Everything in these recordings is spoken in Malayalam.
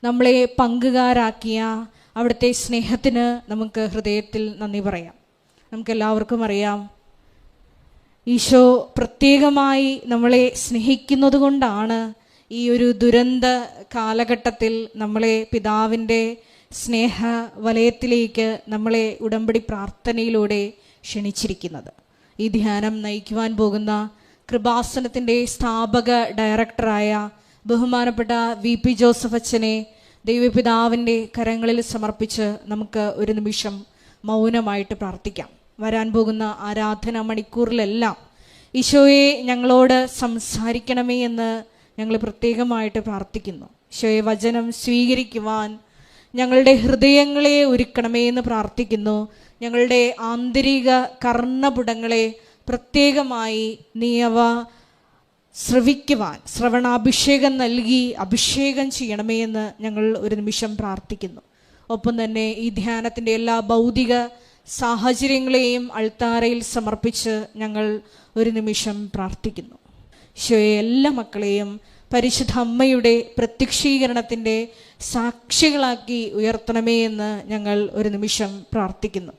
നമ്മളെ പങ്കുകാരാക്കിയ അവിടുത്തെ സ്നേഹത്തിന് നമുക്ക് ഹൃദയത്തിൽ നന്ദി പറയാം. നമുക്കെല്ലാവർക്കും അറിയാം, ഈശോ പ്രത്യേകമായി നമ്മളെ സ്നേഹിക്കുന്നത് കൊണ്ടാണ് ഈ ഒരു ദുരന്ത കാലഘട്ടത്തിൽ നമ്മളെ പിതാവിൻ്റെ സ്നേഹ വലയത്തിലേക്ക് നമ്മളെ ഉടമ്പടി പ്രാർത്ഥനയിലൂടെ ക്ഷണിച്ചിരിക്കുന്നത്. ഈ ധ്യാനം നയിക്കുവാൻ പോകുന്ന കൃപാസനത്തിൻ്റെ സ്ഥാപക ഡയറക്ടറായ ബഹുമാനപ്പെട്ട VP ജോസഫ് അച്ഛനെ ദൈവപിതാവിൻ്റെ കരങ്ങളിൽ സമർപ്പിച്ച് നമുക്ക് ഒരു നിമിഷം മൗനമായിട്ട് പ്രാർത്ഥിക്കാം. വരാൻ പോകുന്ന ആരാധന മണിക്കൂറിലെല്ലാം ഈശോയെ ഞങ്ങളോട് സംസാരിക്കണമേ എന്ന് ഞങ്ങൾ പ്രത്യേകമായിട്ട് പ്രാർത്ഥിക്കുന്നു. ഈശോയെ വചനം സ്വീകരിക്കുവാൻ ഞങ്ങളുടെ ഹൃദയങ്ങളെ ഒരുക്കണമേ എന്ന് പ്രാർത്ഥിക്കുന്നു. ഞങ്ങളുടെ ആന്തരിക കർണപുടങ്ങളെ പ്രത്യേകമായി നീ അവ ശ്രവിക്കുവാൻ ശ്രവണാഭിഷേകം നൽകി അഭിഷേകം ചെയ്യണമേ എന്ന് ഞങ്ങൾ ഒരു നിമിഷം പ്രാർത്ഥിക്കുന്നു. ഒപ്പം തന്നെ ഈ ധ്യാനത്തിൻ്റെ എല്ലാ ഭൗതിക സാഹചര്യങ്ങളെയും അൾത്താരയിൽ സമർപ്പിച്ച് ഞങ്ങൾ ഒരു നിമിഷം പ്രാർത്ഥിക്കുന്നു. ഈശോയെ എല്ലാ മക്കളെയും പരിശുദ്ധ അമ്മയുടെ പ്രത്യക്ഷീകരണത്തിൻ്റെ സാക്ഷികളാക്കി ഉയർത്തണമേ എന്ന് ഞങ്ങൾ ഒരു നിമിഷം പ്രാർത്ഥിക്കുന്നു.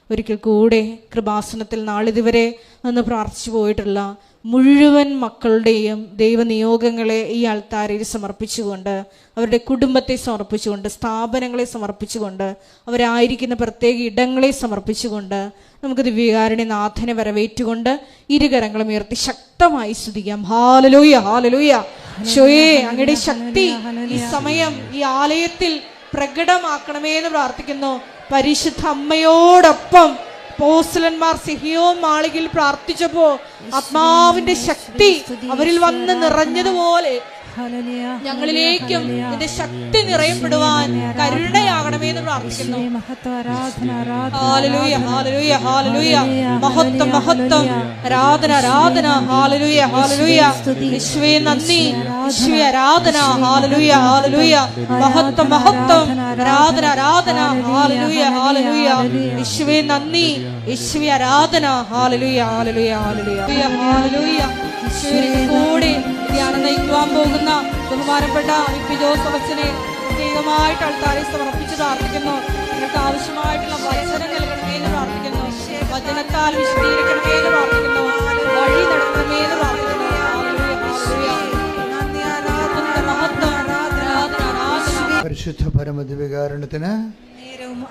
ഒരിക്കൽ കൂടെ കൃപാസനത്തിൽ നാളിതുവരെ അന്ന് പ്രാർത്ഥിച്ചു പോയിട്ടുള്ള മുഴുവൻ മക്കളുടെയും ദൈവനിയോഗങ്ങളെ ഈ അൾത്താരയിൽ സമർപ്പിച്ചുകൊണ്ട്, അവരുടെ കുടുംബത്തെ സമർപ്പിച്ചുകൊണ്ട്, സ്ഥാപനങ്ങളെ സമർപ്പിച്ചുകൊണ്ട്, അവരായിരിക്കുന്ന പ്രത്യേക ഇടങ്ങളെ സമർപ്പിച്ചുകൊണ്ട് നമുക്ക് ദിവ്യകാരുണ്യ നാഥനെ വരവേറ്റുകൊണ്ട് ഇരുകരങ്ങളും ഉയർത്തി ശക്തമായി സ്തുതിക്കാം. Hallelujah, hallelujah. ഈശോയേ, അങ്ങയുടെ ശക്തി ഈ സമയം ഈ ആലയത്തിൽ പ്രകടമാക്കണമേ എന്ന് പ്രാർത്ഥിക്കുന്നു. പരിശുദ്ധ അമ്മയോടൊപ്പം അപ്പോസ്തലന്മാർ സിഹിയോൻ മാളികയിൽ പ്രാർത്ഥിച്ചപ്പോ ആത്മാവിന്റെ ശക്തി അവരിൽ വന്ന് നിറഞ്ഞതുപോലെ ഞങ്ങളിലേക്കും നിന്റെ ശക്തി നിറയപ്പെടുവാൻ കരുണയാകണമേ എന്ന് പ്രാർത്ഥിക്കുന്നു. ഹല്ലേലൂയ, ഹല്ലേലൂയ, ഹല്ലേലൂയ. മഹത്വം, മഹത്വം, ആരാധന, ആരാധന. ഹല്ലേലൂയ, ഹല്ലേലൂയ. യേശുവേ നന്ദി, യേശുവേ ആരാധന. ഹല്ലേലൂയ, ഹല്ലേലൂയ. മഹത്വം, മഹത്വം, ആരാധന, ആരാധന. ഹല്ലേലൂയ, ഹല്ലേലൂയ. യേശുവേ നന്ദി, യേശുവേ ആരാധന. ഹല്ലേലൂയ, ഹല്ലേലൂയ, ഹല്ലേലൂയ, ഹല്ലേലൂയ. കൂടെ ധ്യാനം നയിക്കുവാൻ പോകുന്ന ബഹുമാനപ്പെട്ട VP ജോസഫ് അച്ഛനെ പ്രത്യേകമായിട്ട് അൾത്താരയിൽ സമർപ്പിച്ച് പ്രാർത്ഥിക്കുന്നു. നിങ്ങൾക്ക് ആവശ്യമായിട്ടുള്ള വചനം നൽകണമേ എന്ന് പ്രാർത്ഥിക്കുന്നു. വചനത്താൽ വിശദീകരിക്കണമേ എന്ന് പ്രാർത്ഥിക്കുന്നു. വഴി നടത്തണമേ എന്ന് പ്രാർത്ഥിക്കുന്നു. പരിശുദ്ധ പരമദിവ്യകാരുണ്യത്തിന്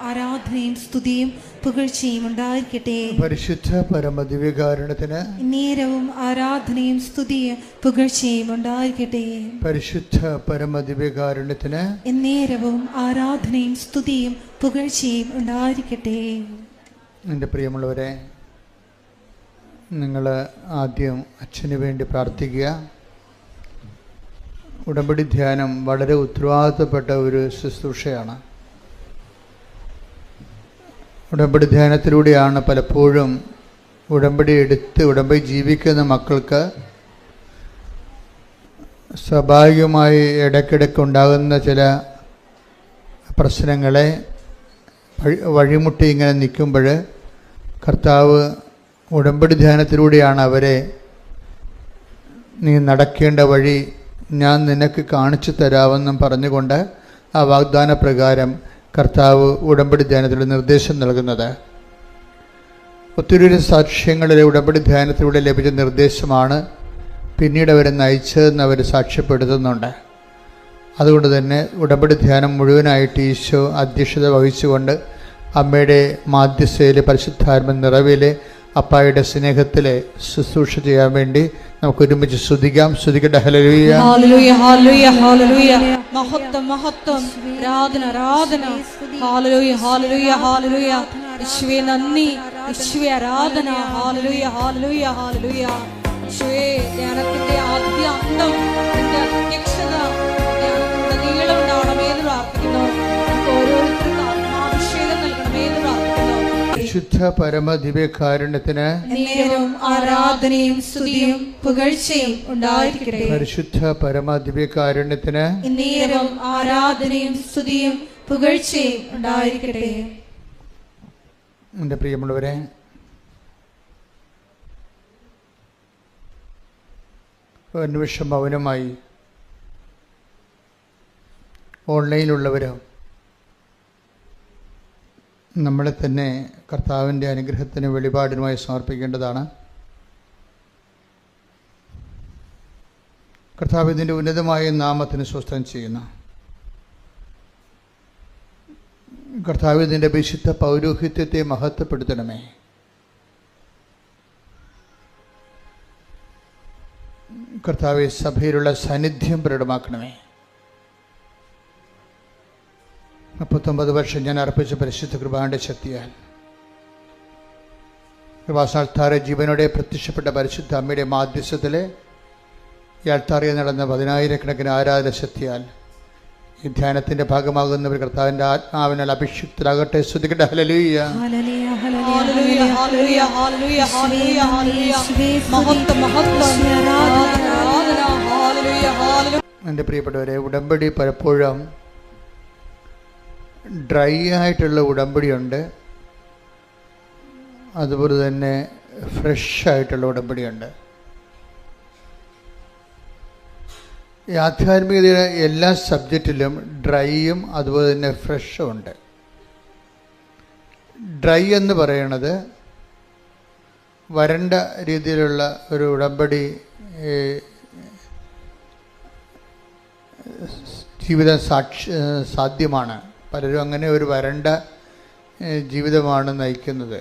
ആരാധനയും സ്തുതിയും പുകഴ്ചയും ഉണ്ടായിരിക്കട്ടെ. പരിശുദ്ധ പരമദിവ്യകാരുണ്യത്തിന് നേരവും ആരാധനയും സ്തുതിയും പുകഴ്ചയും ഉണ്ടായിരിക്കട്ടെ. പരിശുദ്ധ പരമദിവ്യകാരുണ്യത്തിന് നേരവും ആരാധനയും സ്തുതിയും പുകഴ്ചയും ഉണ്ടായിരിക്കട്ടെ. എൻ്റെ പ്രിയമുള്ളവരെ, നിങ്ങൾ ആദ്യം അച്ഛന് വേണ്ടി പ്രാർത്ഥിക്കുക. ഉടമ്പടി ധ്യാനം വളരെ ഉത്തരവാദിത്തപ്പെട്ട ഒരു ശുശ്രൂഷയാണ്. ഉടമ്പടി ധ്യാനത്തിലൂടെയാണ് പലപ്പോഴും ഉടമ്പടി എടുത്ത് ഉടമ്പടി ജീവിക്കുന്ന മക്കൾക്ക് സ്വാഭാവികമായി ഇടയ്ക്കിടയ്ക്ക് ഉണ്ടാകുന്ന ചില പ്രശ്നങ്ങളെ വഴിമുട്ടി ഇങ്ങനെ നിൽക്കുമ്പോൾ കർത്താവ് ഉടമ്പടി ധ്യാനത്തിലൂടെയാണ് അവരെ നീ നടക്കേണ്ട വഴി ഞാൻ നിനക്ക് കാണിച്ചു തരാമെന്നും പറഞ്ഞുകൊണ്ട് ആ വാഗ്ദാന പ്രകാരം കർത്താവ് ഉടമ്പടി ധ്യാനത്തിലൂടെ നിർദ്ദേശം നൽകുന്നത്. ഒത്തിരി സാക്ഷ്യങ്ങളിൽ ഉടമ്പടി ധ്യാനത്തിലൂടെ ലഭിച്ച നിർദ്ദേശമാണ് പിന്നീട് അവരെ നയിച്ചതെന്ന് അവർ സാക്ഷ്യപ്പെടുത്തുന്നുണ്ട്. അതുകൊണ്ട് തന്നെ ഉടമ്പടി ധ്യാനം മുഴുവനായിട്ട് ഈശോ അധ്യക്ഷത വഹിച്ചുകൊണ്ട് അമ്മയുടെ മാധ്യസ്ഥയിൽ പരിശുദ്ധാത്മ നിറവിലെ അപ്പായുടെ സ്നേഹത്തിലെ ശുശ്രൂഷ ചെയ്യാൻ വേണ്ടി നമുക്ക് ഒരുമിച്ച് സ്തുതിക്കാം. സ്തുതിക്കട്ടെ. ഹല്ലേലൂയ, ഹല്ലേലൂയ, ഹല്ലേലൂയ, ഹല്ലേലൂയ. മഹത്വം, മഹത്വം, ആരാധന, ആരാധന. ഹല്ലേലൂയ, ഹല്ലേലൂയ, ഹല്ലേലൂയ. യേശുവേ നന്ദി, യേശുവേ ആരാധന. ഹല്ലേലൂയ, ഹല്ലേലൂയ, ഹല്ലേലൂയ. യേശുവേ, ധ്യാനത്തിന്റെ ആദ്യ അന്തം നിന്റെ അധ്യക്ഷത ധ്യാനത്തിന്റെ നീളം ഉണ്ടാവണമേ എന്ന് പ്രാർത്ഥിക്കുന്നു. ഓരോരുത്തർക്കും ആത്മാഭിഷേകം നൽകണമേ എന്ന് പ്രാർത്ഥിക്കുന്നു. പരിശുദ്ധ പരമദിവ്യകാരുണ്യത്തിന് നേരവും ആരാധനയും സ്തുതിയും പുകഴ്ചയും ഉണ്ടായിരിക്കട്ടെ. പരിശുദ്ധ പരമദിവ്യകാരുണ്യത്തിന് നേരവും ആരാധനയും സ്തുതിയും പുകഴ്ചയും ഉണ്ടായിരിക്കട്ടെ. എൻ്റെ പ്രിയമുള്ളവരെ, ഒരു നിമിഷം മൗനമായി ഓൺലൈനിലുള്ളവരും നമ്മളെ തന്നെ കർത്താവിൻ്റെ അനുഗ്രഹത്തിന് വെളിപാടിനുമായി സമർപ്പിക്കേണ്ടതാണ്. കർത്താവ് ഇതിൻ്റെ ഉന്നതമായ നാമത്തിന് സ്വസ്ഥം ചെയ്യുന്നു. കർത്താവ് ഇതിൻ്റെ വിശുദ്ധ പൗരോഹിത്യത്തെ മഹത്വപ്പെടുത്തണമേ. കർത്താവെ സഭയിലുള്ള സാന്നിധ്യം പ്രകടമാക്കണമേ. 39 വർഷം ഞാൻ അർപ്പിച്ച പരിശുദ്ധ കൃപാന്റെ ശക്തിയാൽ കൃപാസ്ഥാന ജീവനോടെ പ്രത്യക്ഷപ്പെട്ട പരിശുദ്ധ അമ്മയുടെ മാധ്യസ്ഥത്തിൽ ഈ അൾത്താറിൽ നടന്ന 10,000-കണക്കിന് ആരാധന ശക്തിയാൽ ഈ ധ്യാനത്തിന്റെ ഭാഗമാകുന്നവർ കർത്താവിന്റെ ആത്മാവിനാൽ അഭിഷിക്തരാകട്ടെ. ശ്രദ്ധിക്കട്ടെ. ഹല്ലേലൂയ, ഹല്ലേലൂയ, ഹല്ലേലൂയ, ഹല്ലേലൂയ, ഹല്ലേലൂയ, ഹല്ലേലൂയ. മഹത്വം, മഹത്വം, ആരാധന, ആരാധന. ഹല്ലേലൂയ, ഹല്ലേലൂയ. എൻ്റെ പ്രിയപ്പെട്ടവരെ, ഉടമ്പടി പലപ്പോഴും ഡ്രൈ ആയിട്ടുള്ള ഉടമ്പടിയുണ്ട്, അതുപോലെ തന്നെ ഫ്രഷ് ആയിട്ടുള്ള ഉടമ്പടിയുണ്ട്. ഈ ആധ്യാത്മികതയുടെ എല്ലാ സബ്ജക്റ്റിലും ഡ്രൈയും അതുപോലെ തന്നെ ഫ്രഷും ഉണ്ട്. ഡ്രൈ എന്ന് പറയുന്നത് വരണ്ട രീതിയിലുള്ള ഒരു ഉടമ്പടി ജീവിതം സാധ്യമാണ്. പലരും അങ്ങനെ ഒരു വരണ്ട ജീവിതമാണ് നയിക്കുന്നത്,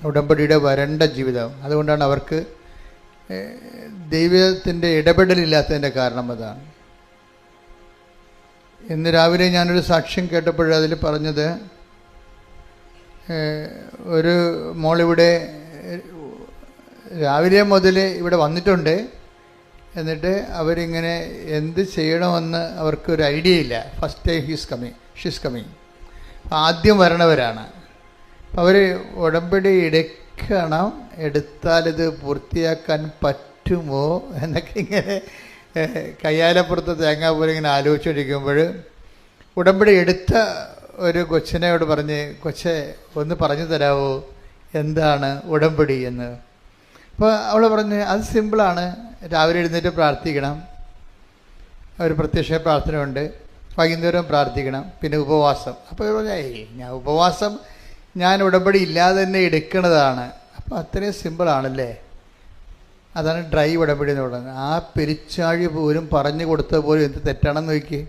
ഉടമ്പടിയുടെ വരണ്ട ജീവിതം. അതുകൊണ്ടാണ് അവർക്ക് ദൈവത്തിൻ്റെ ഇടപെടലില്ലാത്തതിൻ്റെ കാരണം അതാണ്. ഇന്ന് രാവിലെ ഞാനൊരു സാക്ഷ്യം കേട്ടപ്പോൾ അതിൽ പറഞ്ഞത്, ഒരു മോളിവിടെ രാവിലെ മുതൽ ഇവിടെ വന്നിട്ടുണ്ട്, എന്നിട്ട് അവരിങ്ങനെ എന്ത് ചെയ്യണമെന്ന് അവർക്കൊരു ഐഡിയ ഇല്ല. First time she's coming. ആദ്യം വരണവരാണ്. അവർ ഉടമ്പടി എടുത്താലിത് പൂർത്തിയാക്കാൻ പറ്റുമോ എന്നൊക്കെ ഇങ്ങനെ കയ്യാലപ്പുറത്ത് തേങ്ങാ പോലെ ഇങ്ങനെ ആലോചിച്ചുകൊണ്ടിരിക്കുമ്പോൾ ഉടമ്പടി എടുത്ത ഒരു കൊച്ചിനോട് പറഞ്ഞ്, കൊച്ചെ ഒന്ന് പറഞ്ഞു തരാമോ എന്താണ് ഉടമ്പടി എന്ന്. അപ്പോൾ അവൾ പറഞ്ഞ്, അത് സിമ്പിളാണ്, രാവിലെ എഴുന്നേറ്റ് പ്രാർത്ഥിക്കണം, ഒരു പ്രത്യക്ഷ പ്രാർത്ഥനയുണ്ട്, വൈകുന്നേരം പ്രാർത്ഥിക്കണം, പിന്നെ ഉപവാസം. അപ്പോൾ ഞാൻ ഉപവാസം ഞാൻ ഉടമ്പടി ഇല്ലാതെ തന്നെ എടുക്കുന്നതാണ്. അപ്പോൾ അത്രയും സിമ്പിളാണല്ലേ. അതാണ് ഡ്രൈ ഉടമ്പടി എന്ന് പറയുന്നത്. ആ പെരിച്ചാഴി പോലും പറഞ്ഞു കൊടുത്ത പോലും എന്ത് തെറ്റാണെന്ന് നോക്കി.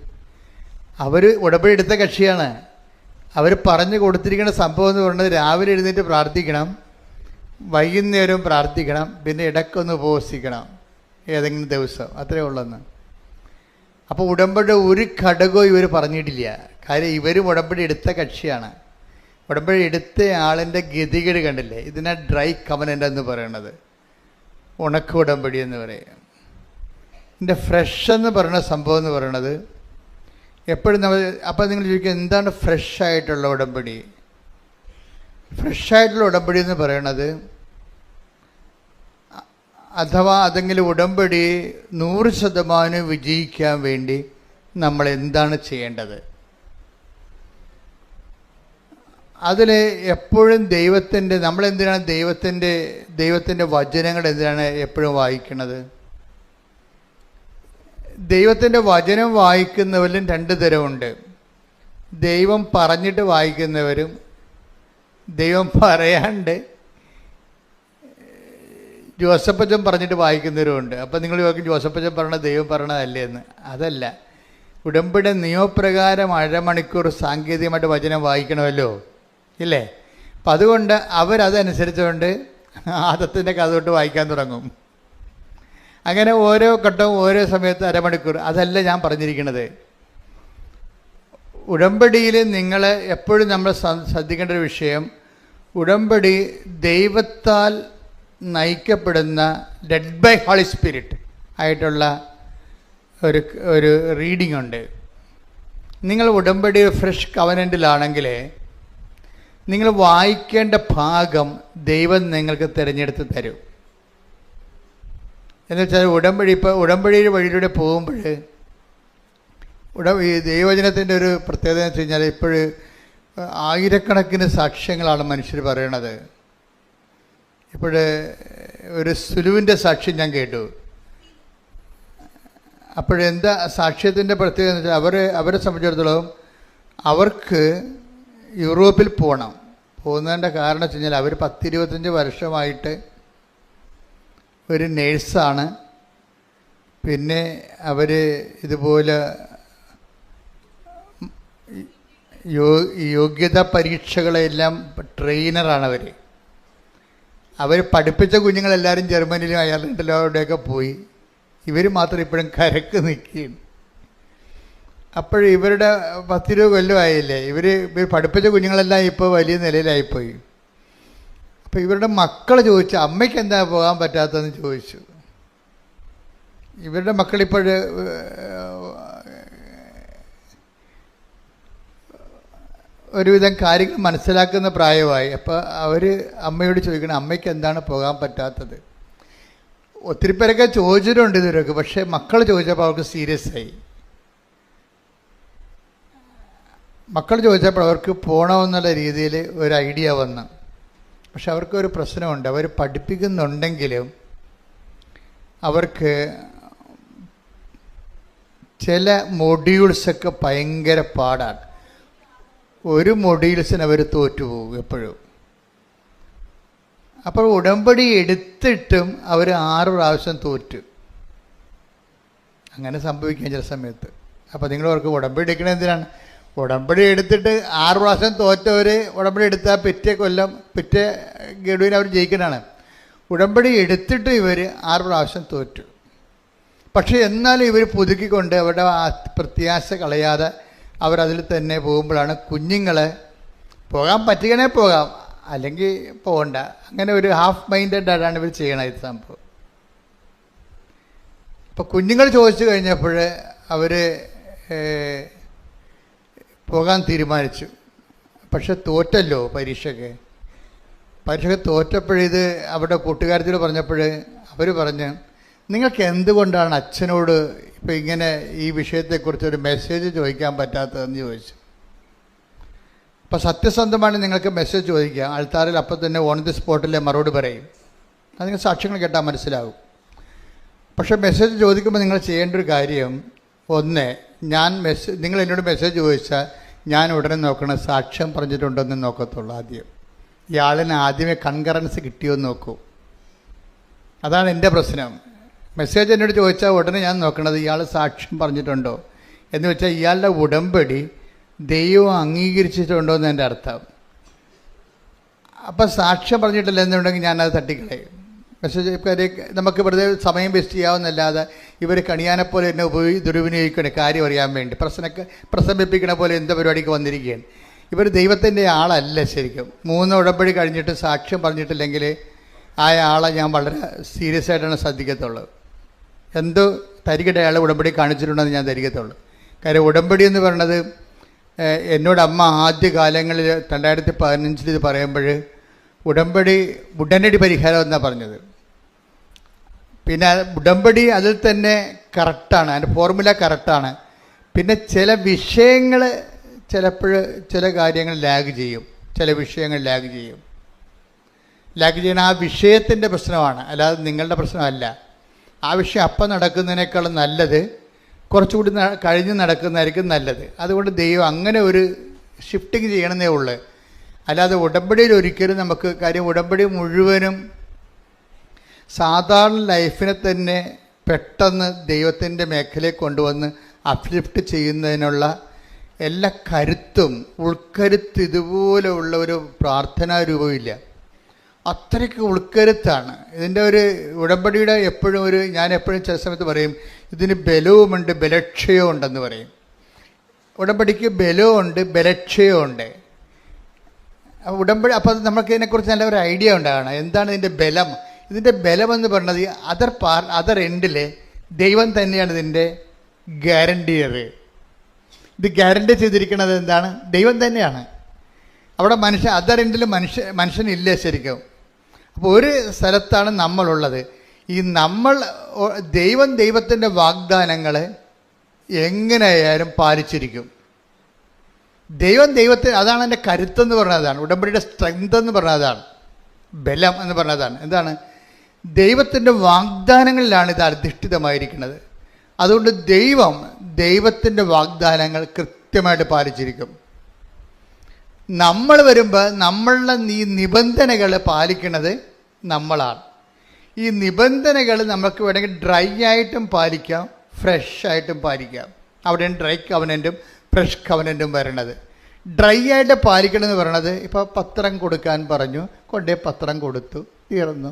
അവർ ഉടമ്പടി എടുത്ത കക്ഷിയാണ്. അവർ പറഞ്ഞു കൊടുത്തിരിക്കുന്ന സംഭവം എന്ന് പറയുന്നത് രാവിലെ എഴുന്നേറ്റ് പ്രാർത്ഥിക്കണം, വൈകുന്നേരവും പ്രാർത്ഥിക്കണം, പിന്നെ ഇടയ്ക്കൊന്ന് ഉപവസിക്കണം ഏതെങ്കിലും ദിവസം, അത്രയേ ഉള്ളെന്ന്. അപ്പോൾ ഉടമ്പടി ഒരു ഘടകവും ഇവർ പറഞ്ഞിട്ടില്ല. കാര്യം ഇവരും ഉടമ്പടി എടുത്ത കക്ഷിയാണ്. ഉടമ്പടി എടുത്ത ആളിൻ്റെ ഗതികേട് കണ്ടില്ലേ. ഇതിനാ ഡ്രൈ കവനൻ്റ് എന്ന് പറയണത്, ഉണക്ക ഉടമ്പടി എന്ന് പറയും. ഇതിൻ്റെ ഫ്രഷ് എന്ന് പറയുന്ന സംഭവം എന്ന് പറയണത് എപ്പോഴും നമ്മൾ, അപ്പോൾ നിങ്ങൾ ചോദിക്കുക എന്താണ് ഫ്രഷ് ആയിട്ടുള്ള ഉടമ്പടി? ഫ്രഷ് ആയിട്ടുള്ള ഉടമ്പടി എന്ന് പറയണത്, അഥവാ അതെങ്കിലും ഉടമ്പടി 100% വിജയിക്കാൻ വേണ്ടി നമ്മൾ എന്താണ് ചെയ്യേണ്ടത്? അതിൽ എപ്പോഴും നമ്മളെന്തിനാണ് ദൈവത്തിൻ്റെ വചനങ്ങൾ എന്തിനാണ് എപ്പോഴും വായിക്കുന്നത്? ദൈവത്തിൻ്റെ വചനം വായിക്കുന്നവരിലും 2 തരമുണ്ട്. ദൈവം പറഞ്ഞിട്ട് വായിക്കുന്നവരും ദൈവം പറയാണ്ട് ജോസഫച്ചൻ പറഞ്ഞിട്ട് വായിക്കുന്നവരുമുണ്ട്. അപ്പം നിങ്ങൾ ചോദിക്കും, ജോസഫച്ചൻ പറഞ്ഞത് ദൈവം പറഞ്ഞതല്ലേ എന്ന്. അതല്ല, ഉടമ്പടി നിയമപ്രകാരം അരമണിക്കൂർ സാങ്കേതികമായിട്ട് വചനം വായിക്കണമല്ലോ, ഇല്ലേ? അപ്പം അതുകൊണ്ട് അവരതനുസരിച്ചുകൊണ്ട് ആദത്തിൻ്റെ കഥ തൊട്ട് വായിക്കാൻ തുടങ്ങും. അങ്ങനെ ഓരോ ഘട്ടവും ഓരോ സമയത്ത് അരമണിക്കൂർ. അതല്ല ഞാൻ പറഞ്ഞിരിക്കുന്നത്. ഉടമ്പടിയിൽ നിങ്ങൾ എപ്പോഴും നമ്മൾ ശ്രദ്ധിക്കേണ്ട ഒരു വിഷയം, ഉടമ്പടി ദൈവത്താൽ നയിക്കപ്പെടുന്ന ലെഡ് ബൈ ഹോളി സ്പിരിറ്റ് ആയിട്ടുള്ള ഒരു റീഡിംഗ് ഉണ്ട്. നിങ്ങൾ ഉടമ്പടി ഫ്രഷ് കവനൻ്റിലാണെങ്കിൽ നിങ്ങൾ വായിക്കേണ്ട ഭാഗം ദൈവം നിങ്ങൾക്ക് തിരഞ്ഞെടുത്ത് തരും. എന്നുവെച്ചാൽ ഉടമ്പടിയുടെ വഴിയിലൂടെ പോകുമ്പോൾ ഈ ദൈവവചനത്തിൻ്റെ ഒരു പ്രത്യേകത എന്ന് വെച്ച് കഴിഞ്ഞാൽ ഇപ്പോഴും ആയിരക്കണക്കിന് സാക്ഷ്യങ്ങളാണ് മനുഷ്യർ പറയണത്. ഒരു സുലുവിൻ്റെ സാക്ഷ്യം ഞാൻ കേട്ടു. അപ്പോഴെന്താ സാക്ഷ്യത്തിൻ്റെ പ്രത്യേകത എന്ന് വെച്ചാൽ അവരെ സംബന്ധിച്ചിടത്തോളം അവർക്ക് യൂറോപ്പിൽ പോകണം. പോകുന്നതിൻ്റെ കാരണം വെച്ച് കഴിഞ്ഞാൽ അവർ 10-25 വർഷമായിട്ട് ഒരു നേഴ്സാണ്. പിന്നെ അവർ ഇതുപോലെ യോഗ്യതാ പരീക്ഷകളെല്ലാം ട്രെയിനറാണ്. അവർ പഠിപ്പിച്ച കുഞ്ഞുങ്ങളെല്ലാവരും ജർമ്മനിയിലും അയർലൻഡിലും അവിടെയൊക്കെ പോയി. ഇവർ മാത്രം ഇപ്പോഴും കരക്ക് നിൽക്കുകയാണ്. അപ്പോൾ ഇവരുടെ 10-20 കൊല്ലമായില്ലേ, ഇവർ പഠിപ്പിച്ച കുഞ്ഞുങ്ങളെല്ലാം ഇപ്പോൾ വലിയ നിലയിലായിപ്പോയി. അപ്പോൾ ഇവരുടെ മക്കൾ ചോദിച്ചു, അമ്മയ്ക്ക് എന്താ പോകാൻ പറ്റാത്തതെന്ന് ചോദിച്ചു. ഇവരുടെ മക്കളിപ്പോൾ ഒരുവിധം കാര്യങ്ങൾ മനസ്സിലാക്കുന്ന പ്രായമായി. അപ്പോൾ അവർ അമ്മയോട് ചോദിക്കണം, അമ്മയ്ക്ക് എന്താണ് പോകാൻ പറ്റാത്തത്? ഒത്തിരി പേരൊക്കെ ചോദിച്ചിട്ടുണ്ട് ഇതുവരെയൊക്കെ, പക്ഷേ മക്കൾ ചോദിച്ചപ്പോൾ അവർക്ക് സീരിയസ് ആയി. മക്കൾ ചോദിച്ചപ്പോൾ അവർക്ക് പോകണമെന്നുള്ള രീതിയിൽ ഒരു ഐഡിയ വന്നു. പക്ഷെ അവർക്കൊരു പ്രശ്നമുണ്ട്. അവർ പഠിപ്പിക്കുന്നുണ്ടെങ്കിലും അവർക്ക് ചില മൊഡ്യൂൾസൊക്കെ ഭയങ്കര പാടാണ്. ഒരു മൊഡ്യൂൾസിന് അവർ തോറ്റുപോകും എപ്പോഴും. അപ്പോൾ ഉടമ്പടി എടുത്തിട്ടും അവർ 6 പ്രാവശ്യം തോറ്റു. അങ്ങനെ സംഭവിക്കാം ചില സമയത്ത്. അപ്പോൾ നിങ്ങൾ അവർക്ക് ഉടമ്പടി എടുക്കണത് എന്തിനാണ്? ഉടമ്പടി എടുത്തിട്ട് 6 പ്രാവശ്യം തോറ്റവർ ഉടമ്പടി എടുത്താൽ പിറ്റേ ഗഡുവിന് അവർ ജയിക്കണതാണ്. ഉടമ്പടി എടുത്തിട്ട് ഇവർ 6 പ്രാവശ്യം തോറ്റു. പക്ഷേ എന്നാലും ഇവർ പുതുക്കിക്കൊണ്ട് അവരുടെ ആ പ്രത്യാശ കളയാതെ അവരതിൽ തന്നെ പോകുമ്പോഴാണ് കുഞ്ഞുങ്ങളെ പോകാൻ പറ്റുകയാണെ പോകാം, അല്ലെങ്കിൽ പോകണ്ട. അങ്ങനെ ഒരു ഹാഫ് മൈൻഡഡ് ആയിട്ടാണ് ഇവർ ചെയ്യണത് ഇത് സംഭവം. അപ്പോൾ കുഞ്ഞുങ്ങൾ ചോദിച്ചു കഴിഞ്ഞപ്പോൾ അവർ പോകാൻ തീരുമാനിച്ചു. പക്ഷെ തോറ്റല്ലോ പരീക്ഷയ്ക്ക് തോറ്റപ്പോഴിത് അവിടെ കൂട്ടുകാരത്തിയോട് പറഞ്ഞപ്പോൾ അവർ പറഞ്ഞ്, നിങ്ങൾക്ക് എന്തുകൊണ്ടാണ് അച്ഛനോട് ഇപ്പം ഇങ്ങനെ ഈ വിഷയത്തെക്കുറിച്ച് ഒരു മെസ്സേജ് ചോദിക്കാൻ പറ്റാത്തതെന്ന് ചോദിച്ചു. അപ്പോൾ സത്യസന്ധമാണ് നിങ്ങൾക്ക് മെസ്സേജ് ചോദിക്കുക. ആൾത്താരിൽ അപ്പം തന്നെ ഓൺ ദി സ്പോട്ടിലെ മറുപടി പറയും. അത് നിങ്ങൾ സാക്ഷ്യങ്ങൾ കേട്ടാൽ മനസ്സിലാവും. പക്ഷേ മെസ്സേജ് ചോദിക്കുമ്പോൾ നിങ്ങൾ ചെയ്യേണ്ട ഒരു കാര്യം, ഒന്ന്, നിങ്ങൾ എന്നോട് മെസ്സേജ് ചോദിച്ചാൽ ഞാൻ ഉടനെ നോക്കണം സാക്ഷ്യം പറഞ്ഞിട്ടുണ്ടോയെന്ന് നോക്കത്തുള്ളൂ. ഇയാളിന് ആദ്യമേ കൺകറൻസ് കിട്ടിയോ എന്ന് നോക്കൂ. അതാണ് എൻ്റെ പ്രശ്നം. മെസ്സേജ് എന്നോട് ചോദിച്ചാൽ ഉടനെ ഞാൻ നോക്കണത് ഇയാൾ സാക്ഷ്യം പറഞ്ഞിട്ടുണ്ടോ എന്ന് വെച്ചാൽ ഇയാളുടെ ഉടമ്പടി ദൈവം അംഗീകരിച്ചിട്ടുണ്ടോ എന്ന് എൻ്റെ അർത്ഥം. അപ്പം സാക്ഷ്യം പറഞ്ഞിട്ടില്ല എന്നുണ്ടെങ്കിൽ ഞാനത് തട്ടിക്കളയും. മെസ്സേജ് നമുക്ക് വെറുതെ സമയം വേസ്റ്റ് ചെയ്യാവുന്നല്ലാതെ ഇവർ കണിയാനെപ്പോലെ എന്നെ ദുരുപയോഗിക്കണേ കാര്യം അറിയാൻ വേണ്ടി പ്രസംഗിപ്പിക്കണ പോലെ എന്ത് പരിപാടിക്ക് വന്നിരിക്കുകയാണ്. ഇവർ ദൈവത്തിൻ്റെ ആളല്ല ശരിക്കും. 3 ഉടമ്പടി കഴിഞ്ഞിട്ട് സാക്ഷ്യം പറഞ്ഞിട്ടില്ലെങ്കിൽ ആ ആളെ ഞാൻ വളരെ സീരിയസ് ആയിട്ടാണ് ശ്രദ്ധിക്കത്തുള്ളൂ. എന്തോ തരികട്ടെ അയാൾ ഉടമ്പടി കാണിച്ചിട്ടുണ്ടെന്ന് ഞാൻ ധരിക്കത്തുള്ളൂ. കാര്യം ഉടമ്പടി എന്ന് പറയുന്നത് എന്നോട് അമ്മ ആദ്യ കാലങ്ങളിൽ 2015 ഇത് പറയുമ്പോൾ ഉടമ്പടി ഉടനടി പരിഹാരം എന്നാണ് പറഞ്ഞത്. പിന്നെ ഉടമ്പടി അതിൽ തന്നെ കറക്റ്റാണ്, അതിൻ്റെ ഫോർമുല കറക്റ്റാണ്. പിന്നെ ചില വിഷയങ്ങൾ ചിലപ്പോൾ ചില കാര്യങ്ങൾ ലാഗ് ചെയ്യും, ചില വിഷയങ്ങൾ ലാഗ് ചെയ്യണ ആ വിഷയത്തിൻ്റെ പ്രശ്നമാണ്, അല്ലാതെ നിങ്ങളുടെ പ്രശ്നമല്ല. ആ വിഷയം അപ്പം നടക്കുന്നതിനേക്കാളും നല്ലത് കുറച്ചുകൂടി കഴിഞ്ഞ് നടക്കുന്നതായിരിക്കും നല്ലത്. അതുകൊണ്ട് ദൈവം അങ്ങനെ ഒരു ഷിഫ്റ്റിങ് ചെയ്യണമെന്നേ ഉള്ളൂ. അല്ലാതെ ഉടമ്പടിയിൽ ഒരിക്കലും നമുക്ക് കാര്യം ഉടമ്പടി മുഴുവനും സാധാരണ ലൈഫിനെ തന്നെ പെട്ടെന്ന് ദൈവത്തിൻ്റെ മേഖലയിൽ കൊണ്ടുവന്ന് അപ്ലിഫ്റ്റ് ചെയ്യുന്നതിനുള്ള എല്ലാ കരുത്തും ഉൾക്കരുത്ത് ഇതുപോലെയുള്ള ഒരു പ്രാർത്ഥനാ രൂപമില്ല. അത്രയ്ക്ക് ഉൾക്കരുത്താണ് ഇതിൻ്റെ ഒരു ഉടമ്പടിയുടെ. ഞാൻ എപ്പോഴും ചില സമയത്ത് പറയും ഇതിന് ബലവുമുണ്ട് ബലക്ഷയവും ഉണ്ടെന്ന് പറയും. ഉടമ്പടിക്ക് ബലവുമുണ്ട് ബലക്ഷയവും. ഉടമ്പടി അപ്പോൾ നമുക്ക് ഇതിനെക്കുറിച്ച് നല്ല ഒരു ഐഡിയ ഉണ്ടാകണം. എന്താണ് ഇതിൻ്റെ ബലം? ഇതിൻ്റെ ബലമെന്ന് പറഞ്ഞത് അതർ എൻഡിൽ ദൈവം തന്നെയാണ് ഇതിൻ്റെ ഗ്യാരണ്ടിയർ. ഇത് ഗ്യാരണ്ടി ചെയ്തിരിക്കുന്നത് എന്താണ്? ദൈവം തന്നെയാണ്. അവിടെ അതർ എൻഡിൽ മനുഷ്യനില്ല ശരിക്കും. അപ്പോൾ ഒരു സ്ഥലത്താണ് നമ്മളുള്ളത്. ഈ ദൈവത്തിൻ്റെ വാഗ്ദാനങ്ങൾ എങ്ങനെയായാലും പാലിച്ചിരിക്കും. ദൈവത്തിന് അതാണ് എൻ്റെ കരുത്തെന്ന് പറഞ്ഞതാണ്. ഉടമ്പടിയുടെ സ്ട്രെങ്ത് എന്ന് പറഞ്ഞതാണ്, ബലം എന്ന് പറഞ്ഞതാണ്. എന്താണ്? ദൈവത്തിൻ്റെ വാഗ്ദാനങ്ങളിലാണ് ഇത് അധിഷ്ഠിതമായിരിക്കുന്നത്. അതുകൊണ്ട് ദൈവത്തിൻ്റെ വാഗ്ദാനങ്ങൾ കൃത്യമായിട്ട് പാലിച്ചിരിക്കും. നമ്മൾ വരുമ്പോൾ നമ്മളുടെ ഈ നിബന്ധനകൾ പാലിക്കുന്നത് നമ്മളാണ്. ഈ നിബന്ധനകൾ നമുക്ക് വേണമെങ്കിൽ ഡ്രൈ ആയിട്ടും പാലിക്കാം, ഫ്രഷ് ആയിട്ടും പാലിക്കാം. അവിടെയാണ് ഡ്രൈ കവനൻറ്റും ഫ്രഷ് കവനൻറ്റും വരണത്. ഡ്രൈ ആയിട്ട് പാലിക്കണമെന്ന് പറയണത്, ഇപ്പോൾ പത്രം കൊടുക്കാൻ പറഞ്ഞു, കൊണ്ടേ പത്രം കൊടുത്തു, തീർന്നു.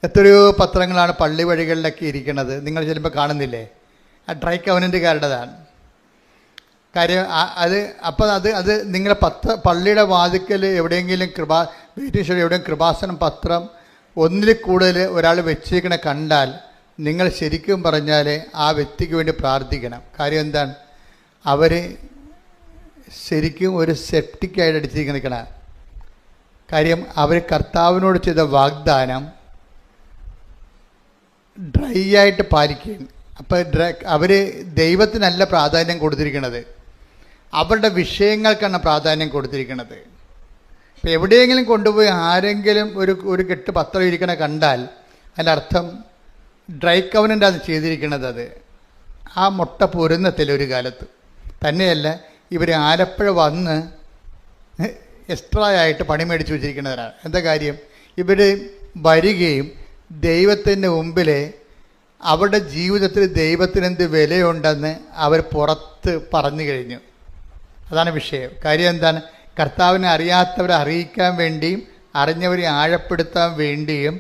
എത്രയോ പത്രങ്ങളാണ് പള്ളി വഴികളിലൊക്കെ ഇരിക്കുന്നത്, നിങ്ങൾ ചിലപ്പോൾ കാണുന്നില്ലേ? ആ ഡ്രൈ കവനൻറ്റുകാരുടേതാണ്. കാര്യം അത് നിങ്ങളെ പള്ളിയുടെ വാതിക്കൽ എവിടെയെങ്കിലും എവിടെയും കൃപാസനം പത്രം ഒന്നിൽ കൂടുതൽ ഒരാൾ വെച്ചേക്കണ കണ്ടാൽ നിങ്ങൾ ശരിക്കും പറഞ്ഞാൽ ആ വ്യക്തിക്ക് വേണ്ടി പ്രാർത്ഥിക്കണം. കാര്യം എന്താണ്? അവർ ശരിക്കും ഒരു സെപ്റ്റിക്കായിട്ട് അടിച്ചിരിക്കണ കാര്യം, അവർ കർത്താവിനോട് ചെയ്ത വാഗ്ദാനം ഡ്രൈ ആയിട്ട് പാലിക്കുകയാണ്. അപ്പം അവർ ദൈവത്തിനല്ല പ്രാധാന്യം കൊടുത്തിരിക്കുന്നത്, അവരുടെ വിഷയങ്ങൾക്കാണ് പ്രാധാന്യം കൊടുത്തിരിക്കുന്നത്. ഇപ്പം എവിടെയെങ്കിലും കൊണ്ടുപോയി ആരെങ്കിലും ഒരു കെട്ട് പത്രം ഇരിക്കണ കണ്ടാൽ അതിൻ്റെ അർത്ഥം ഡ്രൈ കവനൻ്റ് അത് ചെയ്തിരിക്കുന്നത്. അത് ആ മുട്ട പൊരുന്നത്തില്ല ഒരു കാലത്ത്. തന്നെയല്ല, ഇവർ ആലപ്പുഴ വന്ന് എക്സ്ട്രാ ആയിട്ട് പണി മേടിച്ച് വെച്ചിരിക്കുന്നവരാണ്. എന്താ കാര്യം? ഇവർ വരികയും ദൈവത്തിൻ്റെ മുമ്പിൽ അവരുടെ ജീവിതത്തിൽ ദൈവത്തിനെന്ത് വിലയുണ്ടെന്ന് അവർ പുറത്ത് പറഞ്ഞു കഴിഞ്ഞു. അതാണ് വിഷയം. കാര്യം എന്താണ്? കർത്താവിനെ അറിയാത്തവരെ അറിയിക്കാൻ വേണ്ടിയും അറിഞ്ഞവരെ ആഴപ്പെടുത്താൻ വേണ്ടിയും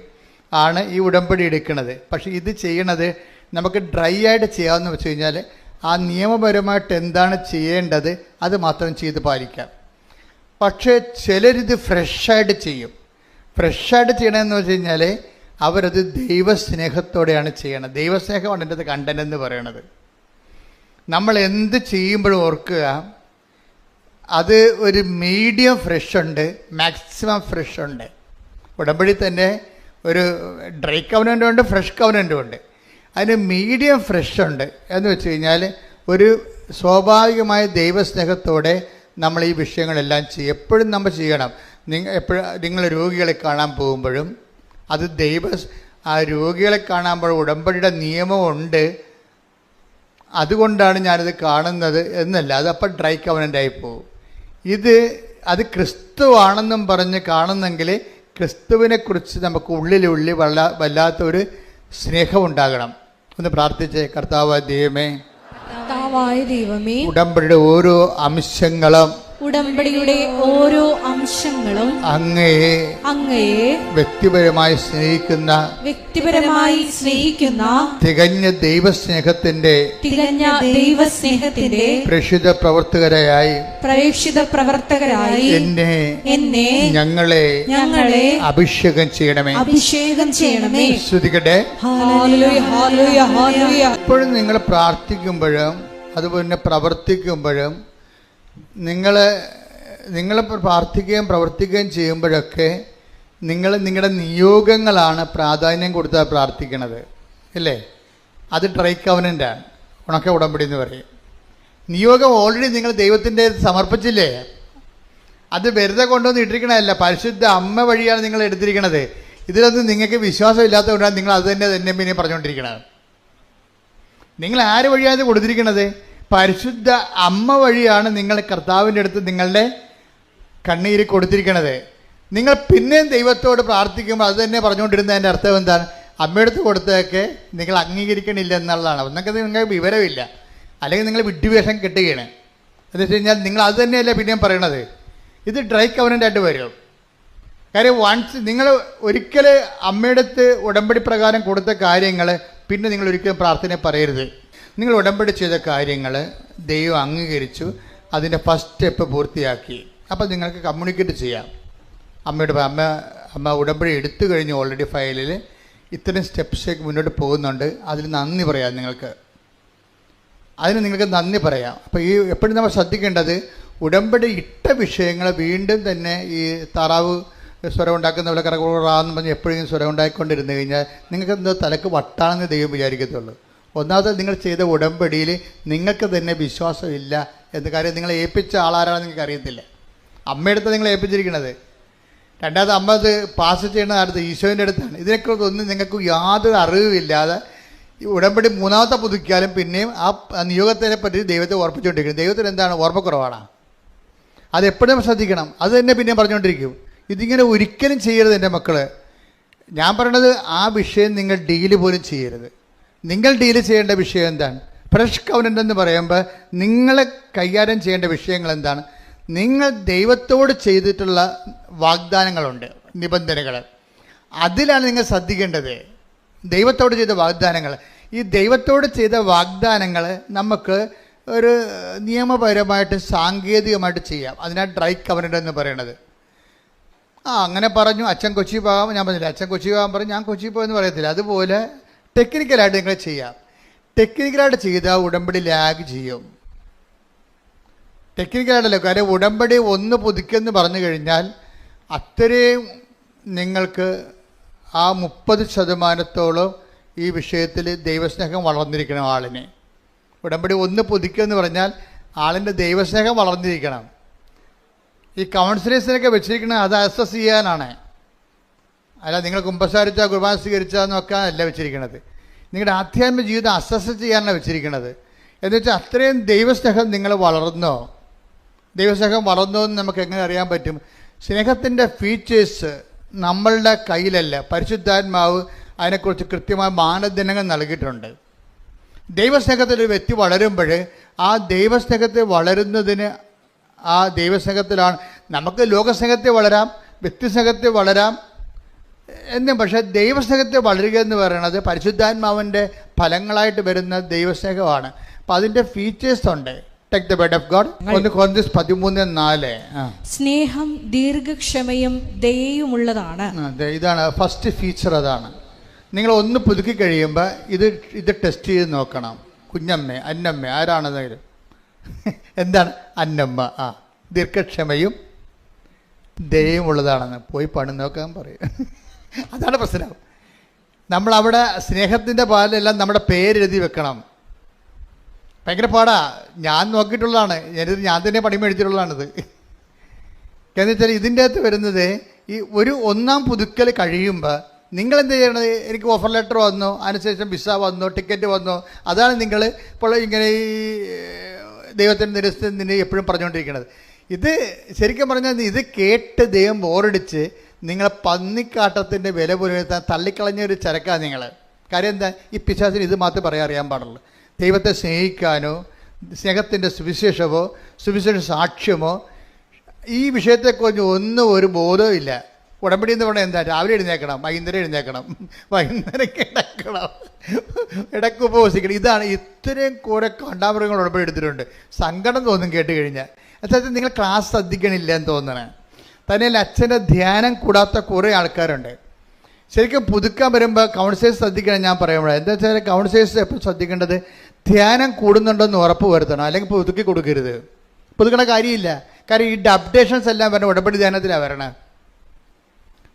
ആണ് ഈ ഉടമ്പടി എടുക്കുന്നത്. പക്ഷേ ഇത് ചെയ്യണത് നമുക്ക് ഡ്രൈ ആയിട്ട് ചെയ്യാമെന്ന് വെച്ച് കഴിഞ്ഞാൽ ആ നിയമപരമായിട്ട് എന്താണ് ചെയ്യേണ്ടത് അത് മാത്രം ചെയ്ത് പാലിക്കാം. പക്ഷേ ചിലരിത് ഫ്രഷായിട്ട് ചെയ്യും. ഫ്രഷായിട്ട് ചെയ്യണമെന്ന് വെച്ച് കഴിഞ്ഞാൽ അവരത് ദൈവസ്നേഹത്തോടെയാണ് ചെയ്യണത്. ദൈവസ്നേഹമാണ് എൻ്റെ കണ്ടന്റ് എന്ന് പറയണത്. നമ്മൾ എന്ത് ചെയ്യുമ്പോഴും ഓർക്കുക, അത് ഒരു മീഡിയം ഫ്രഷ് ഉണ്ട്, മാക്സിമം ഫ്രഷ് ഉണ്ട്. ഉടമ്പടി തന്നെ ഒരു ഡ്രൈ കവനൻ്റും ഉണ്ട്, ഫ്രഷ് കവനൻ്റും ഉണ്ട്. അതിന് മീഡിയം ഫ്രഷ് ഉണ്ട് എന്ന് വെച്ച് കഴിഞ്ഞാൽ ഒരു സ്വാഭാവികമായ ദൈവസ്നേഹത്തോടെ നമ്മൾ ഈ വിഷയങ്ങളെല്ലാം ചെയ്യും. എപ്പോഴും നമ്മൾ ചെയ്യണം. നിങ്ങൾ രോഗികളെ കാണാൻ പോകുമ്പോഴും അത് ആ രോഗികളെ കാണുമ്പോൾ ഉടമ്പടിയുടെ നിയമമുണ്ട്, അതുകൊണ്ടാണ് ഞാനിത് കാണുന്നത് എന്നല്ല. അതപ്പോൾ ഡ്രൈ കവനൻ്റായി പോകും. അത് ക്രിസ്തുവാണെന്നും പറഞ്ഞ് കാണുന്നെങ്കിൽ ക്രിസ്തുവിനെക്കുറിച്ച് നമുക്ക് ഉള്ളിലുള്ളിൽ വല്ലാത്തൊരു സ്നേഹമുണ്ടാകണം. ഒന്ന് പ്രാർത്ഥിച്ചേ. കർത്താവായ ദൈവമേ, ഉടമ്പടിയുടെ ഓരോ അംശങ്ങളും അങ്ങയെ വ്യക്തിപരമായി സ്നേഹിക്കുന്ന തികഞ്ഞ ദൈവസ്നേഹത്തിന്റെ പ്രേക്ഷിത പ്രവർത്തകരായി എന്നെ ഞങ്ങളെ അഭിഷേകം ചെയ്യണമേ. ശ്രുതികട്ടെ. എപ്പോഴും നിങ്ങൾ പ്രാർത്ഥിക്കുമ്പോഴും അതുപോലെ പ്രവർത്തിക്കുമ്പോഴും നിങ്ങൾ പ്രാർത്ഥിക്കുകയും പ്രവർത്തിക്കുകയും ചെയ്യുമ്പോഴൊക്കെ നിങ്ങളുടെ നിയോഗങ്ങളാണ് പ്രാധാന്യം കൊടുത്താൽ പ്രാർത്ഥിക്കണത്, ഇല്ലേ? അത് ഡ്രൈ കവനൻ്റാണ്, ഉണക്ക ഉടമ്പടി എന്ന് പറയും. നിയോഗം ഓൾറെഡി നിങ്ങൾ ദൈവത്തിൻ്റെ സമർപ്പിച്ചില്ലേ? അത് വെറുതെ കൊണ്ടുവന്ന് ഇട്ടിരിക്കണമല്ല, പരിശുദ്ധ അമ്മ വഴിയാണ് നിങ്ങൾ എടുത്തിരിക്കണത്. ഇതിലൊന്നും നിങ്ങൾക്ക് വിശ്വാസം ഇല്ലാത്തതുകൊണ്ടാണ് നിങ്ങൾ അത് തന്നെ പിന്നെ പറഞ്ഞുകൊണ്ടിരിക്കണത്. നിങ്ങൾ ആര് വഴിയാണ് ഇത് കൊടുത്തിരിക്കണത്? പരിശുദ്ധ അമ്മ വഴിയാണ് നിങ്ങൾ കർത്താവിൻ്റെ അടുത്ത് നിങ്ങളുടെ കണ്ണീര് കൊടുത്തിരിക്കണത്. നിങ്ങൾ പിന്നെയും ദൈവത്തോട് പ്രാർത്ഥിക്കുമ്പോൾ അത് തന്നെ പറഞ്ഞുകൊണ്ടിരുന്നതിൻ്റെ അർത്ഥം എന്താണ്? അമ്മയെടുത്ത് കൊടുത്തതൊക്കെ നിങ്ങൾ അംഗീകരിക്കണില്ല എന്നുള്ളതാണ്. ഒന്നൊക്കെ നിങ്ങൾക്ക് വിവരമില്ല, അല്ലെങ്കിൽ നിങ്ങൾ വിഡ്ഢിവേഷം കെട്ടുകയാണ്. എന്ന് വെച്ച് കഴിഞ്ഞാൽ നിങ്ങൾ അത് തന്നെയല്ലേ പിന്നെയും പറയണത്. ഇത് ഡ്രൈ കവനൻ്റായിട്ട് വരും. കാര്യം നിങ്ങൾ ഒരിക്കൽ അമ്മയെടുത്ത് ഉടമ്പടി പ്രകാരം കൊടുത്ത കാര്യങ്ങൾ പിന്നെ നിങ്ങൾ ഒരിക്കലും പ്രാർത്ഥന പറയരുത്. നിങ്ങൾ ഉടമ്പടി ചെയ്ത കാര്യങ്ങൾ ദൈവം അംഗീകരിച്ചു, അതിൻ്റെ ഫസ്റ്റ് സ്റ്റെപ്പ് പൂർത്തിയാക്കി. അപ്പോൾ നിങ്ങൾക്ക് കമ്മ്യൂണിക്കേറ്റ് ചെയ്യാം. അമ്മ ഉടമ്പടി എടുത്തു കഴിഞ്ഞു, ഓൾറെഡി ഫയലിൽ ഇത്രയും സ്റ്റെപ്സേക്ക് മുന്നോട്ട് പോകുന്നുണ്ട്, അതിൽ നന്ദി പറയാം. നിങ്ങൾക്ക് നന്ദി പറയാം. അപ്പോൾ എപ്പോഴും നമ്മൾ ശ്രദ്ധിക്കേണ്ടത്, ഉടമ്പടി ഇട്ട വിഷയങ്ങൾ വീണ്ടും തന്നെ ഈ താറാവ് സ്വരം ഉണ്ടാക്കുന്നവരെ കറകുറാന്ന് പറഞ്ഞ് എപ്പോഴും സ്വരം ഉണ്ടാക്കിക്കൊണ്ടിരുന്നു കഴിഞ്ഞാൽ നിങ്ങൾക്ക് എന്തോ തലക്ക് വട്ടാണെന്ന് ദൈവം വിചാരിക്കത്തുള്ളൂ. ഒന്നാമത് നിങ്ങൾ ചെയ്ത ഉടമ്പടിയിൽ നിങ്ങൾക്ക് തന്നെ വിശ്വാസമില്ല എന്ന കാര്യം നിങ്ങളെ ഏൽപ്പിച്ച ആളാരാണെന്ന് നിങ്ങൾക്ക് അറിയത്തില്ല. അമ്മയെടുത്ത് നിങ്ങളെ ഏൽപ്പിച്ചിരിക്കുന്നത്. രണ്ടാമത് അമ്മ അത് പാസ് ചെയ്യുന്ന അടുത്ത് ഈശോൻ്റെ അടുത്താണ്. ഇതിനെക്കുറിച്ചൊന്നും നിങ്ങൾക്ക് യാതൊരു അറിവുമില്ലാതെ ഈ ഉടമ്പടി മൂന്നാമത്തെ പുതുക്കിയാലും പിന്നെയും ആ നിയോഗത്തിനെ പറ്റി ദൈവത്തെ ഓർപ്പിച്ചുകൊണ്ടിരിക്കും. ദൈവത്തിന് എന്താണ് ഓർമ്മക്കുറവാണ്. അതെപ്പോഴും ശ്രദ്ധിക്കണം. അത് തന്നെ പിന്നെയും പറഞ്ഞുകൊണ്ടിരിക്കും. ഇതിങ്ങനെ ഒരിക്കലും ചെയ്യരുത് എൻ്റെ മക്കൾ. ഞാൻ പറയണത് ആ വിഷയം നിങ്ങൾ ഡീല് പോലും ചെയ്യരുത്. നിങ്ങൾ ഡീല് ചെയ്യേണ്ട വിഷയം എന്താണ്? ഫ്രഷ് കവനൻ്റ് എന്ന് പറയുമ്പോൾ നിങ്ങളെ കൈകാര്യം ചെയ്യേണ്ട വിഷയങ്ങൾ എന്താണ്? നിങ്ങൾ ദൈവത്തോട് ചെയ്തിട്ടുള്ള വാഗ്ദാനങ്ങളുണ്ട്, നിബന്ധനകൾ. അതിലാണ് നിങ്ങൾ ശ്രദ്ധിക്കേണ്ടത്. ദൈവത്തോട് ചെയ്ത വാഗ്ദാനങ്ങൾ. ഈ ദൈവത്തോട് ചെയ്ത വാഗ്ദാനങ്ങൾ നമുക്ക് ഒരു നിയമപരമായിട്ട് സാങ്കേതികമായിട്ട് ചെയ്യാം. അതിനാണ് ഡ്രൈ കവനൻ്റ് എന്ന് പറയുന്നത്. അങ്ങനെ പറഞ്ഞു, അച്ഛൻ കൊച്ചി പോകാം, ഞാൻ പറഞ്ഞില്ല. അച്ഛൻ കൊച്ചി പോകാൻ പറഞ്ഞു, ഞാൻ കൊച്ചി പോയെന്ന് പറയത്തില്ല. അതുപോലെ ടെക്നിക്കലായിട്ട് നിങ്ങൾ ചെയ്യാം. ടെക്നിക്കലായിട്ട് ചെയ്താൽ ഉടമ്പടി ലാഗ് ചെയ്യും. ടെക്നിക്കലായിട്ടല്ല, കാര്യം ഉടമ്പടി ഒന്ന് പുതുക്കിയെന്ന് പറഞ്ഞു കഴിഞ്ഞാൽ അത്രയും നിങ്ങൾക്ക് ആ 30% ഈ വിഷയത്തിൽ ദൈവസ്നേഹം വളർന്നിരിക്കണം ആളിനെ. ഉടമ്പടി ഒന്ന് പുതുക്കിയെന്ന് പറഞ്ഞാൽ ആളിൻ്റെ ദൈവസ്നേഹം വളർന്നിരിക്കണം. ഈ കൗൺസിലേഴ്സിനൊക്കെ വെച്ചിരിക്കുന്നത് അത് അസസ് ചെയ്യാനാണ്. അല്ല നിങ്ങൾ കുമ്പസാരിച്ചാൽ കുർബാന സ്വീകരിച്ചാൽ അല്ല വെച്ചിരിക്കുന്നത്. നിങ്ങളുടെ ആധ്യാത്മിക ജീവിതം അസസ് ചെയ്യാനാണ് വെച്ചിരിക്കുന്നത്. എന്ന് വെച്ചാൽ അത്രയും ദൈവസ്നേഹം നിങ്ങൾ വളർന്നോ. ദൈവസ്നേഹം വളർന്നോ എന്ന് നമുക്ക് എങ്ങനെ അറിയാൻ പറ്റും? സ്നേഹത്തിൻ്റെ ഫീച്ചേഴ്സ് നമ്മളുടെ കയ്യിലല്ല. പരിശുദ്ധാത്മാവ് അതിനെക്കുറിച്ച് കൃത്യമായ മാനദണ്ഡങ്ങൾ നൽകിയിട്ടുണ്ട്. ദൈവസ്നേഹത്തിലൊരു വ്യക്തി വളരുമ്പോൾ ആ ദൈവസ്നേഹത്തെ വളരുന്നതിന് ആ ദൈവസ്നേഹത്തിലാണ്. നമുക്ക് ലോകസ്നേഹത്തെ വളരാം, വ്യക്തിസ്നേഹത്തെ വളരാം എന്നും. പക്ഷേ ദൈവസ്നേഹത്തെ വളരുക എന്ന് പറയുന്നത് പരിശുദ്ധാത്മാവിൻ്റെ ഫലങ്ങളായിട്ട് വരുന്ന ദൈവസ്നേഹമാണ്. അപ്പം അതിൻ്റെ ഫീച്ചേഴ്സ് ഉണ്ട്. Take the word of God. 1 Corinthians 13:4. സ്നേഹം ദീർഘക്ഷമയും ദയയുമുള്ളതാണ്. ഇതാണ് ഫസ്റ്റ് ഫീച്ചർ. അതാണ് നിങ്ങൾ ഒന്ന് പുതുക്കി കഴിയുമ്പോൾ ഇത് ടെസ്റ്റ് ചെയ്ത് നോക്കണം. കുഞ്ഞമ്മ, അന്നമ്മ, ആരാണെന്നായാലും എന്താണ് അന്നമ്മ? ദീർഘക്ഷമയും ദയയുമുള്ളതാണെന്ന് പോയി പണി നോക്കാൻ പറയും. അതാണ് പ്രശ്നം. നമ്മളവിടെ സ്നേഹത്തിൻ്റെ പാലെല്ലാം നമ്മുടെ പേരെഴുതി വെക്കണം. ഭയങ്കര പാടാ. ഞാൻ നോക്കിയിട്ടുള്ളതാണ്. ഞാൻ തന്നെ പണി മേടിച്ചിട്ടുള്ളതാണിത്. എന്ന് വെച്ചാൽ ഇതിൻ്റെ അകത്ത് വരുന്നത് ഈ ഒരു ഒന്നാം പുതുക്കൽ കഴിയുമ്പോൾ നിങ്ങളെന്ത് ചെയ്യണത്? എനിക്ക് ഓഫർ ലെറ്റർ വന്നോ, അതിനുശേഷം വിസ വന്നോ, ടിക്കറ്റ് വന്നോ, അതാണ് നിങ്ങൾ ഇപ്പോൾ ഇങ്ങനെ ഈ ദൈവത്തിൻ്റെ നിരസ്ഥിതി എപ്പോഴും പറഞ്ഞുകൊണ്ടിരിക്കുന്നത്. ഇത് ശരിക്കും പറഞ്ഞാൽ ഇത് കേട്ട് ദൈവം ബോറടിച്ച് നിങ്ങളെ പന്നിക്കാട്ടത്തിൻ്റെ വില പുലർത്താൻ തള്ളിക്കളഞ്ഞൊരു ചരക്കാണ് നിങ്ങൾ. കാര്യം എന്താ? ഈ പിശാചിന് ഇത് മാത്രമേ പറയാൻ അറിയാൻ പാടുള്ളൂ. ദൈവത്തെ സ്നേഹിക്കാനോ സ്നേഹത്തിൻ്റെ സുവിശേഷമോ സുവിശേഷ സാക്ഷ്യമോ ഈ വിഷയത്തെക്കുറിച്ച് ഒന്നും ഒരു ബോധവും ഇല്ല. ഉടമ്പടി എന്ന് പറഞ്ഞാൽ എന്താ? രാവിലെ എഴുന്നേക്കണം, വൈകുന്നേരം എഴുന്നേക്കണം, വൈകുന്നേരം കിടക്കണം, ഇടയ്ക്ക് ഉപവസിക്കണം. ഇതാണ്. ഇത്രയും കുറെ കണ്ടാമൃഗങ്ങൾ ഉടമ്പടി എടുത്തിട്ടുണ്ട്. സങ്കടം തോന്നും കേട്ട് കഴിഞ്ഞാൽ. അതായത് നിങ്ങൾ ക്ലാസ് ശ്രദ്ധിക്കണില്ല എന്ന് തോന്നണേ. തന്നെയല്ല, അച്ഛൻ്റെ ധ്യാനം കൂടാത്ത കുറേ ആൾക്കാരുണ്ട്. ശരിക്കും പുതുക്കാൻ വരുമ്പോൾ കൗൺസിലേഴ്സ് ശ്രദ്ധിക്കണം. ഞാൻ പറയുമ്പോൾ എന്താ വെച്ചാൽ കൗൺസിലേഴ്സ് എപ്പോഴും ശ്രദ്ധിക്കേണ്ടത് ധ്യാനം കൂടുന്നുണ്ടെന്ന് ഉറപ്പ് വരുത്തണം. അല്ലെങ്കിൽ പുതുക്കി കൊടുക്കരുത്. പുതുക്കണ കാര്യമില്ല. കാര്യം ഈ അപ്ഡേഷൻസ് എല്ലാം വരണം ഉടമ്പടി ധ്യാനത്തിലാണ് വരണേ.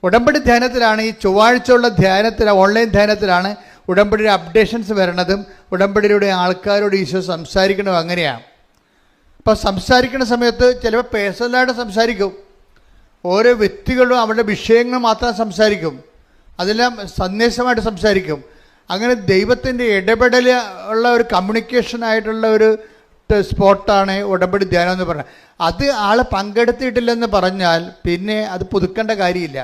ഉടമ്പടി ധ്യാനത്തിലാണ്, ഈ ചൊവ്വാഴ്ചയുള്ള ധ്യാനത്തിലാണ്, ഓൺലൈൻ ധ്യാനത്തിലാണ് ഉടമ്പടിയുടെ അപ്ഡേഷൻസ് വരണതും ഉടമ്പടിയിലൂടെ ആൾക്കാരോട് ഈശോ സംസാരിക്കണതും അങ്ങനെയാണ്. അപ്പോൾ സംസാരിക്കുന്ന സമയത്ത് ചിലപ്പോൾ പേഴ്സണലായിട്ട് സംസാരിക്കും. ഓരോ വ്യക്തികളും അവരുടെ വിഷയങ്ങൾ മാത്രം സംസാരിക്കും. അതെല്ലാം സന്ദേശമായിട്ട് സംസാരിക്കും. അങ്ങനെ ദൈവത്തിൻ്റെ ഇടപെടൽ ഉള്ള ഒരു കമ്മ്യൂണിക്കേഷനായിട്ടുള്ള ഒരു സ്പോട്ടാണ് ഉടമ്പടി ധ്യാനം എന്ന് പറഞ്ഞാൽ. അത് ആൾ പങ്കെടുത്തിട്ടില്ലെന്ന് പറഞ്ഞാൽ പിന്നെ അത് പുതുക്കേണ്ട കാര്യമില്ല.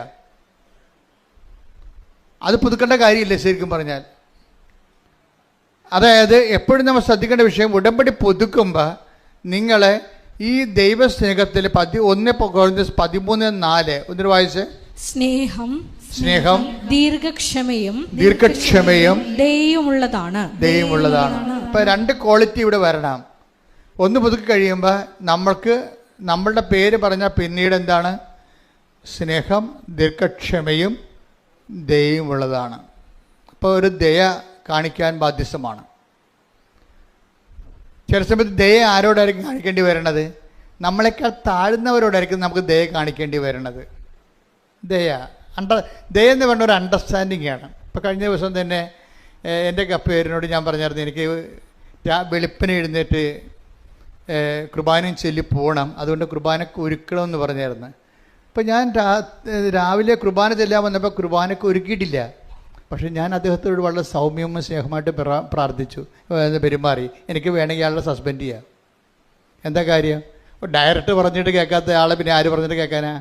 അത് പുതുക്കേണ്ട കാര്യമില്ല ശരിക്കും പറഞ്ഞാൽ. അതായത് എപ്പോഴും നമ്മൾ ശ്രദ്ധിക്കേണ്ട വിഷയം, ഉടമ്പടി പുതുക്കുമ്പോൾ നിങ്ങളെ ഈ ദൈവസ്നേഹത്തിൽ 1 Corinthians 13:4 ഒന്നൊരു വായിച്ച്. സ്നേഹം ദീർഘക്ഷമയും ദയയുമുള്ളതാണ്. ഇപ്പൊ 2 ക്വാളിറ്റി ഇവിടെ വരണം. ഒന്ന് പുതുക്കി കഴിയുമ്പോൾ നമ്മളുടെ പേര് പറഞ്ഞാൽ പിന്നീട് എന്താണ്? സ്നേഹം ദീർഘക്ഷമയും ദയയുമുള്ളതാണ്. അപ്പോൾ ഒരു ദയ കാണിക്കാൻ ബാധ്യസ്ഥമാണ്. ചില സമയത്ത് ദയ ആരോടായിരിക്കും കാണിക്കേണ്ടി വരണത്? നമ്മളെക്കാൾ താഴ്ന്നവരോടായിരിക്കും നമുക്ക് ദയ കാണിക്കേണ്ടി വരണത്. ദയ എന്ന് പറഞ്ഞ ഒരു അണ്ടർസ്റ്റാൻഡിങ് ആണ്. ഇപ്പോൾ കഴിഞ്ഞ ദിവസം തന്നെ എൻ്റെ പേരിനോട് ഞാൻ പറഞ്ഞായിരുന്നു, എനിക്ക് വെളുപ്പിന് എഴുന്നേറ്റ് കുർബാനയും ചൊല്ലി പോകണം, അതുകൊണ്ട് കുർബാനക്ക് ഒരുക്കണമെന്ന് പറഞ്ഞായിരുന്നു. അപ്പോൾ ഞാൻ രാവിലെ കുർബാന ചെല്ലാൻ വന്നപ്പോൾ കുർബാനക്ക് ഒരുക്കിയിട്ടില്ല. പക്ഷെ ഞാൻ അദ്ദേഹത്തോട് വളരെ സൗമ്യവും സ്നേഹമായിട്ട് പ്രാർത്ഥിച്ചു, പെരുമാറി. എനിക്ക് വേണമെങ്കിൽ അയാളെ സസ്പെൻഡ് ചെയ്യാം. എന്താ കാര്യം? ഡയറക്റ്റ് പറഞ്ഞിട്ട് കേൾക്കാത്ത ആളെ പിന്നെ ആര് പറഞ്ഞിട്ട് കേൾക്കാനാ?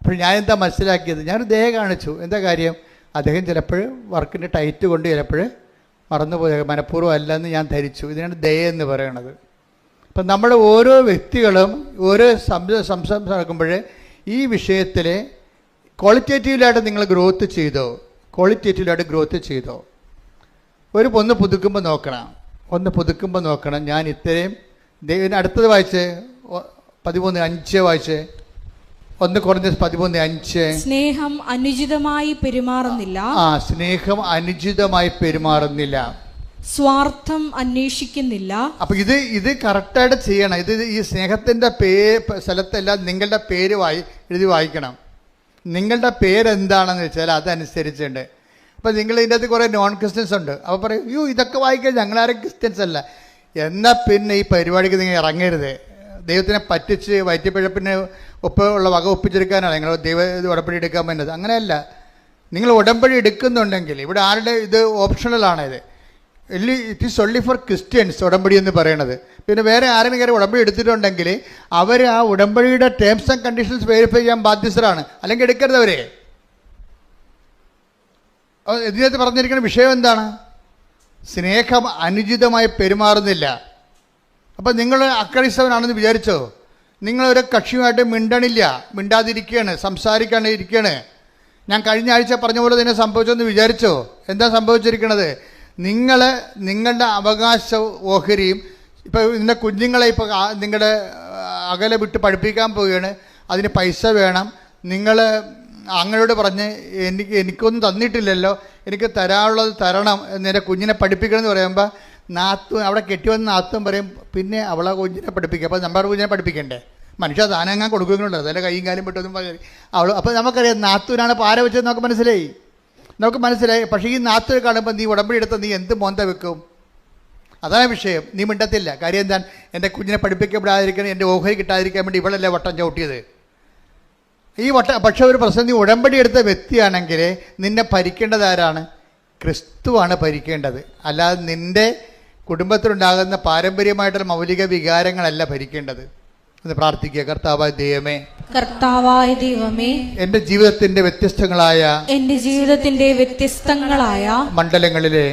അപ്പോൾ ഞാൻ എന്താ മനസ്സിലാക്കിയത്? ഞാനൊരു ദയ കാണിച്ചു. എന്താ കാര്യം? അദ്ദേഹം ചിലപ്പോൾ വർക്കിൻ്റെ ടൈറ്റ് കൊണ്ട് ചിലപ്പോൾ മറന്നുപോയ മനഃപൂർവ്വം അല്ലെന്ന് ഞാൻ ധരിച്ചു. ഇതിനാണ് ദയ എന്ന് പറയണത്. അപ്പം നമ്മുടെ ഓരോ വ്യക്തികളും ഓരോ സംസാരം നടക്കുമ്പോൾ ഈ വിഷയത്തിൽ ക്വാളിറ്റേറ്റീവിലായിട്ട് നിങ്ങൾ ഗ്രോത്ത് ചെയ്തോ? ക്വാളിറ്റേറ്റീവിലായിട്ട് ഗ്രോത്ത് ചെയ്തോ? ഒന്ന് പുതുക്കുമ്പോൾ നോക്കണം. ഞാൻ ഇത്രയും അടുത്തത് വായിച്ച് 13:5 വായിച്ച്. 1 Corinthians 13:5. സ്നേഹം അനുചിതമായി പെരുമാറുന്നില്ല. സ്നേഹം അനുചിതമായി പെരുമാറുന്നില്ല. സ്വാർത്ഥം അന്വേഷിക്കുന്നില്ല. അപ്പൊ ഇത് കറക്റ്റായിട്ട് ചെയ്യണം. ഈ സ്നേഹത്തിന്റെ സ്ഥലത്തെല്ലാം നിങ്ങളുടെ പേര് എഴുതി വായിക്കണം. നിങ്ങളുടെ പേരെന്താണെന്ന് വെച്ചാൽ അതനുസരിച്ചുണ്ട്. അപ്പം നിങ്ങൾ ഇതിൻ്റെ അകത്ത് കുറേ നോൺ ക്രിസ്ത്യൻസ് ഉണ്ട്. അപ്പോൾ പറയും, അയ്യോ ഇതൊക്കെ വായിക്കാൻ ഞങ്ങളാരും ക്രിസ്ത്യൻസ് അല്ല. എന്നാൽ പിന്നെ ഈ പരിപാടിക്ക് നിങ്ങൾ ഇറങ്ങരുത്. ദൈവത്തിനെ പറ്റിച്ച് വയറ്റിപ്പിഴപ്പിന് ഉള്ള വക ഒപ്പിച്ചെടുക്കാനാണ് നിങ്ങൾ ഉടമ്പടി എടുക്കാൻ പറ്റുന്നത്. അങ്ങനെയല്ല. നിങ്ങൾ ഉടമ്പടി എടുക്കുന്നുണ്ടെങ്കിൽ ഇവിടെ ആരുടെ ഇത് ഓപ്ഷണലാണ്. It is only four Christians ഉടമ്പടി എന്ന് പറയണത്. പിന്നെ വേറെ ആരെങ്കിലും കയറി ഉടമ്പടി എടുത്തിട്ടുണ്ടെങ്കിൽ അവർ ആ ഉടമ്പടിയുടെ ടേംസ് ആൻഡ് കണ്ടീഷൻസ് വെരിഫൈ ചെയ്യാൻ ബാധ്യസ്ഥരാണ്. അല്ലെങ്കിൽ എടുക്കരുത് അവരെ. ഇതിനകത്ത് പറഞ്ഞിരിക്കുന്ന വിഷയം എന്താണ്? സ്നേഹം അനുചിതമായി പെരുമാറുന്നില്ല. അപ്പം നിങ്ങൾ അക്രൈസ്തവനാണെന്ന് വിചാരിച്ചോ? നിങ്ങളൊരു കക്ഷിയുമായിട്ട് മിണ്ടാതിരിക്കുകയാണ്, സംസാരിക്കാണ്ടിരിക്കുകയാണ്. ഞാൻ കഴിഞ്ഞ ആഴ്ച പറഞ്ഞ പോലെ തന്നെ സംഭവിച്ചെന്ന് വിചാരിച്ചോ? എന്താ സംഭവിച്ചിരിക്കുന്നത്? നിങ്ങളുടെ അവകാശ ഓഹരിയും ഇപ്പോൾ നിങ്ങളുടെ കുഞ്ഞുങ്ങളെ ഇപ്പോൾ നിങ്ങളുടെ അകലെ വിട്ട് പഠിപ്പിക്കാൻ പോവുകയാണ്. അതിന് പൈസ വേണം. നിങ്ങൾ അങ്ങനോട് പറഞ്ഞ് എനിക്കൊന്നും തന്നിട്ടില്ലല്ലോ, എനിക്ക് തരാനുള്ളത് തരണം, എൻ്റെ കുഞ്ഞിനെ പഠിപ്പിക്കണം എന്ന് പറയുമ്പോൾ അവിടെ കെട്ടിവന്ന് നാത്തും പറയും, പിന്നെ അവളെ കുഞ്ഞിനെ പഠിപ്പിക്കുക. അപ്പോൾ നമ്മുടെ കുഞ്ഞിനെ പഠിപ്പിക്കണ്ടേ? മനുഷ്യ താനങ്ങാൻ കൊടുക്കുന്നുണ്ട്, അതിൻ്റെ കൈയും കാലും വിട്ടൊന്നും അവൾ. അപ്പോൾ നമുക്കറിയാം നാത്തൂനാണ് പാര വെച്ചത്. നമുക്ക് മനസ്സിലായി. പക്ഷേ ഈ നാത്തൂർ കാണുമ്പോൾ നീ ഉടമ്പടി എടുത്ത നീ എന്ത് മോന്ത വെക്കും? അതാണ് വിഷയം. നീ മിണ്ടത്തില്ല. കാര്യം എന്താണ്? എൻ്റെ കുഞ്ഞിനെ പഠിപ്പിക്കപ്പെടാതിരിക്കണം, എൻ്റെ ഓഹരി കിട്ടാതിരിക്കാൻ വേണ്ടി ഇവളല്ലേ വട്ടം ചവിട്ടിയത്. പക്ഷെ ഒരു പ്രശ്നം, നീ ഉടമ്പടി എടുത്ത വ്യക്തിയാണെങ്കിൽ നിന്നെ ഭരിക്കേണ്ടത് ആരാണ്? ക്രിസ്തുവാണ് ഭരിക്കേണ്ടത്. അല്ലാതെ നിൻ്റെ കുടുംബത്തിലുണ്ടാകുന്ന പാരമ്പര്യമായിട്ടുള്ള മൗലിക വികാരങ്ങളല്ല ഭരിക്കേണ്ടത്. എന്ന് പ്രാർത്ഥിക്കുക. കർത്താവായ ദൈവമേ, എൻ്റെ ജീവിതത്തിന്റെ വ്യത്യസ്തങ്ങളായ മണ്ഡലങ്ങളിലെ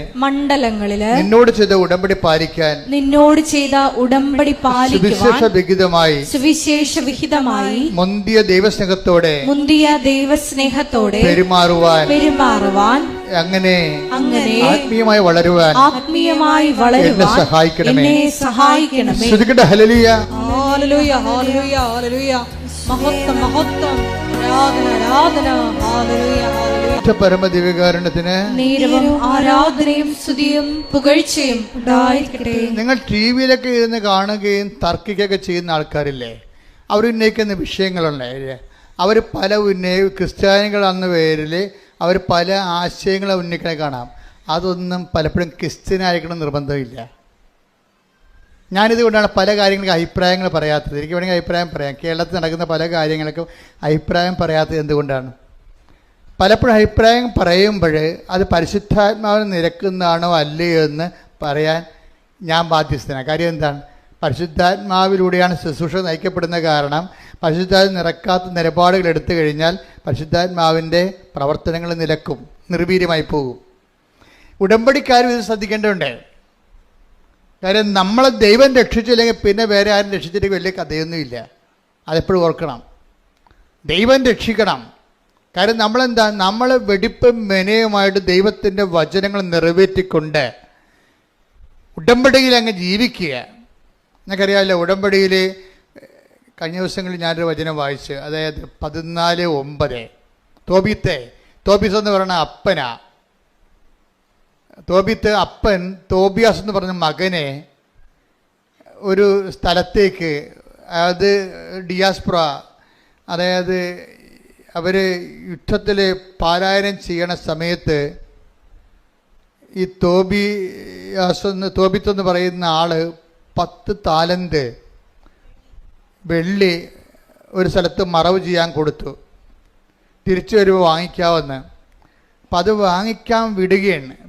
നിന്നോട് ചെയ്ത ഉടമ്പടി പാലിക്കാൻ സുവിശേഷ വിഹിതമായി മുന്തിയ ദൈവസ്നേഹത്തോടെ പെരുമാറുവാൻ അങ്ങനെ ആത്മീയമായി വളരുവാൻ എന്നെ സഹായിക്കണമേ. ശ്രദ്ധിക്കട്ടെ. ഹല്ലേലൂയ, ഹല്ലേലൂയ, ഹല്ലേലൂയ, ഹല്ലേലൂയ. മഹത്വം, മഹത്വം, ആരാധന, ആരാധന. ഹല്ലേലൂയ, ഹല്ലേലൂയ. പരമദിവ്യകാരുണ്യത്തിന് ആരാധനയും സ്തുതിയും പുകഴ്ചയും ഉണ്ടായിരിക്കട്ടെ. നിങ്ങൾ ടി വിയിലൊക്കെ ഇരുന്ന് കാണുകയും തർക്കിക്കുകയൊക്കെ ചെയ്യുന്ന ആൾക്കാരില്ലേ? അവരുന്നയിക്കുന്ന വിഷയങ്ങളുണ്ട്. അവർ പല ക്രിസ്ത്യാനികൾ എന്ന പേരിൽ അവർ പല ആശയങ്ങളെ ഉന്നയിക്കണേ കാണാം. അതൊന്നും പലപ്പോഴും ക്രിസ്ത്യനായിരിക്കണം നിർബന്ധമില്ല. ഞാനിതുകൊണ്ടാണ് പല കാര്യങ്ങൾക്ക് അഭിപ്രായങ്ങൾ പറയാത്തത്. എനിക്ക് വേണമെങ്കിൽ അഭിപ്രായം പറയാം. കേരളത്തിൽ നടക്കുന്ന പല കാര്യങ്ങൾക്കും അഭിപ്രായം പറയാത്തത് എന്തുകൊണ്ടാണ്? പലപ്പോഴും അഭിപ്രായം പറയുമ്പോൾ അത് പരിശുദ്ധാത്മാവിന് നിരക്കുന്നതാണോ അല്ലയോ എന്ന് പറയാൻ ഞാൻ ബാധ്യസ്ഥനാണ്. കാര്യം എന്താണ്? പരിശുദ്ധാത്മാവിലൂടെയാണ് ശുശ്രൂഷ നയിക്കപ്പെടുന്ന. കാരണം പരിശുദ്ധാത്മ നിറക്കാത്ത നിലപാടുകൾ എടുത്തു കഴിഞ്ഞാൽ പരിശുദ്ധാത്മാവിൻ്റെ പ്രവർത്തനങ്ങൾ നിലക്കും, നിർവീര്യമായി പോകും. ഉടമ്പടിക്കാരും ഇത് ശ്രദ്ധിക്കേണ്ടതുണ്ട്. കാര്യം നമ്മളെ ദൈവം രക്ഷിച്ചില്ലെങ്കിൽ പിന്നെ വേറെ ആരും രക്ഷിച്ചില്ലെങ്കിൽ വലിയ കഥയൊന്നുമില്ല. അതെപ്പോഴും ഓർക്കണം. ദൈവം രക്ഷിക്കണം. കാര്യം നമ്മൾ വെടിപ്പും മെനയുമായിട്ട് ദൈവത്തിൻ്റെ വചനങ്ങൾ നിറവേറ്റിക്കൊണ്ട് ഉടമ്പടിയിൽ അങ്ങ് ജീവിക്കുക. എനിക്കറിയാമല്ലോ, ഉടമ്പടിയിൽ കഴിഞ്ഞ ദിവസങ്ങളിൽ ഞാനൊരു വചനം വായിച്ച്, അതായത് 14:9 തോബീത്ത് എന്ന് പറയുന്ന അപ്പനാ. അപ്പൻ തോബിയാസ് എന്ന് പറഞ്ഞ മകനെ ഒരു സ്ഥലത്തേക്ക്, അതായത് ഡിയാസ്പ്ര, അതായത് അവർ യുദ്ധത്തിൽ പലായനം ചെയ്യണ സമയത്ത് ഈ തോബിത്തെന്ന് പറയുന്ന ആൾ 10 താലന്ത് വെള്ളി ഒരു സ്ഥലത്ത് മറവ് ചെയ്യാൻ കൊടുത്തു. തിരിച്ചു വരുമ്പോൾ വാങ്ങിക്കാമെന്ന്. അപ്പം അത് വാങ്ങിക്കാൻ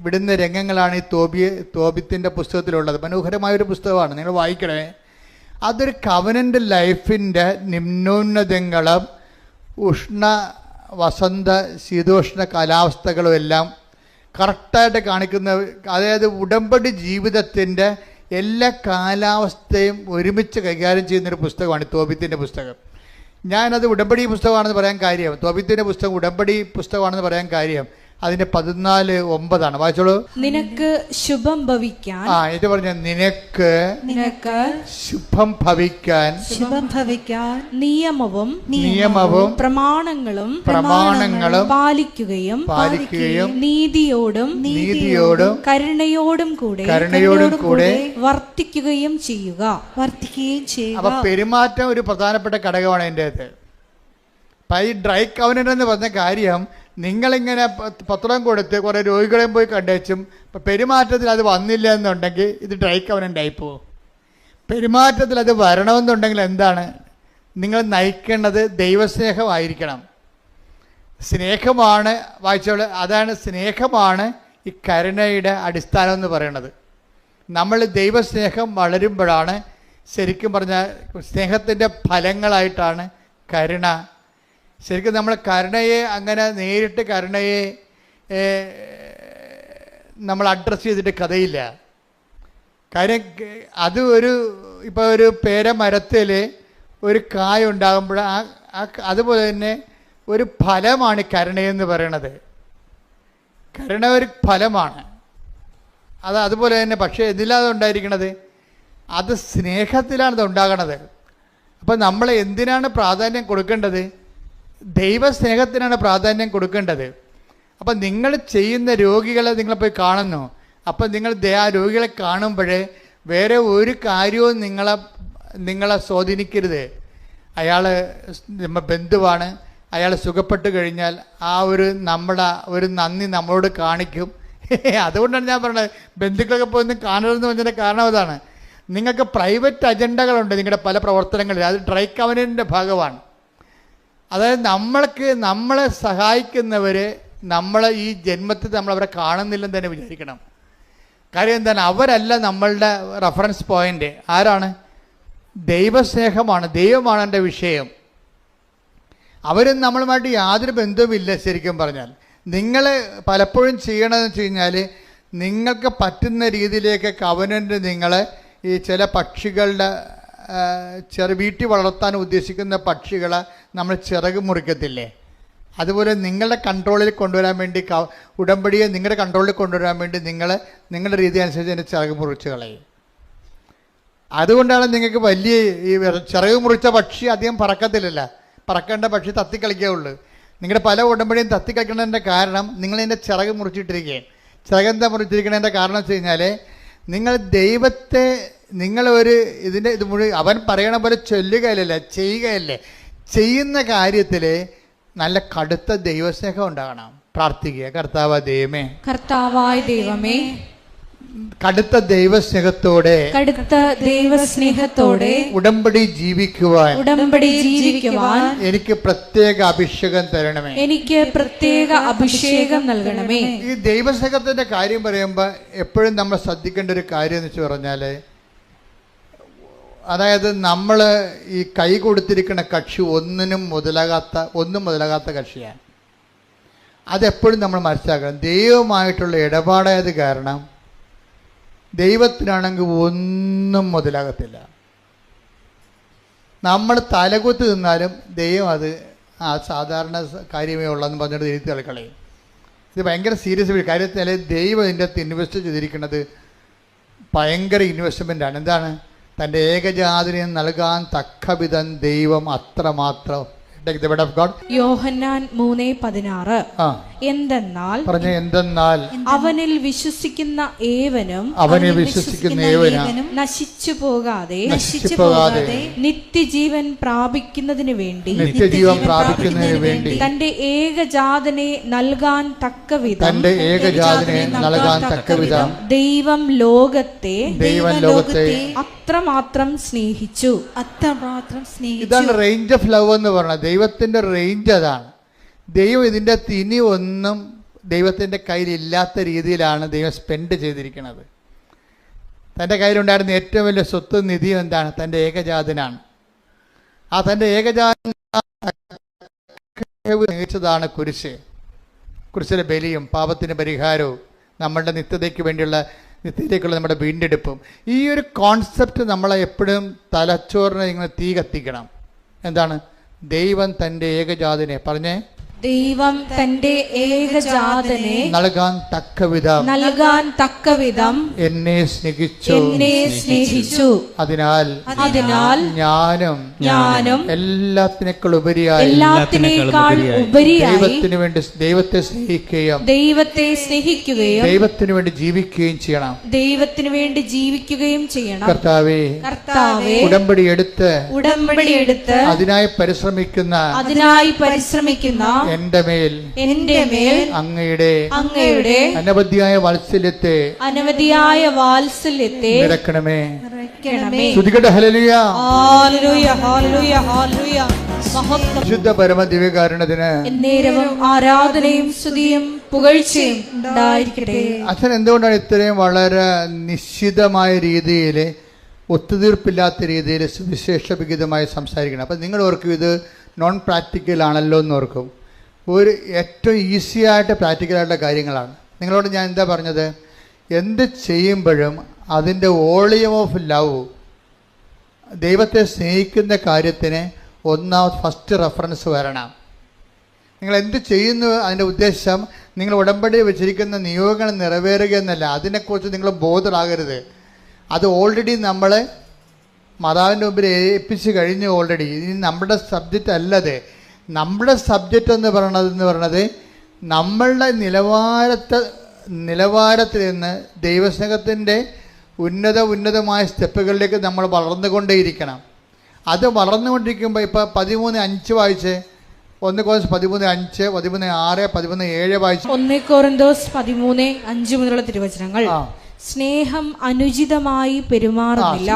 വിടുന്ന രംഗങ്ങളാണ് ഈ തോബിത്തിൻ്റെ പുസ്തകത്തിലുള്ളത്. മനോഹരമായൊരു പുസ്തകമാണ്, നിങ്ങൾ വായിക്കണേ. അതൊരു കവനൻ്റ് ലൈഫിൻ്റെ നിമ്നോന്നതങ്ങളും ഉഷ്ണ വസന്ത ശീതോഷ്ണ കാലാവസ്ഥകളും എല്ലാം കറക്റ്റായിട്ട് കാണിക്കുന്ന, അതായത് ഉടമ്പടി ജീവിതത്തിൻ്റെ എല്ലാ കാലാവസ്ഥയും ഒരുമിച്ച് കൈകാര്യം ചെയ്യുന്നൊരു പുസ്തകമാണ് തോബിത്തിൻ്റെ പുസ്തകം. ഞാനത് ഉടമ്പടി പുസ്തകമാണെന്ന് പറയാൻ കാര്യം, തോബിത്തിൻ്റെ പുസ്തകം ഉടമ്പടി പുസ്തകമാണെന്ന് പറയാൻ കാര്യം അതിൻ്റെ 14:9 വായിച്ചോളൂ. നിനക്ക് ശുഭം ഭവിക്കാൻ, ഇത് പറഞ്ഞ നിനക്ക് ശുഭം ഭവിക്കാൻ നിയമവും പ്രമാണങ്ങളും പാലിക്കുകയും നീതിയോടും കരുണയോടും കൂടെ വർത്തിക്കുകയും ചെയ്യുക. അപ്പൊ പെരുമാറ്റം ഒരു പ്രധാനപ്പെട്ട ഘടകമാണ് എൻ്റെ അത്. ഈ ഡ്രൈ കവനന്റ് എന്ന് പറഞ്ഞ കാര്യം, നിങ്ങളിങ്ങനെ പത്രം കൊടുത്ത് കുറേ രോഗികളെയും പോയി കണ്ടേച്ചും പെരുമാറ്റത്തിൽ അത് വന്നില്ല എന്നുണ്ടെങ്കിൽ ഇത് ഡ്രൈ കവനന്റ് ആയിപ്പോവും. പെരുമാറ്റത്തിൽ അത് വരണമെന്നുണ്ടെങ്കിൽ എന്താണ് നിങ്ങൾ നയിക്കേണ്ടത്? ദൈവസ്നേഹമായിരിക്കണം. സ്നേഹമാണ്, വായിച്ചോളൂ, അതാണ് സ്നേഹമാണ് ഈ കരുണയുടെ അടിസ്ഥാനം എന്ന് പറയുന്നത്. നമ്മൾ ദൈവസ്നേഹം വളരുമ്പോഴാണ് ശരിക്കും പറഞ്ഞാൽ സ്നേഹത്തിൻ്റെ ഫലങ്ങളായിട്ടാണ് കരുണ. ശരിക്കും നമ്മൾ കരുണയെ അങ്ങനെ നേരിട്ട് കരുണയെ നമ്മൾ അഡ്രസ്സ് ചെയ്തിട്ട് കഥയില്ല. കാര്യം അത് ഇപ്പോൾ ഒരു പേരമരത്തിൽ ഒരു കായ ഉണ്ടാകുമ്പോൾ അതുപോലെ തന്നെ ഒരു ഫലമാണ് കരുണയെന്ന് പറയണത്. കരുണ ഒരു ഫലമാണ്. അതുപോലെ തന്നെ, പക്ഷേ എന്തിലാണ് ഉണ്ടായിരിക്കണത്? അത് സ്നേഹത്തിലാണ് ഉണ്ടാകണത്. അപ്പം നമ്മൾ എന്തിനാണ് പ്രാധാന്യം കൊടുക്കേണ്ടത്? ദൈവസ്നേഹത്തിനാണ് പ്രാധാന്യം കൊടുക്കേണ്ടത്. അപ്പം നിങ്ങൾ ചെയ്യുന്ന രോഗികളെ നിങ്ങൾ പോയി കാണുന്നു. അപ്പം നിങ്ങൾ ആ രോഗികളെ കാണുമ്പോഴേ വേറെ ഒരു കാര്യവും നിങ്ങളെ സ്വാധീനിക്കരുത്. അയാൾ ബന്ധുവാണ്, അയാൾ സുഖപ്പെട്ട് കഴിഞ്ഞാൽ ആ ഒരു നന്ദി നമ്മളോട് കാണിക്കും. അതുകൊണ്ടാണ് ഞാൻ പറഞ്ഞത് ബന്ധുക്കളൊക്കെ പോയി കാണരുതെന്ന് പറഞ്ഞതിൻ്റെ കാരണം അതാണ്. നിങ്ങൾക്ക് പ്രൈവറ്റ് അജണ്ടകളുണ്ട് നിങ്ങളുടെ പല പ്രവർത്തനങ്ങളിൽ, അത് ഡ്രൈ കവനന്റിൻ്റെ ഭാഗമാണ്. അതായത് നമ്മളെ സഹായിക്കുന്നവർ നമ്മളെ ഈ ജന്മത്തിൽ നമ്മളവരെ കാണുന്നില്ലെന്ന് തന്നെ വിചാരിക്കണം. കാര്യം എന്താണ്? അവരല്ല നമ്മളുടെ റെഫറൻസ് പോയിന്റ്. ആരാണ്? ദൈവസ്നേഹമാണ്, ദൈവമാണ് എൻ്റെ വിഷയം. അവരും നമ്മളുമായിട്ട് യാതൊരു ബന്ധവുമില്ല. ശരിക്കും പറഞ്ഞാൽ നിങ്ങൾ പലപ്പോഴും ചെയ്യണമെന്ന് വെച്ച് കഴിഞ്ഞാൽ നിങ്ങൾക്ക് പറ്റുന്ന രീതിയിലേക്ക് കവനൻ്റ് നിങ്ങൾ ഈ ചില പക്ഷികളുടെ വീട്ടിൽ വളർത്താൻ ഉദ്ദേശിക്കുന്ന പക്ഷികളെ നമ്മൾ ചിറക് മുറിക്കത്തില്ലേ, അതുപോലെ നിങ്ങളുടെ കൺട്രോളിൽ കൊണ്ടുവരാൻ വേണ്ടി ഉടമ്പടിയെ നിങ്ങളുടെ കൺട്രോളിൽ കൊണ്ടുവരാൻ വേണ്ടി നിങ്ങളുടെ രീതി അനുസരിച്ച് എൻ്റെ ചിറക് മുറിച്ച് കളയും. അതുകൊണ്ടാണ് നിങ്ങൾക്ക് വലിയ ഈ ചിറക് മുറിച്ച പക്ഷി അധികം പറക്കത്തില്ലല്ല. പറക്കേണ്ട പക്ഷി തത്തിക്കളിക്കുകയുള്ളൂ. നിങ്ങളുടെ പല ഉടമ്പടിയും തത്തിക്കളിക്കുന്നതിൻ്റെ കാരണം നിങ്ങളതിൻ്റെ ചിറക് മുറിച്ചിട്ടിരിക്കുകയാണ്. ചിറകെന്താ മുറിച്ചിരിക്കുന്നതിൻ്റെ കാരണം വെച്ച് കഴിഞ്ഞാൽ നിങ്ങൾ ദൈവത്തെ ഇത് മുഴുവൻ അവൻ പറയണ പോലെ ചൊല്ലുകയല്ലേ, ചെയ്യുകയല്ലേ. ചെയ്യുന്ന കാര്യത്തിൽ നല്ല കടുത്ത ദൈവസ്നേഹം ഉണ്ടാകണം. പ്രാർത്ഥിക്കുക, കർത്താവായ ദൈവമേ കടുത്ത ദൈവസ്നേഹത്തോടെ ഉടമ്പടി ജീവിക്കുവാൻ എനിക്ക് പ്രത്യേക അഭിഷേകം നൽകണമേ. ഈ ദൈവസ്നേഹത്തിന്റെ കാര്യം പറയുമ്പോൾ എപ്പോഴും നമ്മൾ ശ്രദ്ധിക്കേണ്ട ഒരു കാര്യം എന്ന് വെച്ച് പറഞ്ഞാൽ, അതായത് നമ്മൾ ഈ കൈ കൊടുത്തിരിക്കുന്ന കക്ഷി ഒന്നും മുതലാകാത്ത കക്ഷിയാണ്. അതെപ്പോഴും നമ്മൾ മനസ്സിലാക്കണം. ദൈവമായിട്ടുള്ള ഇടപാടായത് കാരണം ദൈവത്തിനാണെങ്കിൽ ഒന്നും മുതലാകത്തില്ല. നമ്മൾ തലകുത്തി നിന്നാലും ദൈവം അത് സാധാരണ കാര്യമേ ഉള്ളതെന്ന് പറഞ്ഞിട്ട് തിരുത്തി കളയും. ഇത് ഭയങ്കര സീരിയസ് കാര്യത്തിൽ ദൈവം ഇതിൻ്റെ അകത്ത് ഇൻവെസ്റ്റ് ചെയ്തിരിക്കുന്നത് ഭയങ്കര ഇൻവെസ്റ്റ്മെൻ്റാണ്. എന്താണ്? തൻ്റെ ഏകജാതനെ നൽകാൻ തക്കവിധം ദൈവം അത്രമാത്രം. യോഹന്നാൻ 3:16 എന്തെന്നാൽ അവനിൽ വിശ്വസിക്കുന്ന ഏവനും നശിച്ചു പോകാതെ നിത്യജീവൻ പ്രാപിക്കുന്നതിന് വേണ്ടി തന്റെ ഏകജാതനെ നൽകാൻ തക്കവിധം ദൈവം ലോകത്തെ അത്രമാത്രം സ്നേഹിച്ചു. ഇതാണ് റേഞ്ച് ഓഫ് ലവ് എന്ന് പറഞ്ഞത്. ദൈവത്തിന്റെ റേഞ്ച് അതാണ്. ദൈവം ഇതിൻ്റെ ഇനി ഒന്നും ദൈവത്തിൻ്റെ കയ്യിലില്ലാത്ത രീതിയിലാണ് ദൈവം സ്പെൻഡ് ചെയ്തിരിക്കുന്നത്. തൻ്റെ കയ്യിലുണ്ടായിരുന്ന ഏറ്റവും വലിയ സ്വത്ത് നിധിയും എന്താണ്? തൻ്റെ ഏകജാതനാണ്. ആ തൻ്റെ ഏകജാതൻ നിർമ്മിച്ചതാണ് കുരിശ്. കുരിശിലെ ബലിയും പാപത്തിന് പരിഹാരവും നമ്മളുടെ നിത്യതയിലേക്കുള്ള നമ്മുടെ വീണ്ടെടുപ്പും. ഈ ഒരു കോൺസെപ്റ്റ് നമ്മളെ എപ്പോഴും തലച്ചോറിനെ ഇങ്ങനെ തീ കത്തിക്കണം. എന്താണ്? ദൈവം തൻ്റെ ഏകജാതനെ പറഞ്ഞേ, ദൈവം തന്റെ ഏകജാതനെ നൽകാൻ തക്കവിധം എന്നെ സ്നേഹിച്ചു. അതിനാൽ ഞാനും എല്ലാത്തിനേക്കാൾ ഉപരിയായി ദൈവത്തെ സ്നേഹിക്കുകയും ദൈവത്തിന് വേണ്ടി ജീവിക്കുകയും ചെയ്യണം. കർത്താവേ, ഉടമ്പടി എടുത്ത് അതിനായി പരിശ്രമിക്കുന്ന എന്റെ മേൽ അങ്ങയുടെ അനവധിയായ വാത്സല്യത്തെ നിറക്കണമേ. സ്തുതിക്കട്ടെ. ഹല്ലേലൂയ, ഹല്ലേലൂയ, ഹല്ലേലൂയ. വിശുദ്ധ പരമ ദിവ്യകാരുണ്യത്തിന് എന്നേരവും ആരാധനയും സ്തുതിയും പുകഴ്ചയും ഉണ്ടായിരിക്കട്ടെ. അച്ഛൻ എന്തുകൊണ്ടാണ് ഇത്രയും വളരെ നിശ്ചിതമായ രീതിയിൽ, ഒത്തുതീർപ്പില്ലാത്ത രീതിയിൽ സുവിശേഷ വിഹിതമായി സംസാരിക്കണം? അപ്പം നിങ്ങൾ ഓർക്കും ഇത് നോൺ പ്രാക്ടിക്കൽ ആണല്ലോ എന്ന് ഓർക്കും. ഒരു ഏറ്റവും ഈസിയായിട്ട് പ്രാക്ടിക്കലായിട്ടുള്ള കാര്യങ്ങളാണ്. നിങ്ങളോട് ഞാൻ എന്താ പറഞ്ഞത്? എന്ത് ചെയ്യുമ്പോഴും അതിൻ്റെ വോളിയം ഓഫ് ലവ്, ദൈവത്തെ സ്നേഹിക്കുന്ന കാര്യത്തിന് ഫസ്റ്റ് റെഫറൻസ് വരണം. നിങ്ങൾ എന്ത് ചെയ്യുന്നു അതിൻ്റെ ഉദ്ദേശം നിങ്ങൾ ഉടമ്പടി വെച്ചിരിക്കുന്ന നിയോഗങ്ങൾ നിറവേറുക എന്നല്ല. അതിനെക്കുറിച്ച് നിങ്ങൾ ബോധറാകരുത്. അത് ഓൾറെഡി നമ്മൾ മാതാവിൻ്റെ മുമ്പിൽ ഏൽപ്പിച്ച് കഴിഞ്ഞു ഓൾറെഡി. ഇനി നമ്മുടെ സബ്ജക്റ്റ് അല്ലത്. നമ്മുടെ സബ്ജക്റ്റ് എന്ന് പറയണത് നമ്മളുടെ നിലവാരത്തിൽ നിന്ന് ദൈവസ്നേഹത്തിൻ്റെ ഉന്നതമായ സ്റ്റെപ്പുകളിലേക്ക് നമ്മൾ വളർന്നുകൊണ്ടേയിരിക്കണം. അത് വളർന്നുകൊണ്ടിരിക്കുമ്പോൾ ഇപ്പോൾ 13:5 വായിച്ച്, 1 Corinthians 13:5, 13:6, 13:7 വായിച്ച്. 1 Corinthians 13:5 മുതലുള്ള തിരുവചനങ്ങൾ. സ്നേഹം അനുചിതമായി പെരുമാറുന്നില്ല,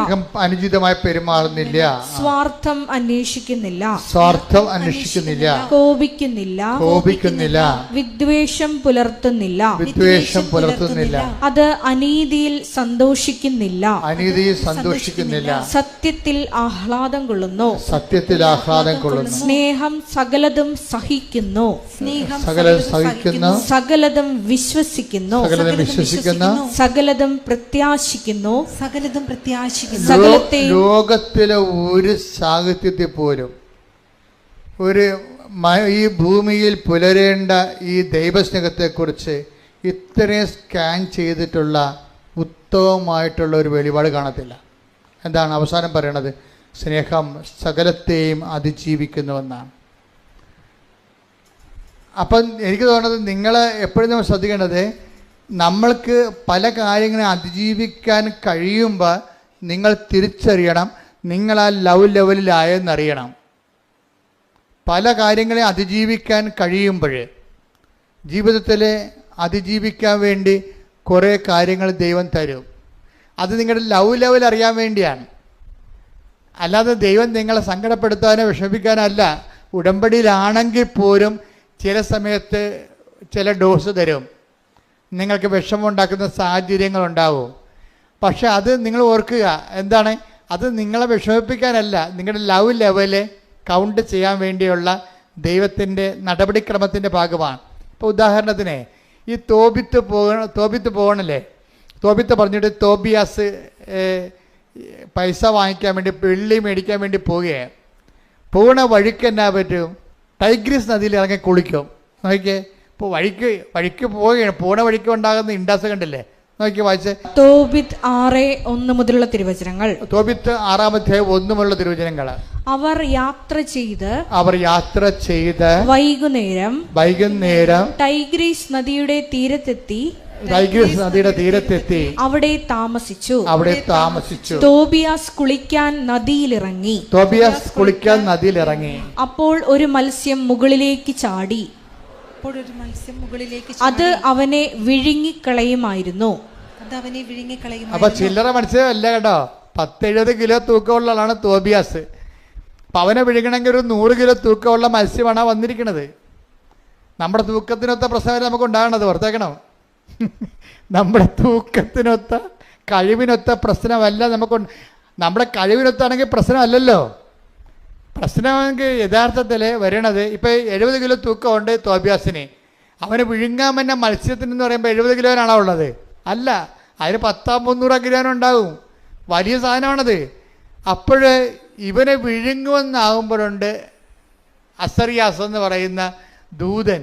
സ്വാർത്ഥം അന്വേഷിക്കുന്നില്ല, കോപിക്കുന്നില്ല, വിദ്വേഷം പുലർത്തുന്നില്ല, അത് അനീതിയിൽ സന്തോഷിക്കുന്നില്ല, സത്യത്തിൽ ആഹ്ലാദം കൊള്ളുന്നു, സ്നേഹം സകലതും സഹിക്കുന്നു, സകലതും വിശ്വസിക്കുന്നു, സകലതും പ്രത്യാശിക്കുന്നു. ലോകത്തിലെ ഒരു സാഹിത്യത്തിൽ പോലും ഈ ഭൂമിയിൽ പുലരേണ്ട ഈ ദൈവസ്നേഹത്തെക്കുറിച്ച് ഇത്രയും സ്കാൻ ചെയ്തിട്ടുള്ള ഉത്തമമായിട്ടുള്ള ഒരു വെളിപാട് കാണത്തില്ല. എന്താണ് അവസാനം പറയണത്? സ്നേഹം സകലത്തെയും അതിജീവിക്കുന്നുവെന്നാണ്. അപ്പം എനിക്ക് തോന്നുന്നത് നിങ്ങൾ എപ്പോഴും നമ്മൾ ശ്രദ്ധിക്കേണ്ടത്, നമ്മൾക്ക് പല കാര്യങ്ങളെ അതിജീവിക്കാൻ കഴിയുമ്പോൾ നിങ്ങൾ തിരിച്ചറിയണം നിങ്ങൾ ആ ലവ് ലെവലിലായെന്നറിയണം. പല കാര്യങ്ങളെ അതിജീവിക്കാൻ കഴിയുമ്പോൾ ജീവിതത്തിൽ അതിജീവിക്കാൻ വേണ്ടി കുറേ കാര്യങ്ങൾ ദൈവം തരും. അത് നിങ്ങളുടെ ലവ് ലെവൽ അറിയാൻ വേണ്ടിയാണ്. അല്ലാതെ ദൈവം നിങ്ങളെ സങ്കടപ്പെടുത്താനോ വിഷമിപ്പിക്കാനല്ല. ഉടമ്പടിയിലാണെങ്കിൽ പോലും ചില സമയത്ത് ചില ഡോസ് തരും. നിങ്ങൾക്ക് വിഷമമുണ്ടാക്കുന്ന സാഹചര്യങ്ങളുണ്ടാവും. പക്ഷെ അത് നിങ്ങൾ ഓർക്കുക, എന്താണ്? അത് നിങ്ങളെ വിഷമിപ്പിക്കാനല്ല, നിങ്ങളുടെ ലവ് ലെവല് കൗണ്ട് ചെയ്യാൻ വേണ്ടിയുള്ള ദൈവത്തിൻ്റെ നടപടിക്രമത്തിൻ്റെ ഭാഗമാണ്. ഇപ്പോൾ ഉദാഹരണത്തിന് ഈ തോബിത്ത് പോകണല്ലേ, തോബിത്ത് പറഞ്ഞിട്ട് തോബിയാസ് പൈസ വാങ്ങിക്കാൻ വേണ്ടി, വെള്ളി മേടിക്കാൻ വേണ്ടി പോകുന്ന വഴിക്ക് എന്നാ പറ്റും? ടൈഗ്രീസ് നദിയിൽ ഇറങ്ങി കുളിക്കും. നോക്കിയേ, ഇപ്പോൾ വഴിക്ക് പോവുകയാണ്, പോണ വഴിക്ക് ഉണ്ടാകുന്ന ഇൻഡാസ് കണ്ടില്ലേ? നോക്കി വായിച്ചേ. തോബിത്ത് 6:1 മുതലുള്ള തിരുവചനങ്ങൾ. തോബിത്ത് 6-ാം അധ്യായം 1 മുതലുള്ള തിരുവചനങ്ങൾ. അവർ യാത്ര ചെയ്ത് വൈകുന്നേരം ടൈഗ്രീസ് നദിയുടെ തീരത്തെത്തി അവിടെ താമസിച്ചു. തോബിയാസ് കുളിക്കാൻ നദിയിലിറങ്ങി. അപ്പോൾ ഒരു മത്സ്യം മുകളിലേക്ക് ചാടി. അത് അവനെ വിഴുങ്ങിക്കളയുമായിരുന്നു. അപ്പൊ ചില്ലറ മത്സ്യമല്ല കേട്ടോ, 10-70 കിലോ തൂക്കമുള്ള ആളാണ് തോബിയാസ്. അപ്പൊ അവനെ വിഴുങ്ങണമെങ്കിൽ ഒരു 100 കിലോ തൂക്കമുള്ള മത്സ്യമാണ് വന്നിരിക്കുന്നത്. നമ്മുടെ തൂക്കത്തിനൊത്ത പ്രശ്നമല്ല നമുക്ക് ഉണ്ടാകണത്, ഓർത്തേക്കണം. നമ്മുടെ തൂക്കത്തിനൊത്ത കഴിവിനൊത്ത പ്രശ്നമല്ല നമുക്ക്. നമ്മുടെ കഴിവിനൊത്താണെങ്കിൽ പ്രശ്നമല്ലല്ലോ. പ്രശ്നമെങ്കിൽ യഥാർത്ഥത്തിൽ വരണത് ഇപ്പോൾ 70 കിലോ തൂക്കമുണ്ട് തോബിയാസിന്. അവന് വിഴുങ്ങാൻ തന്നെ മത്സ്യത്തിനെന്ന് പറയുമ്പോൾ 70 കിലോനാണോ ഉള്ളത്? അല്ല, അതിന് 100-300 കിലോനുണ്ടാകും. വലിയ സാധനമാണത്. അപ്പോൾ ഇവനെ വിഴുങ്ങുമെന്നാകുമ്പോഴുണ്ട് അസറിയാസ് എന്ന് പറയുന്ന ദൂതൻ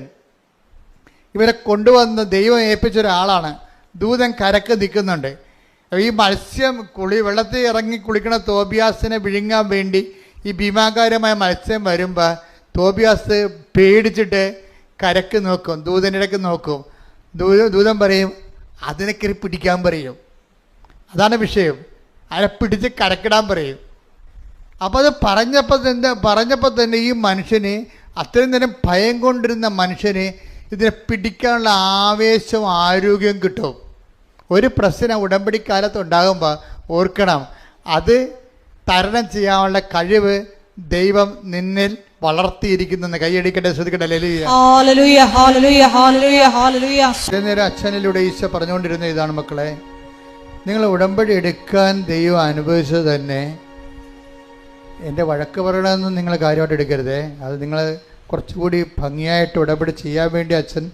ഇവരെ കൊണ്ടുവന്ന് ദൈവം ഏൽപ്പിച്ചൊരാളാണ്. ദൂതൻ കരക്ക് നിൽക്കുന്നുണ്ട്. ഈ മത്സ്യം വെള്ളത്തിൽ ഇറങ്ങി കുളിക്കണ തോബിയാസിനെ വിഴുങ്ങാൻ വേണ്ടി ഈ ഭീമാകാരമായ മത്സ്യം വരുമ്പോൾ തോബിയാസ് പേടിച്ചിട്ട് കരക്ക് നോക്കും, ദൂതനിടയ്ക്ക് നോക്കും. ദൂതൻ പറയും അതിനൊക്കെ പിടിക്കാൻ പറയും. അതാണ് വിഷയം. അതിനെ പിടിച്ച് കരക്കിടാൻ പറയും. അപ്പോൾ അത് പറഞ്ഞപ്പോൾ തന്നെ ഈ മനുഷ്യന്, അത്രയും നേരം ഭയം കൊണ്ടിരുന്ന മനുഷ്യന് ഇതിനെ പിടിക്കാനുള്ള ആവേശവും ആരോഗ്യവും കിട്ടും. ഒരു പ്രശ്നം ഉടമ്പടിക്കാലത്ത് ഉണ്ടാകുമ്പോൾ ഓർക്കണം, അത് തരണം ചെയ്യാനുള്ള കഴിവ് ദൈവം നിന്നിൽ വളർത്തിയിരിക്കുന്നെന്ന്. കൈയടിക്കട്ടെ, ശ്രദ്ധിക്കട്ടെ. നേരം അച്ഛനിലൂടെ ഈശോ പറഞ്ഞുകൊണ്ടിരുന്ന ഇതാണ്, മക്കളെ, നിങ്ങൾ ഉടമ്പടി എടുക്കാൻ ദൈവം അനുഭവിച്ചത് തന്നെ എൻ്റെ വഴക്ക് പറയണമെന്നും നിങ്ങൾ കാര്യമായിട്ട് എടുക്കരുതേ. അത് നിങ്ങൾ കുറച്ചുകൂടി ഭംഗിയായിട്ട് ഉടമ്പടി ചെയ്യാൻ വേണ്ടി അച്ഛൻ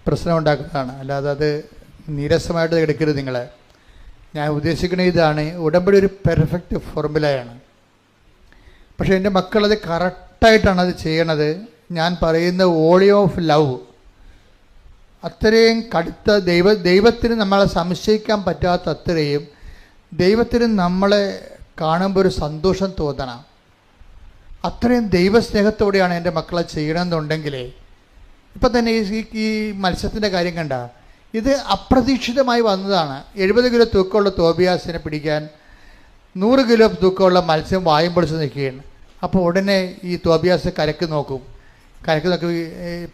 പ്രശ്നം ഉണ്ടാക്കുന്നതാണ്. അല്ലാതെ അത് നീരസമായിട്ട് എടുക്കരുത്. നിങ്ങൾ, ഞാൻ ഉദ്ദേശിക്കുന്ന ഇതാണ്, ഉടമ്പടി ഒരു പെർഫെക്റ്റ് ഫോർമുലയാണ്. പക്ഷേ എൻ്റെ മക്കളത് കറക്റ്റായിട്ടാണ് അത് ചെയ്യണത്. ഞാൻ പറയുന്ന വോളി ഓഫ് ലവ് അത്രയും കടുത്ത ദൈവത്തിന് നമ്മളെ സംശയിക്കാൻ പറ്റാത്ത അത്രയും ദൈവത്തിന് നമ്മളെ കാണുമ്പോൾ ഒരു സന്തോഷം തോന്നണം. അത്രയും ദൈവസ്നേഹത്തോടെയാണ് എൻ്റെ മക്കളെ ചെയ്യണമെന്നുണ്ടെങ്കിലേ, ഇപ്പം തന്നെ ഈ മത്സ്യത്തിൻ്റെ കാര്യം കണ്ട, ഇത് അപ്രതീക്ഷിതമായി വന്നതാണ്. 70 കിലോ തൂക്കമുള്ള തോബിയാസിനെ പിടിക്കാൻ 100 കിലോ തൂക്കമുള്ള മത്സ്യം വായും പൊളിച്ച് നിൽക്കുകയാണ്. അപ്പോൾ ഉടനെ ഈ തോബിയാസ് കരക്ക് നോക്കി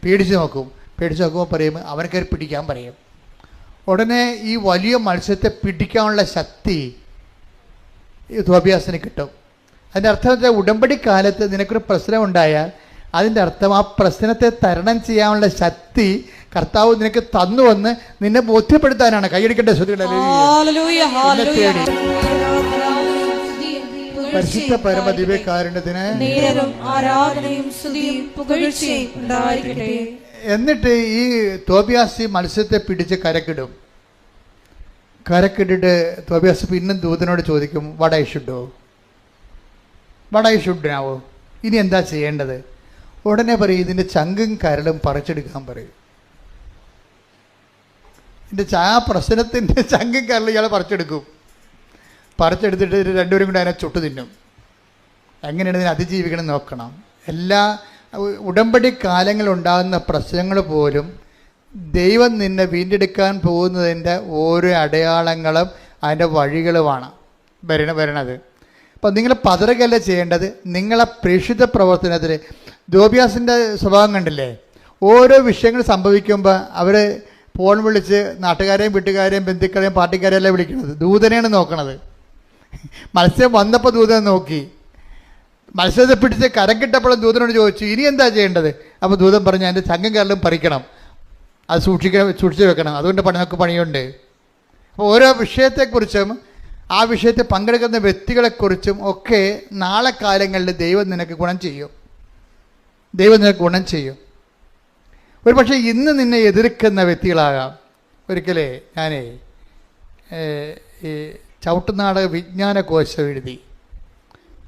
പേടിച്ച് നോക്കുമ്പോൾ പറയും അവനെ കയറി പിടിക്കാൻ പറയും. ഉടനെ ഈ വലിയ മത്സ്യത്തെ പിടിക്കാനുള്ള ശക്തി ഈ തോബിയാസിന് കിട്ടും. അതിൻ്റെ അർത്ഥം വെച്ചാൽ ഉടമ്പടി കാലത്ത് നിനക്കൊരു പ്രശ്നം ഉണ്ടായാൽ അതിൻ്റെ അർത്ഥം ആ പ്രശ്നത്തെ തരണം ചെയ്യാനുള്ള ശക്തി കർത്താവ് നിനക്ക് തന്നുവന്ന് നിന്നെ ബോധ്യപ്പെടുത്താനാണ്. കൈയടിക്കട്ടെ, പരിശുദ്ധ പരമദിവ്യകാരുണ്യത്തിന്. എന്നിട്ട് ഈ തോബിയാസ് മത്സ്യത്തെ പിടിച്ച് കരക്കിട്ടിട്ട് തോബിയാസ് പിന്നെ ദൂതനോട് ചോദിക്കും, വാട്ട് ഐ ഷുഡ് നാവോ, ഇനി എന്താ ചെയ്യേണ്ടത്? ഉടനെ പറയും ഇതിൻ്റെ ചങ്കും കരളും പറിച്ചെടുക്കാൻ പറയും. ആ പ്രശ്നത്തിൻ്റെ ചങ്കും കരളും ഇയാൾ പറിച്ചെടുത്തിട്ട് രണ്ടുപേരും കൂടെ അതിനെ ചുട്ടു തിന്നും. എങ്ങനെയാണ് ഇതിനെ അതിജീവിക്കണം നോക്കണം. എല്ലാ ഉടമ്പടി കാലങ്ങളുണ്ടാകുന്ന പ്രശ്നങ്ങൾ പോലും ദൈവം നിന്നെ വീണ്ടെടുക്കാൻ പോകുന്നതിൻ്റെ ഓരോ അടയാളങ്ങളും അതിൻ്റെ വഴികളുമാണ് വരണത്. അപ്പം നിങ്ങൾ പതറുകയല്ല ചെയ്യേണ്ടത്. നിങ്ങളെ പ്രേക്ഷിത പ്രവർത്തനത്തിൽ തോബിയാസിൻ്റെ സ്വഭാവം കണ്ടില്ലേ? ഓരോ വിഷയങ്ങൾ സംഭവിക്കുമ്പോൾ അവർ ഫോൺ വിളിച്ച് നാട്ടുകാരെയും വീട്ടുകാരെയും ബന്ധുക്കളെയും പാർട്ടിക്കാരെയും എല്ലാം വിളിക്കുന്നത്. ദൂതനെയാണ് നോക്കണത്. മത്സ്യം വന്നപ്പോൾ ദൂതനെ നോക്കി, മത്സ്യത്തെ പിടിച്ച് കരം കിട്ടപ്പോഴും ദൂതനോട് ചോദിച്ചു ഇനി എന്താ ചെയ്യേണ്ടത്? അപ്പോൾ ദൂതൻ പറഞ്ഞു അതിൻ്റെ ചങ്കും കരളും പറിക്കണം, അത് സൂക്ഷിച്ച് വെക്കണം, അതുകൊണ്ട് നമുക്ക് പണിയുണ്ട്. അപ്പോൾ ഓരോ വിഷയത്തെക്കുറിച്ചും ആ വിഷയത്തിൽ പങ്കെടുക്കുന്ന വ്യക്തികളെക്കുറിച്ചും ഒക്കെ നാളെ കാലങ്ങളിൽ ദൈവം നിനക്ക് ഗുണം ചെയ്യും. ഒരു പക്ഷേ ഇന്ന് നിന്നെ എതിർക്കുന്ന വ്യക്തികളാകാം. ഒരിക്കലേ ഞാനേ ഈ ചവിട്ടുനാടക വിജ്ഞാനകോശം എഴുതി.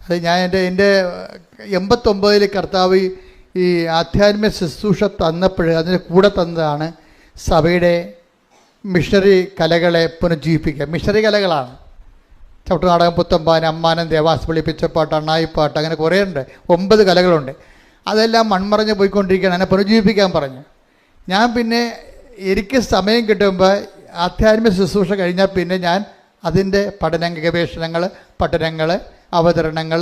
അത് ഞാൻ എൻ്റെ 89 കർത്താവ് ഈ ആധ്യാത്മിക ശുശ്രൂഷ തന്നപ്പോൾ അതിൻ്റെ കൂടെ തന്നതാണ് സഭയുടെ മിഷണറി കലകളെ പുനർജീവിപ്പിക്കുക. മിഷണറി കലകളാണ് ചവിട്ടുനാടകം, പുത്തമ്പാന, അമ്മാനം, ദേവാസ്പള്ളി, പിച്ചപ്പാട്ട്, അണ്ണായിപ്പാട്ട്, അങ്ങനെ കുറേ ഉണ്ട്. 9 കലകളുണ്ട്. അതെല്ലാം മൺമറഞ്ഞ് പോയിക്കൊണ്ടിരിക്കുകയാണ്. അതിനെ പുനർജീവിപ്പിക്കാൻ പറഞ്ഞു. ഞാൻ പിന്നെ എനിക്ക് സമയം കിട്ടുമ്പോൾ ആധ്യാത്മിക ശുശ്രൂഷ കഴിഞ്ഞാൽ പിന്നെ ഞാൻ അതിൻ്റെ ഗവേഷണങ്ങൾ, പഠനങ്ങൾ, അവതരണങ്ങൾ,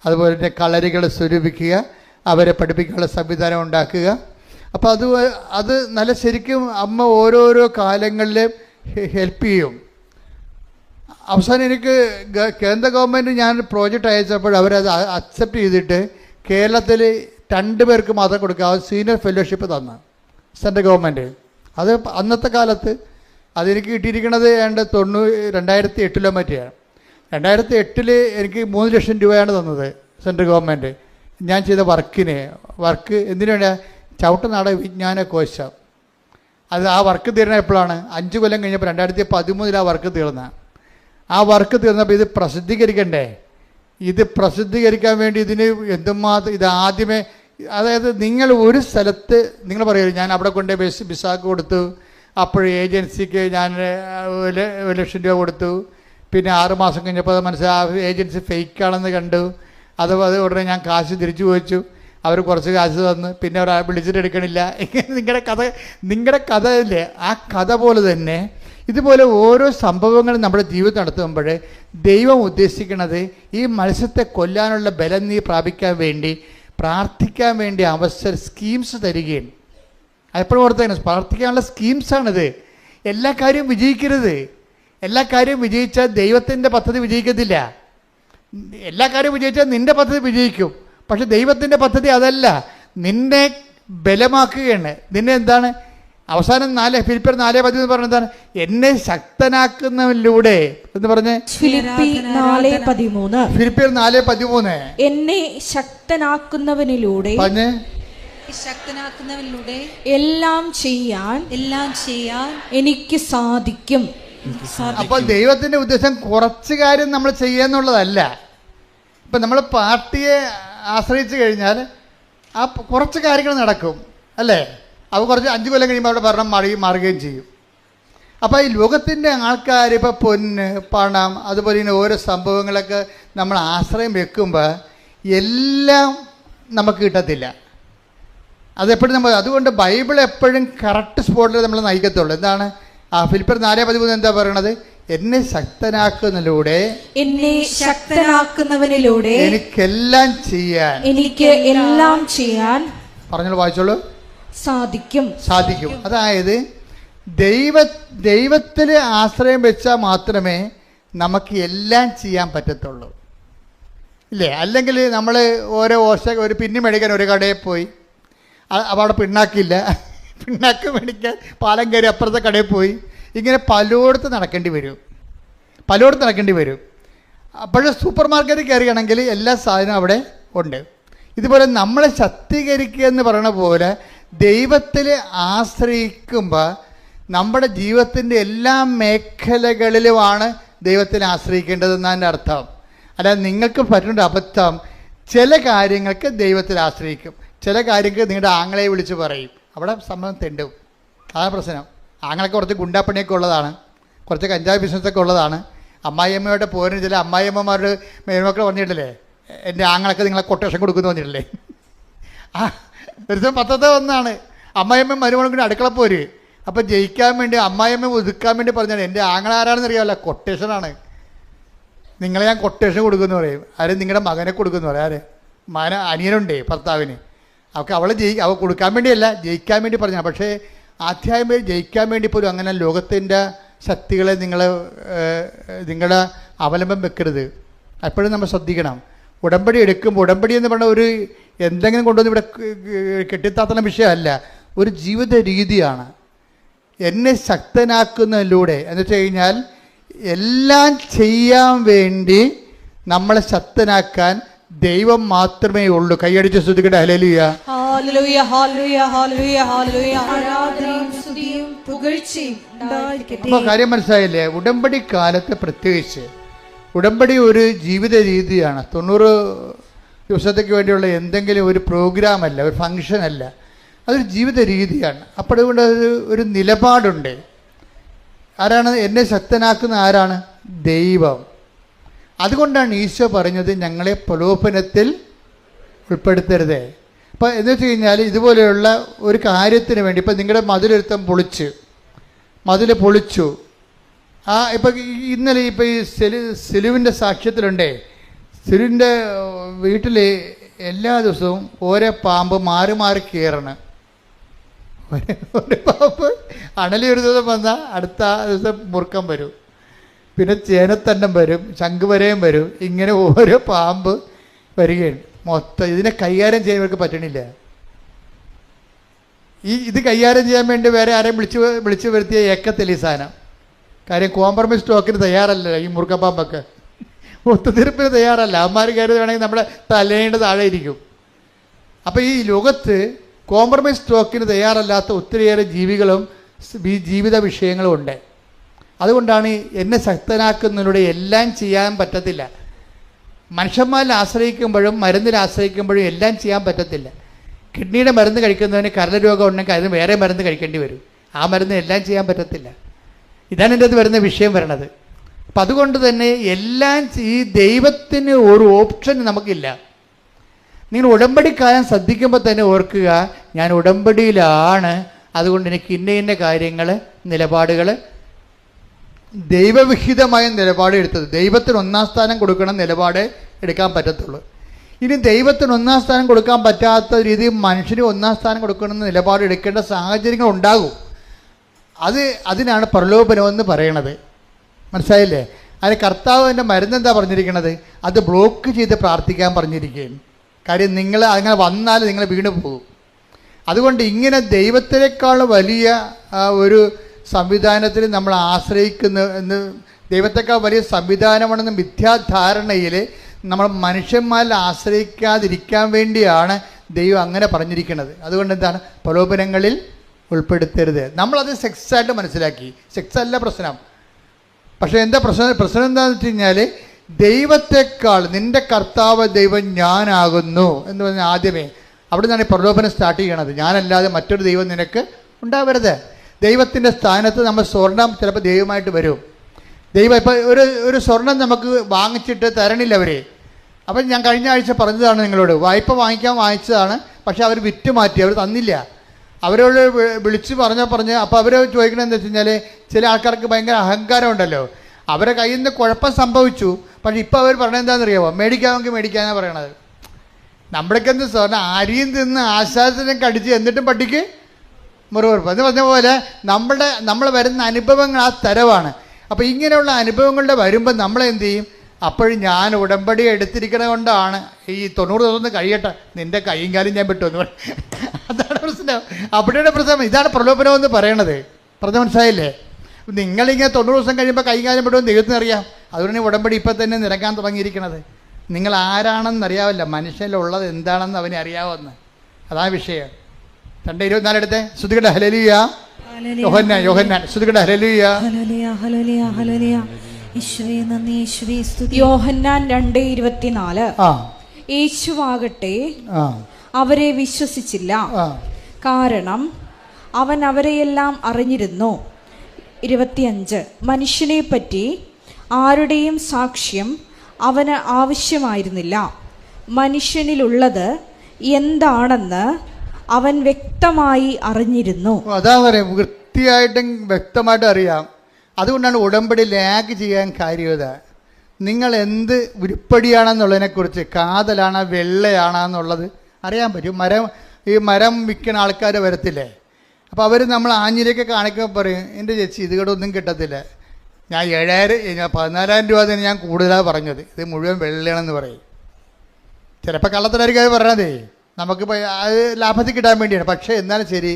അതുപോലെ തന്നെ കളരികൾ സ്വരൂപിക്കുക, അവരെ പഠിപ്പിക്കാനുള്ള സംവിധാനം ഉണ്ടാക്കുക. അപ്പോൾ അത് നല്ല ശരിക്കും അമ്മ ഓരോരോ കാലങ്ങളിലും ഹെൽപ്പ് ചെയ്യും. അവസാനം എനിക്ക് കേന്ദ്ര ഗവൺമെൻറ് ഞാൻ പ്രോജക്റ്റ് അയച്ചപ്പോൾ അവരത് അക്സെപ്റ്റ് ചെയ്തിട്ട് കേരളത്തിൽ 2 പേർക്ക് മാത്രം കൊടുക്കുക സീനിയർ ഫെലോഷിപ്പ് തന്നു. Central government. അത് അന്നത്തെ കാലത്ത് അതെനിക്ക് കിട്ടിയിരിക്കുന്നത് 2008 മറ്റെയാണ്. 2008 എനിക്ക് 3 ലക്ഷം രൂപയാണ് തന്നത് സെൻട്രൽ ഗവൺമെൻറ് ഞാൻ ചെയ്ത വർക്ക് എന്തിനാണ്? ചവിട്ടുനാടക വിജ്ഞാന കോശം. അത് ആ വർക്ക് തീർന്ന എപ്പോഴാണ്? 5 കൊല്ലം കഴിഞ്ഞപ്പോൾ 2013 ആ വർക്ക് തീർന്ന. ആ വർക്ക് തീർന്നപ്പോൾ ഇത് പ്രസിദ്ധീകരിക്കണ്ടേ? ഇത് പ്രസിദ്ധീകരിക്കാൻ വേണ്ടി ഇതിന് എന്തുമാത്രം ഇത് ആദ്യമേ, അതായത് നിങ്ങൾ ഒരു സ്ഥലത്ത് നിങ്ങൾ പറയുമല്ലോ ഞാൻ അവിടെ കൊണ്ട് ബിസാക്ക് കൊടുത്തു, അപ്പോൾ ഏജൻസിക്ക് ഞാൻ 1 ലക്ഷം രൂപ കൊടുത്തു, പിന്നെ 6 മാസം കഴിഞ്ഞപ്പോൾ അത് മനസ്സിലായി ഏജൻസി ഫേക്കാണെന്ന് കണ്ടു, അത് ഉടനെ ഞാൻ കാശ് തിരിച്ചു ചോദിച്ചു, അവർ കുറച്ച് കാശ് തന്നു, പിന്നെ അവർ വിളിച്ചിട്ട് എടുക്കണില്ല. ഇങ്ങനെ നിങ്ങളുടെ കഥ ഇല്ലേ, ആ കഥ പോലെ തന്നെ ഇതുപോലെ ഓരോ സംഭവങ്ങളും നമ്മുടെ ജീവിതം നടത്തുമ്പോൾ ദൈവം ഉദ്ദേശിക്കുന്നത് ഈ മത്സ്യത്തെ കൊല്ലാനുള്ള ബലം നീ പ്രാപിക്കാൻ വേണ്ടി പ്രാർത്ഥിക്കാൻ വേണ്ടി സ്കീംസ് തരികയാണ്. അതെപ്പോഴും ഓർത്തേക്കണം, പ്രാർത്ഥിക്കാനുള്ള സ്കീംസാണിത്. എല്ലാ കാര്യവും വിജയിക്കരുത്. എല്ലാ കാര്യവും വിജയിച്ചാൽ ദൈവത്തിൻ്റെ പദ്ധതി വിജയിക്കത്തില്ല. എല്ലാ കാര്യവും വിജയിച്ചാൽ നിൻ്റെ പദ്ധതി വിജയിക്കും. പക്ഷെ ദൈവത്തിൻ്റെ പദ്ധതി അതല്ല, നിന്നെ ബലമാക്കുകയാണ്. നിന്നെ എന്താണ് അവസാനം ഫിലിപ്പിയർ 4:13 പറഞ്ഞ എന്താണ്? എന്നെ ശക്തനാക്കുന്നതിലൂടെ എന്ന് പറഞ്ഞ് ഫിലിപ്പിയർ 4:13 എന്നെ ശക്തനാക്കുന്നവനിലൂടെ എല്ലാം ചെയ്യാൻ എനിക്ക് സാധിക്കും. അപ്പോൾ ദൈവത്തിൻ്റെ ഉദ്ദേശം കുറച്ച് കാര്യം നമ്മൾ ചെയ്യാന്നുള്ളതല്ല. ഇപ്പം നമ്മൾ പാർട്ടിയെ ആശ്രയിച്ച് കഴിഞ്ഞാൽ ആ കുറച്ച് കാര്യങ്ങൾ നടക്കും അല്ലേ? അത് കുറച്ച് 5 കൊല്ലം കഴിയുമ്പോൾ അവിടെ ഭരണം മാറുകയും ചെയ്യും. അപ്പോൾ ഈ ലോകത്തിൻ്റെ ആൾക്കാർ ഇപ്പോൾ പൊന്ന്, പണം, അതുപോലെ തന്നെ ഓരോ സംഭവങ്ങളൊക്കെ നമ്മൾ ആശ്രയം വെക്കുമ്പോൾ എല്ലാം നമുക്ക് കിട്ടത്തില്ല. അതെപ്പോഴും അതുകൊണ്ട് ബൈബിൾ എപ്പോഴും കറക്റ്റ് സ്പോട്ടിൽ നമ്മൾ നയിക്കത്തുള്ളൂ. എന്താണ് ഫിലിപ്പിയർ 4:13 എന്താ പറയണത്? എന്നെ ശക്തനാക്കുന്നതിലൂടെ എനിക്കെല്ലാം ചെയ്യാൻ പറഞ്ഞോളൂ, വായിച്ചോളൂ, സാധിക്കും. അതായത് ദൈവത്തിൽ ആശ്രയം വെച്ചാൽ മാത്രമേ നമുക്ക് എല്ലാം ചെയ്യാൻ പറ്റത്തുള്ളൂ, ഇല്ലേ? അല്ലെങ്കിൽ നമ്മൾ ഒരു പിന്നി മേടിക്കാൻ ഒരു കടയിൽ പോയി, അപ്പോൾ അവിടെ പിണ്ണാക്ക് മേടിക്കാൻ പാലം കയറി അപ്പുറത്തെ കടയിൽ പോയി, ഇങ്ങനെ പലയിടത്ത് നടക്കേണ്ടി വരും. അപ്പോഴും സൂപ്പർ മാർക്കറ്റിൽ കയറുകയാണെങ്കിൽ എല്ലാ സാധനവും അവിടെ ഉണ്ട്. ഇതുപോലെ നമ്മളെ ശക്തീകരിക്കുക എന്ന് പറയുന്ന പോലെ ദൈവത്തിൽ ആശ്രയിക്കുമ്പോൾ നമ്മുടെ ജീവിതത്തിൻ്റെ എല്ലാ മേഖലകളിലുമാണ് ദൈവത്തിൽ ആശ്രയിക്കേണ്ടതെന്നാണ് എൻ്റെ അർത്ഥം. അല്ലാതെ നിങ്ങൾക്ക് പറ്റുന്ന അബദ്ധം, ചില കാര്യങ്ങൾക്ക് ദൈവത്തിൽ ആശ്രയിക്കും, ചില കാര്യങ്ങൾക്ക് നിങ്ങളുടെ ആങ്ങളെ വിളിച്ച് പറയും, അവിടെ സംഭവം തെണ്ടും. അതാണ് പ്രശ്നം. ആങ്ങളൊക്കെ കുറച്ച് ഗുണ്ടാപ്പണിയൊക്കെ ഉള്ളതാണ്, കുറച്ച് കഞ്ചാവ് ബിസിനസ്സൊക്കെ ഉള്ളതാണ്. അമ്മായിയമ്മയുടെ പോരിന് ചില അമ്മായിയമ്മമാരുടെ മേൽമക്കൾ പറഞ്ഞിട്ടില്ലേ, എൻ്റെ ആങ്ങളൊക്കെ നിങ്ങളെ കൊട്ടേഷൻ കൊടുക്കുന്നു പറഞ്ഞിട്ടില്ലേ? ഒരു ദിവസം പത്രത്തെ വന്നാണ് അമ്മായിയമ്മ മരുമകളും കൂടി അടുക്കള പോര്. അപ്പം ജയിക്കാൻ വേണ്ടി അമ്മായിയമ്മ ഒതുക്കാൻ വേണ്ടി പറഞ്ഞാണ്, എൻ്റെ ആങ്ങള ആരാണെന്ന് അറിയാമല്ല, കൊട്ടേഷനാണ്, നിങ്ങളെ ഞാൻ കൊട്ടേഷൻ കൊടുക്കുമെന്ന് പറയും. ആരും നിങ്ങളുടെ മകനെ കൊടുക്കുമെന്ന് പറയും. അനിയനുണ്ടേ ഭർത്താവിന്, അവൾ കൊടുക്കാൻ വേണ്ടിയല്ല, ജയിക്കാൻ വേണ്ടി പറഞ്ഞാൽ. പക്ഷേ അധ്യായം ജയിക്കാൻ വേണ്ടി പോലും അങ്ങനെ ലോകത്തിൻ്റെ ശക്തികളെ നിങ്ങളുടെ അവലംബം വെക്കരുത്. എപ്പോഴും നമ്മൾ ശ്രദ്ധിക്കണം. ഉടമ്പടി എടുക്കുമ്പോൾ, ഉടമ്പടി എന്ന് പറഞ്ഞാൽ ഒരു എന്തെങ്കിലും കൊണ്ടുവന്ന് ഇവിടെ കെട്ടിത്താത്തുന്ന വിഷയമല്ല, ഒരു ജീവിത രീതിയാണ്. എന്നെ ശക്തനാക്കുന്നതിലൂടെ എന്ന് വെച്ച് കഴിഞ്ഞാൽ എല്ലാം ചെയ്യാൻ വേണ്ടി നമ്മളെ ശക്തനാക്കാൻ ദൈവം മാത്രമേ ഉള്ളൂ. കൈയടിച്ച് സ്തുതിക്കട്ടെ. ഹല്ലേലൂയ, ഹല്ലേലൂയ, ഹല്ലേലൂയ, ഹല്ലേലൂയ, ഹല്ലേലൂയ. ആരാധനയും സ്തുതിയും പുകഴ്ചയും ഉണ്ടായിരിക്കട്ടെ. അപ്പോൾ കാര്യം മനസ്സിലായില്ലേ? ഉടമ്പടി കാലത്ത് പ്രത്യേകിച്ച് ഉടമ്പടി ഒരു ജീവിത രീതിയാണ്. 90 ദിവസത്തേക്ക് വേണ്ടിയുള്ള എന്തെങ്കിലും ഒരു പ്രോഗ്രാം അല്ല, ഒരു ഫങ്ഷൻ അല്ല, അതൊരു ജീവിത രീതിയാണ്. അപ്പോൾ അതുകൊണ്ട് ഒരു നിലപാടുണ്ട്. ആരാണ് എന്നെ ശക്തനാക്കുന്ന? ആരാണ്? ദൈവം. അതുകൊണ്ടാണ് ഈശോ പറഞ്ഞത് ഞങ്ങളെ പ്രലോഭനത്തിൽ ഉൾപ്പെടുത്തരുതേ. അപ്പോൾ എന്ന് വെച്ച് കഴിഞ്ഞാൽ ഇതുപോലെയുള്ള ഒരു കാര്യത്തിന് വേണ്ടി, ഇപ്പം നിങ്ങളുടെ മതിൽ പൊളിച്ചു, ഇപ്പം ഇന്നലെ ഇപ്പം ഈ സെലുവിൻ്റെ സാക്ഷ്യത്തിലുണ്ടേ, സെലുവിൻ്റെ വീട്ടിൽ എല്ലാ ദിവസവും ഓരോ പാമ്പ് മാറി മാറി കയറണം. ഒരു പാമ്പ് അണലി ഒരു ദിവസം വന്നാൽ അടുത്ത ദിവസം മുറുക്കം വരും, പിന്നെ ചേനത്തണ്ടം വരും, ശംഖുവരയും വരും. ഇങ്ങനെ ഓരോ പാമ്പ് വരികയാണ്. മൊത്തം ഇതിനെ കൈകാര്യം ചെയ്യാൻ ഇവർക്ക് പറ്റണില്ല. ഇത് കൈകാര്യം ചെയ്യാൻ വേണ്ടി വേറെ ആരെയും വിളിച്ചു വരുത്തിയ ഏക്കത്തില്ല ഈ സാധനം. കാര്യം കോംപ്രമൈസ് ടോക്കിന് തയ്യാറല്ല ഈ മുറുക്കപ്പാമ്പൊക്കെ, ഒത്തുതീർപ്പിന് തയ്യാറല്ല. അവന്മാർ കയറി വേണമെങ്കിൽ നമ്മുടെ തലേൻ്റെ താഴെ ഇരിക്കും. അപ്പോൾ ഈ ലോകത്ത് കോംപ്രമൈസ് ടോക്കിന് തയ്യാറല്ലാത്ത ഒത്തിരിയേറെ ജീവികളും ജീവിത വിഷയങ്ങളും ഉണ്ട്. അതുകൊണ്ടാണ് എന്നെ ശക്തനാക്കുന്നതിലൂടെ എല്ലാം ചെയ്യാൻ പറ്റത്തില്ല. മനുഷ്യന്മാരിൽ ആശ്രയിക്കുമ്പോഴും മരുന്നിൽ ആശ്രയിക്കുമ്പോഴും എല്ലാം ചെയ്യാൻ പറ്റത്തില്ല. കിഡ്നിയുടെ മരുന്ന് കഴിക്കുന്നതിന് കരളരോഗം ഉണ്ടെങ്കിൽ അതിന് വേറെ മരുന്ന് കഴിക്കേണ്ടി വരും. ആ മരുന്ന് എല്ലാം ചെയ്യാൻ പറ്റത്തില്ല. ഇതാണ് എൻ്റെ അത് വരുന്ന വിഷയം വരണത്. അപ്പം അതുകൊണ്ട് തന്നെ എല്ലാം ഈ ദൈവത്തിന് ഒരു ഓപ്ഷൻ നമുക്കില്ല. നിങ്ങൾ ഉടമ്പടിക്കാലം ശ്രദ്ധിക്കുമ്പോൾ തന്നെ ഓർക്കുക, ഞാൻ ഉടമ്പടിയിലാണ്, അതുകൊണ്ട് എനിക്ക് ഇന്ന കാര്യങ്ങൾ നിലപാടുകൾ ദൈവവിഹിതമായ നിലപാട് എടുത്തത്. ദൈവത്തിന് ഒന്നാം സ്ഥാനം കൊടുക്കണം നിലപാട് എടുക്കാൻ പറ്റത്തുള്ളൂ. ഇനി ദൈവത്തിന് ഒന്നാം സ്ഥാനം കൊടുക്കാൻ പറ്റാത്ത രീതിയിൽ മനുഷ്യന് ഒന്നാം സ്ഥാനം കൊടുക്കണമെന്ന് നിലപാട് എടുക്കേണ്ട സാഹചര്യങ്ങൾ ഉണ്ടാകും. അതിനാണ് പ്രലോഭനമെന്ന് പറയണത്. മനസ്സിലായില്ലേ? അതിന് കർത്താവ് എൻ്റെ മരുന്നെന്താ പറഞ്ഞിരിക്കണത്? അത് ബ്ലോക്ക് ചെയ്ത് പ്രാർത്ഥിക്കാൻ പറഞ്ഞിരിക്കുകയാണ്. കാര്യം നിങ്ങൾ അങ്ങനെ വന്നാൽ നിങ്ങൾ വീണ് പോകും. അതുകൊണ്ട് ഇങ്ങനെ ദൈവത്തിനേക്കാൾ വലിയ ഒരു സംവിധാനത്തിൽ നമ്മൾ ആശ്രയിക്കുന്ന എന്ന് ദൈവത്തെക്കാൾ വലിയ സംവിധാനമാണെന്ന് മിഥ്യാധാരണയിൽ നമ്മൾ മനുഷ്യന്മാരിൽ ആശ്രയിക്കാതിരിക്കാൻ വേണ്ടിയാണ് ദൈവം അങ്ങനെ പറഞ്ഞിരിക്കുന്നത്. അതുകൊണ്ട് എന്താണ്? പ്രലോഭനങ്ങളിൽ ഉൾപ്പെടുത്തരുത്. നമ്മളത് സെക്സായിട്ട് മനസ്സിലാക്കി. സെക്സ് അല്ല പ്രശ്നം. പക്ഷേ എന്താ പ്രശ്നം എന്താണെന്ന് വെച്ച് കഴിഞ്ഞാൽ, ദൈവത്തെക്കാൾ നിൻ്റെ കർത്താവ് ദൈവം ഞാനാകുന്നു എന്ന് പറഞ്ഞാൽ ആദ്യമേ അവിടെ നിന്നാണ് ഈ പ്രലോഭനം സ്റ്റാർട്ട് ചെയ്യണത്. ഞാനല്ലാതെ മറ്റൊരു ദൈവം നിനക്ക് ഉണ്ടാവരുത്. ദൈവത്തിൻ്റെ സ്ഥാനത്ത് നമ്മൾ സ്വർണം ചിലപ്പോൾ ദൈവമായിട്ട് വരും. ദൈവം ഇപ്പോൾ ഒരു സ്വർണം നമുക്ക് വാങ്ങിച്ചിട്ട് തരണില്ല അവർ. അപ്പം ഞാൻ കഴിഞ്ഞ ആഴ്ച പറഞ്ഞതാണ് നിങ്ങളോട്, വായ്പ വാങ്ങിച്ചതാണ്. പക്ഷെ അവർ വിറ്റ് മാറ്റി, അവർ തന്നില്ല. അവരോട് വിളിച്ച് പറഞ്ഞ് അപ്പോൾ അവർ ചോദിക്കണമെന്ന് വെച്ച് കഴിഞ്ഞാൽ, ചില ആൾക്കാർക്ക് ഭയങ്കര അഹങ്കാരം ഉണ്ടല്ലോ, അവരെ കയ്യിൽ നിന്ന് കുഴപ്പം സംഭവിച്ചു. പക്ഷെ ഇപ്പോൾ അവർ പറഞ്ഞത് എന്താണെന്നറിയാമോ? മേടിക്കാമെങ്കിൽ മേടിക്കാനാണ് പറയണത്. നമ്മുടെയൊക്കെ എന്ത് സ്വർണ്ണം അരിയും തിന്ന് ആശ്വാസത്തിനും കടിച്ച് എന്നിട്ടും പട്ടിക്ക് മുറിവുറപ്പ് എന്ന് പറഞ്ഞ പോലെ നമ്മൾ വരുന്ന അനുഭവങ്ങൾ ആ തരവാണ്. അപ്പോൾ ഇങ്ങനെയുള്ള അനുഭവങ്ങളുടെ വരുമ്പോൾ നമ്മളെന്ത് ചെയ്യും? അപ്പോഴും ഞാൻ ഉടമ്പടി എടുത്തിരിക്കുന്നത് കൊണ്ടാണ് ഈ 90 ദിവസം കഴിയട്ടെ, നിൻ്റെ കൈയും കാലും ഞാൻ വിട്ടു എന്ന് പറയും. അതാണ് പ്രശ്നം. അവിടെയുടെ പ്രശ്നം. ഇതാണ് പ്രലോഭനം എന്ന് പറയണത്. പറഞ്ഞ മനസ്സിലായില്ലേ? നിങ്ങളിങ്ങനെ 90 ദിവസം കഴിയുമ്പോൾ കൈയും കാലും വിട്ടുമെന്ന് ദൈവത്തിന് അറിയാം. അതുകൊണ്ട് ഉടമ്പടി ഇപ്പം തന്നെ നിരക്കാൻ തുടങ്ങിയിരിക്കണത്. നിങ്ങൾ ആരാണെന്നറിയാവില്ല, മനുഷ്യനിലുള്ളത് എന്താണെന്ന് അവനെ അറിയാവുന്ന. അതാണ് വിഷയം. 2:24 എടുത്തേ. ശ്രുതികട ഹല്ലേലൂയ. യോഹന്നാൻ ശ്രുതികട ഹല്ലേലൂയ. യോഹന്നാൻ 2:24. യേശുവാകട്ടെ അവരെ വിശ്വസിച്ചില്ല, കാരണം അവൻ അവരെയെല്ലാം അറിഞ്ഞിരുന്നു. 25. മനുഷ്യനെ പറ്റി ആരുടെയും സാക്ഷ്യം അവന് ആവശ്യമായിരുന്നില്ല. മനുഷ്യനിലുള്ളത് എന്താണെന്ന് അവൻ വ്യക്തമായി അറിഞ്ഞിരുന്നു. അതാ പറയാം, വൃത്തിയായിട്ടും വ്യക്തമായിട്ടും അറിയാം. അതുകൊണ്ടാണ് ഉടമ്പടി ലാഗ് ചെയ്യാൻ കാര്യത. നിങ്ങൾ എന്ത് ഉരുപ്പടിയാണെന്നുള്ളതിനെക്കുറിച്ച്, കാതലാണോ വെള്ളയാണോ എന്നുള്ളത് അറിയാൻ പറ്റും. മരം വിൽക്കുന്ന ആൾക്കാർ വരത്തില്ലേ? അപ്പോൾ അവർ നമ്മൾ ആഞ്ഞിലേക്ക് കാണിക്കുമ്പോൾ പറയും, എൻ്റെ ചേച്ചി ഇത് കൂടെ ഒന്നും കിട്ടത്തില്ല, ഞാൻ 14,000 രൂപ തന്നെ ഞാൻ കൂടുതലാണ് പറഞ്ഞത്, ഇത് മുഴുവൻ വെള്ളയാണെന്ന് പറയും. ചിലപ്പോൾ കള്ളത്തിലായിരിക്കും അത് പറയണതേ, നമുക്കിപ്പോൾ അത് ലാഭത്തിൽ കിട്ടാൻ വേണ്ടിയാണ്. പക്ഷേ എന്നാലും ശരി,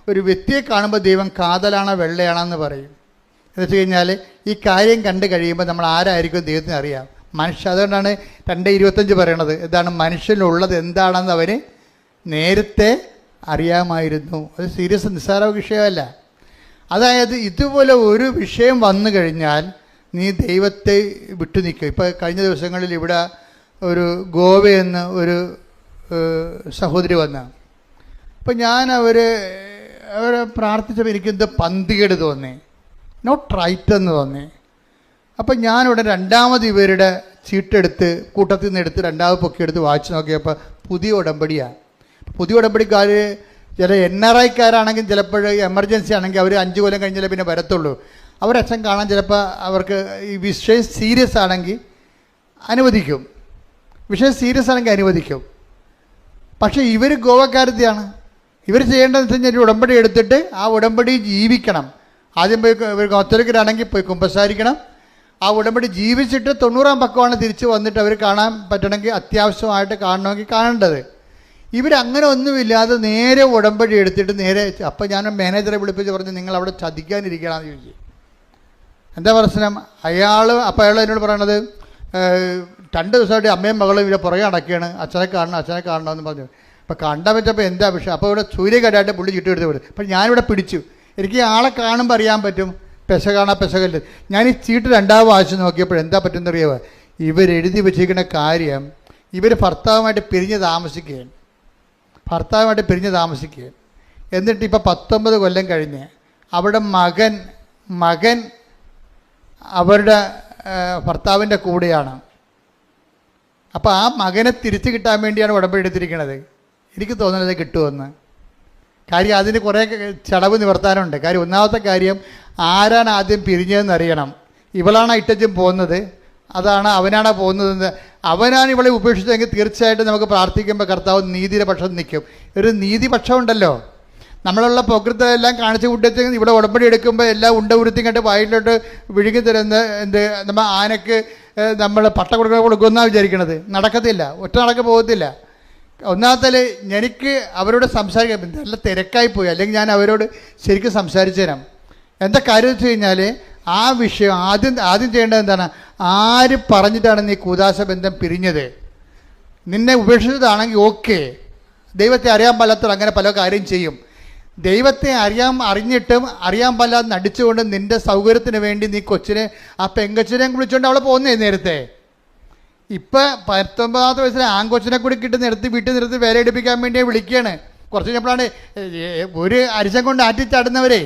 ഒരു വ്യക്തിയെ കാണുമ്പോൾ ദൈവം കാതലാണോ വെള്ളയാണോ എന്ന് പറയും. എന്ന് വെച്ച് കഴിഞ്ഞാൽ ഈ കാര്യം കണ്ടു കഴിയുമ്പോൾ നമ്മൾ ആരായിരിക്കും ദൈവത്തിന് അറിയാം. അതുകൊണ്ടാണ് 2:25 പറയണത്. എന്താണ്? മനുഷ്യനുള്ളത് എന്താണെന്ന് അവന് നേരത്തെ അറിയാമായിരുന്നു. അത് സീരിയസ് നിസ്സാര വിഷയമല്ല. അതായത് ഇതുപോലെ ഒരു വിഷയം വന്നു കഴിഞ്ഞാൽ നീ ദൈവത്തെ വിട്ടു നിൽക്കും. ഇപ്പോൾ കഴിഞ്ഞ ദിവസങ്ങളിൽ ഇവിടെ ഒരു ഗോവയെന്ന് ഒരു സഹോദരി വന്ന, അപ്പം ഞാൻ അവരെ പ്രാർത്ഥിച്ചപ്പോൾ എനിക്കെന്തോ പന്തികേട് തോന്നി, നോട്ട് റൈറ്റ് എന്ന് തോന്നി. അപ്പം ഞാനിവിടെ രണ്ടാമത് ഇവരുടെ ചീട്ടെടുത്ത് കൂട്ടത്തിൽ നിന്ന് എടുത്ത് രണ്ടാമത് പൊക്കിയെടുത്ത് വായിച്ച് നോക്കിയപ്പോൾ പുതിയ ഉടമ്പടിയാണ്. പുതിയ ഉടമ്പടിക്കാർ ചില NRIക്കാരാണെങ്കിൽ ചിലപ്പോൾ എമർജൻസി ആണെങ്കിൽ അവർ 5 കൊല്ലം കഴിഞ്ഞാലേ പിന്നെ വരത്തുള്ളൂ. അവരച്ഛൻ കാണാൻ ചിലപ്പോൾ അവർക്ക് ഈ വിഷയം സീരിയസ് ആണെങ്കിൽ അനുവദിക്കും, വിഷയം സീരിയസ് ആണെങ്കിൽ അനുവദിക്കും. പക്ഷേ ഇവർ ഗോവക്കാരത്തെയാണ്. ഇവർ ചെയ്യേണ്ടതെന്ന് വെച്ച് കഴിഞ്ഞാൽ ഉടമ്പടി എടുത്തിട്ട് ആ ഉടമ്പടി ജീവിക്കണം. ആദ്യം പോയി ഇവർ കത്തോലിക്കരാണെങ്കിൽ പോയി കുമ്പസാരിക്കണം. ആ ഉടമ്പടി ജീവിച്ചിട്ട് 90-ാം പക്കമാണ് തിരിച്ച് വന്നിട്ട് അവർ കാണാൻ പറ്റണമെങ്കിൽ, അത്യാവശ്യമായിട്ട് കാണണമെങ്കിൽ കാണേണ്ടത്. ഇവരങ്ങനെ ഒന്നുമില്ലാതെ നേരെ ഉടമ്പടി എടുത്തിട്ട് നേരെ. അപ്പം ഞാൻ മാനേജറെ വിളിപ്പിച്ച് പറഞ്ഞ് നിങ്ങൾ അവിടെ ചതിക്കാനിരിക്കണമെന്ന് ചോദിച്ചു. എന്താ പ്രശ്നം? അപ്പോൾ അയാൾ എന്നോട് പറയണത് 2 ദിവസമായിട്ട് അമ്മയും മകളും ഇവിടെ പുറകെ അടക്കുകയാണ്, അച്ഛനെ കാണണമെന്ന് പറഞ്ഞു. അപ്പോൾ കണ്ടാൽ വെച്ചപ്പോൾ എന്താ വിഷയം? അപ്പോൾ ഇവിടെ സൂര്യകരായിട്ട് പുള്ളി ചുറ്റെടുത്ത് വിടും. അപ്പം ഞാനിവിടെ പിടിച്ചു. എനിക്ക് ആളെ കാണുമ്പോൾ അറിയാൻ പറ്റും പെശകല്ല. ഞാൻ ഈ ചീട്ട് 2ാം വായിച്ച് നോക്കിയപ്പോൾ എന്താ പറ്റുമെന്നറിയാമോ? ഇവരെഴുതി വെച്ചിരിക്കുന്ന കാര്യം ഇവർ ഭർത്താവുമായിട്ട് പിരിഞ്ഞ് താമസിക്കുകയാണ്. എന്നിട്ട് ഇപ്പോൾ 19 കൊല്ലം കഴിഞ്ഞ് അവിടെ മകൻ അവരുടെ ഭർത്താവിൻ്റെ കൂടെയാണ്. അപ്പോൾ ആ മകനെ തിരിച്ചു കിട്ടാൻ വേണ്ടിയാണ് ഉടമ്പടി എടുത്തിരിക്കുന്നത്. എനിക്ക് തോന്നുന്നത് കിട്ടുമെന്ന്. കാര്യം അതിന് കുറേ ചടവ് നിവർത്താനുണ്ട്. കാര്യം ഒന്നാമത്തെ കാര്യം, ആരാണ് ആദ്യം പിരിഞ്ഞതെന്ന് അറിയണം. ഇവളാണ് ഇട്ടച്ചും പോകുന്നത്, അവനാണ് പോകുന്നതെന്ന്. അവനാണ് ഇവളെ ഉപേക്ഷിച്ചതെങ്കിൽ തീർച്ചയായിട്ടും നമുക്ക് പ്രാർത്ഥിക്കുമ്പോൾ കർത്താവ് നീതിയുടെ പക്ഷം നിൽക്കും. ഒരു നീതിപക്ഷം ഉണ്ടല്ലോ. നമ്മളുള്ള പോക്കൃത്തെല്ലാം കാണിച്ചു കൂട്ടിച്ച് ഇവിടെ ഉടമ്പടി എടുക്കുമ്പോൾ എല്ലാം ഉരുത്തി കണ്ട് വായിലോട്ട് വിഴുങ്ങി തരുന്ന നമ്മൾ ആനയ്ക്ക് നമ്മൾ പട്ട കൊടുക്കുമെന്നാണ് വിചാരിക്കണത്. നടക്കത്തില്ല, ഒറ്റ നടക്ക് പോകത്തില്ല. ഒന്നാമത്തെ എനിക്ക് അവരോട് സംസാരിക്കാൻ നല്ല തിരക്കായിപ്പോയി, അല്ലെങ്കിൽ ഞാൻ അവരോട് ശരിക്കും സംസാരിച്ചു തരാം. എന്താ കാര്യം വെച്ച് കഴിഞ്ഞാൽ ആ വിഷയം ആദ്യം ചെയ്യേണ്ടത് എന്താണ്? ആര് പറഞ്ഞിട്ടാണ് നീ കൂദാശ ബന്ധം പിരിഞ്ഞത്? നിന്നെ ഉപേക്ഷിച്ചതാണെങ്കിൽ ഓക്കെ, ദൈവത്തെ അറിയാൻ പാലാത്തവർ അങ്ങനെ പല കാര്യം ചെയ്യും. ദൈവത്തെ അറിഞ്ഞിട്ടും അറിയാൻ പാലാതെ നടിച്ചുകൊണ്ട് നിൻ്റെ സൗകര്യത്തിന് വേണ്ടി നീ ആ പെങ്കൊച്ചിനെയും വിളിച്ചുകൊണ്ട് അവളെ പോകുന്നേ. നേരത്തെ ഇപ്പം 19ാമത്തെ വയസ്സിൽ ആൺകൊച്ചിനെ കൂടി വീട്ടിൽ നിർത്തി വേല എടുപ്പിക്കാൻ വേണ്ടി വിളിക്കുകയാണ്. കുറച്ച് കഴിഞ്ഞപ്പോഴാണ് ഒരു അരിശം കൊണ്ട് ആറ്റിച്ചാടുന്നവരെ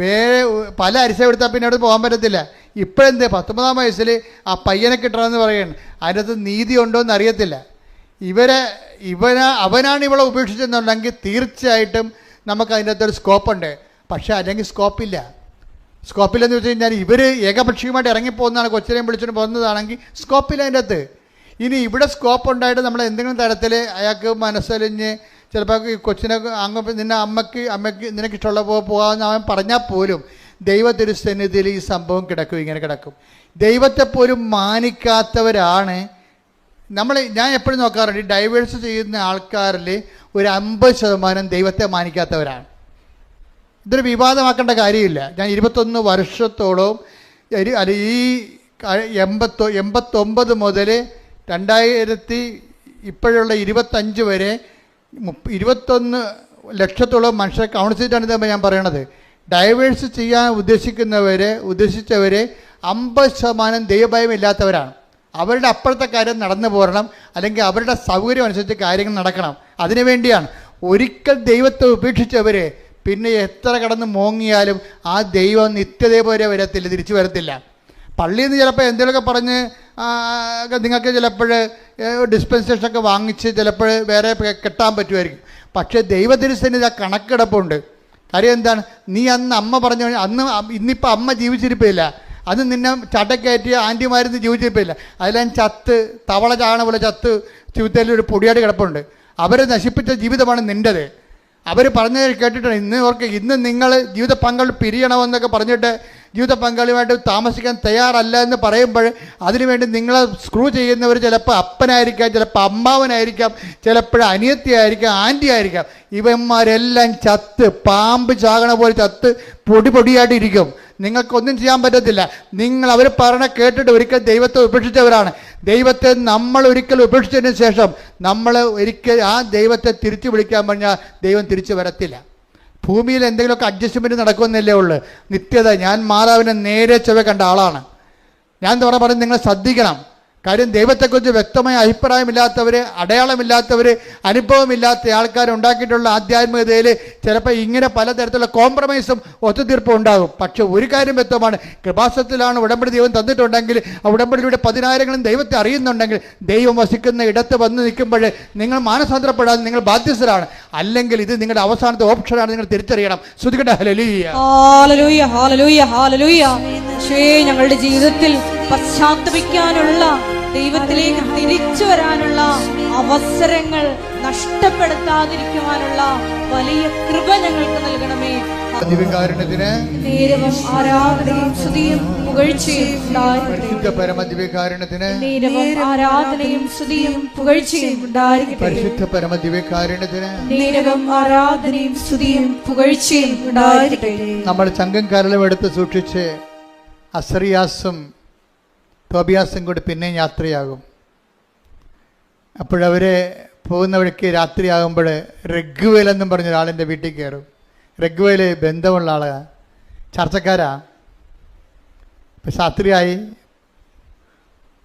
വേറെ പല അരിശം എടുത്താൽ പിന്നെ അവിടെ പോകാൻ പറ്റത്തില്ല. ഇപ്പോഴെന്ത് 19ാം വയസ്സിൽ ആ പയ്യനെ കിട്ടണമെന്ന് പറയുകയാണ്. അതിനകത്ത് നീതി ഉണ്ടോ എന്ന് അറിയത്തില്ല. അവനാണ് ഇവളെ ഉപേക്ഷിച്ചെന്നുണ്ടെങ്കിൽ തീർച്ചയായിട്ടും നമുക്ക് അതിൻ്റെ അകത്തൊരു സ്കോപ്പുണ്ട്. പക്ഷേ അല്ലെങ്കിൽ സ്കോപ്പില്ലെന്ന് വെച്ച് കഴിഞ്ഞാൽ ഇവർ ഏകപക്ഷീയമായിട്ട് ഇറങ്ങിപ്പോകുന്നതാണ്, കൊച്ചിനെയും വിളിച്ചുകൊണ്ട് പോകുന്നതാണെങ്കിൽ സ്കോപ്പില്ല അതിൻ്റെ അകത്ത്. ഇനി ഇവിടെ സ്കോപ്പ് ഉണ്ടായിട്ട് നമ്മൾ എന്തെങ്കിലും തരത്തിൽ അയാൾക്ക് മനസ്സലിഞ്ഞ് ചിലപ്പോൾ ഈ കൊച്ചിനെ അമ്മയ്ക്ക് നിനക്കിഷ്ടമുള്ള പോകാമെന്ന് അവൻ പറഞ്ഞാൽ പോലും ദൈവത്തിരുസന്നിധിയിൽ ഈ സംഭവം ഇങ്ങനെ കിടക്കും. ദൈവത്തെ പോലും മാനിക്കാത്തവരാണ് ഞാൻ എപ്പോഴും നോക്കാറുണ്ട്, ഈ ഡൈവേഴ്സ് ചെയ്യുന്ന ആൾക്കാരിൽ ഒരു 50% ദൈവത്തെ മാനിക്കാത്തവരാണ്. ഇതൊരു വിവാദമാക്കേണ്ട കാര്യമില്ല. ഞാൻ 21 വർഷത്തോളം ഈ 89 മുതൽ 2000 ഇപ്പോഴുള്ള 25 വരെ 21 ലക്ഷത്തോളം മനുഷ്യരെ കൗൺസിലിട്ടാണ് ഞാൻ പറയണത്. ഡൈവേഴ്സ് ചെയ്യാൻ ഉദ്ദേശിച്ചവർ 50% ദൈവഭയം ഇല്ലാത്തവരാണ്. അവരുടെ അപ്പുറത്തെ കാര്യം നടന്നു പോരണം, അല്ലെങ്കിൽ അവരുടെ സൗകര്യം അനുസരിച്ച് കാര്യങ്ങൾ നടക്കണം. അതിനു വേണ്ടിയാണ്. ഒരിക്കൽ ദൈവത്തെ ഉപേക്ഷിച്ചവർ പിന്നെ എത്ര കടന്ന് മോങ്ങിയാലും ആ ദൈവം നിത്യതപോലെ തിരിച്ചു വരത്തില്ല. പള്ളിയിൽ നിന്ന് ചിലപ്പോൾ എന്തെങ്കിലുമൊക്കെ പറഞ്ഞ് നിങ്ങൾക്ക് ചിലപ്പോൾ ഡിസ്പെൻസേഷനൊക്കെ വാങ്ങിച്ച് ചിലപ്പോൾ വേറെ കെട്ടാൻ പറ്റുമായിരിക്കും. പക്ഷേ ദൈവത്തിരുസന്നിധി ആ കണക്കെടുപ്പുണ്ട്. കാര്യം എന്താണ്? നീ അമ്മ പറഞ്ഞു ഇന്നിപ്പോൾ അമ്മ ജീവിച്ചിരിപ്പില്ല, അത് നിന്നെ ചട്ടക്കയറ്റി ആൻറ്റിമാരിന്ന് ജീവിച്ചിരിപ്പില്ല, അതിലെല്ലാം തവള ചാണ പോലെ ചുവത്തേലിൽ ഒരു പൊടിയാട് കിടപ്പുണ്ട്. അവരെ നശിപ്പിച്ച ജീവിതമാണ് നിൻ്റെത്. അവർ പറഞ്ഞത് കേട്ടിട്ടാണ്. ഇന്ന് നിങ്ങൾ ജീവിത പങ്കാളി പിരിയണമെന്നൊക്കെ പറഞ്ഞിട്ട് ജീവിത പങ്കാളിയുമായിട്ട് താമസിക്കാൻ തയ്യാറല്ല എന്ന് പറയുമ്പോൾ അതിനുവേണ്ടി നിങ്ങളെ സ്ക്രൂ ചെയ്യുന്നവർ ചിലപ്പോൾ അപ്പനായിരിക്കാം, ചിലപ്പോൾ അമ്മാവനായിരിക്കാം, ചിലപ്പോൾ അനിയത്തിയായിരിക്കാം, ആൻറ്റി ആയിരിക്കാം. ഇവന്മാരെല്ലാം പാമ്പ് ചാകണ പോലെ പൊടിയായിട്ടിരിക്കും. നിങ്ങൾക്കൊന്നും ചെയ്യാൻ പറ്റത്തില്ല. അവർ പറഞ്ഞ കേട്ടിട്ട് ഒരിക്കൽ ദൈവത്തെ ഉപേക്ഷിച്ചവരാണ്. ദൈവത്തെ നമ്മൾ ഒരിക്കൽ ഉപേക്ഷിച്ചതിന് ശേഷം നമ്മൾ ഒരിക്കൽ ആ ദൈവത്തെ തിരിച്ചു വിളിക്കാൻ പറഞ്ഞാൽ ദൈവം തിരിച്ചു വരത്തില്ല. ഭൂമിയിൽ എന്തെങ്കിലുമൊക്കെ അഡ്ജസ്റ്റ്മെൻറ്റ് നടക്കുമെന്നല്ലേ ഉള്ളൂ. നിത്യത. ഞാൻ മാതാവിനെ നേരെ ചൊവ്വ കണ്ട ആളാണ്. ഞാൻ പറഞ്ഞ് നിങ്ങൾ ശ്രദ്ധിക്കണം. കാര്യം ദൈവത്തെക്കുറിച്ച് വ്യക്തമായ അഭിപ്രായമില്ലാത്തവർ, അടയാളമില്ലാത്തവർ, അനുഭവമില്ലാത്ത ആൾക്കാരുണ്ടാക്കിയിട്ടുള്ള ആധ്യാത്മികതയിൽ ചിലപ്പോൾ ഇങ്ങനെ പലതരത്തിലുള്ള കോംപ്രമൈസും ഒത്തുതീർപ്പും ഉണ്ടാകും. പക്ഷെ ഒരു കാര്യം വ്യക്തമാണ്, കൃപാസനത്തിലാണ് ഉടമ്പടി ദൈവം തന്നിട്ടുണ്ടെങ്കിൽ ആ ഉടമ്പടിയുടെ 10,000 ദൈവത്തെ അറിയുന്നുണ്ടെങ്കിൽ ദൈവം വസിക്കുന്ന ഇടത്ത് വന്ന് നിൽക്കുമ്പോൾ നിങ്ങൾ മാനസാന്തരപ്പെടാൻ നിങ്ങൾ ബാധ്യസ്ഥരാണ്. അല്ലെങ്കിൽ ഇത് നിങ്ങളുടെ അവസാനത്തെ ഓപ്ഷനാണ്. നിങ്ങൾ തിരിച്ചറിയണം. ശ്രുതികട്ടെ. ഹല്ലേലൂയ, ഹല്ലേലൂയ, ഹല്ലേലൂയ, ഹല്ലേലൂയ. ഞങ്ങളുടെ ജീവിതത്തിൽ പശ്ചാത്തപിക്കാനുള്ള, ദൈവത്തിലേക്ക് തിരിച്ചു വരാനുള്ള അവസരങ്ങൾ നഷ്ടപ്പെടുത്താതിരിക്കുവാനുള്ള വലിയ കൃപ ഞങ്ങൾക്ക് നൽകണമേ. ദിവ്യകാരുണ്യത്തിന് നേരവും ആരാധനയും സ്തുതിയും പുകഴ്ചയും ഉണ്ടായിരിക്കട്ടെ. പരിശുദ്ധ പരമ ദിവ്യകാരുണ്യത്തിന് നേരവും ആരാധനയും സ്തുതിയും പുകഴ്ചയും ഉണ്ടായിരിക്കട്ടെ. പരിശുദ്ധ പരമ ദിവ്യകാരുണ്യത്തിന് നേരവും ആരാധനയും സ്തുതിയും പുകഴ്ചയും ഉണ്ടായിരിക്കട്ടെ. നമ്മൾ ചങ്കം കരളും എടുത്ത് സൂക്ഷിച്ച് അസറിയാസും തോബിയാസും കൂടി പിന്നെയും യാത്രയാകും. അപ്പോഴവരെ പോകുന്ന വഴിക്ക് രാത്രിയാകുമ്പോൾ റഗ്വേൽ എന്നും പറഞ്ഞ ഒരാളിൻ്റെ വീട്ടിൽ കയറും. റഗ്വേൽ ബന്ധമുള്ള ആളാണ്, ചർച്ചക്കാരാ. ഇപ്പം രാത്രിയായി,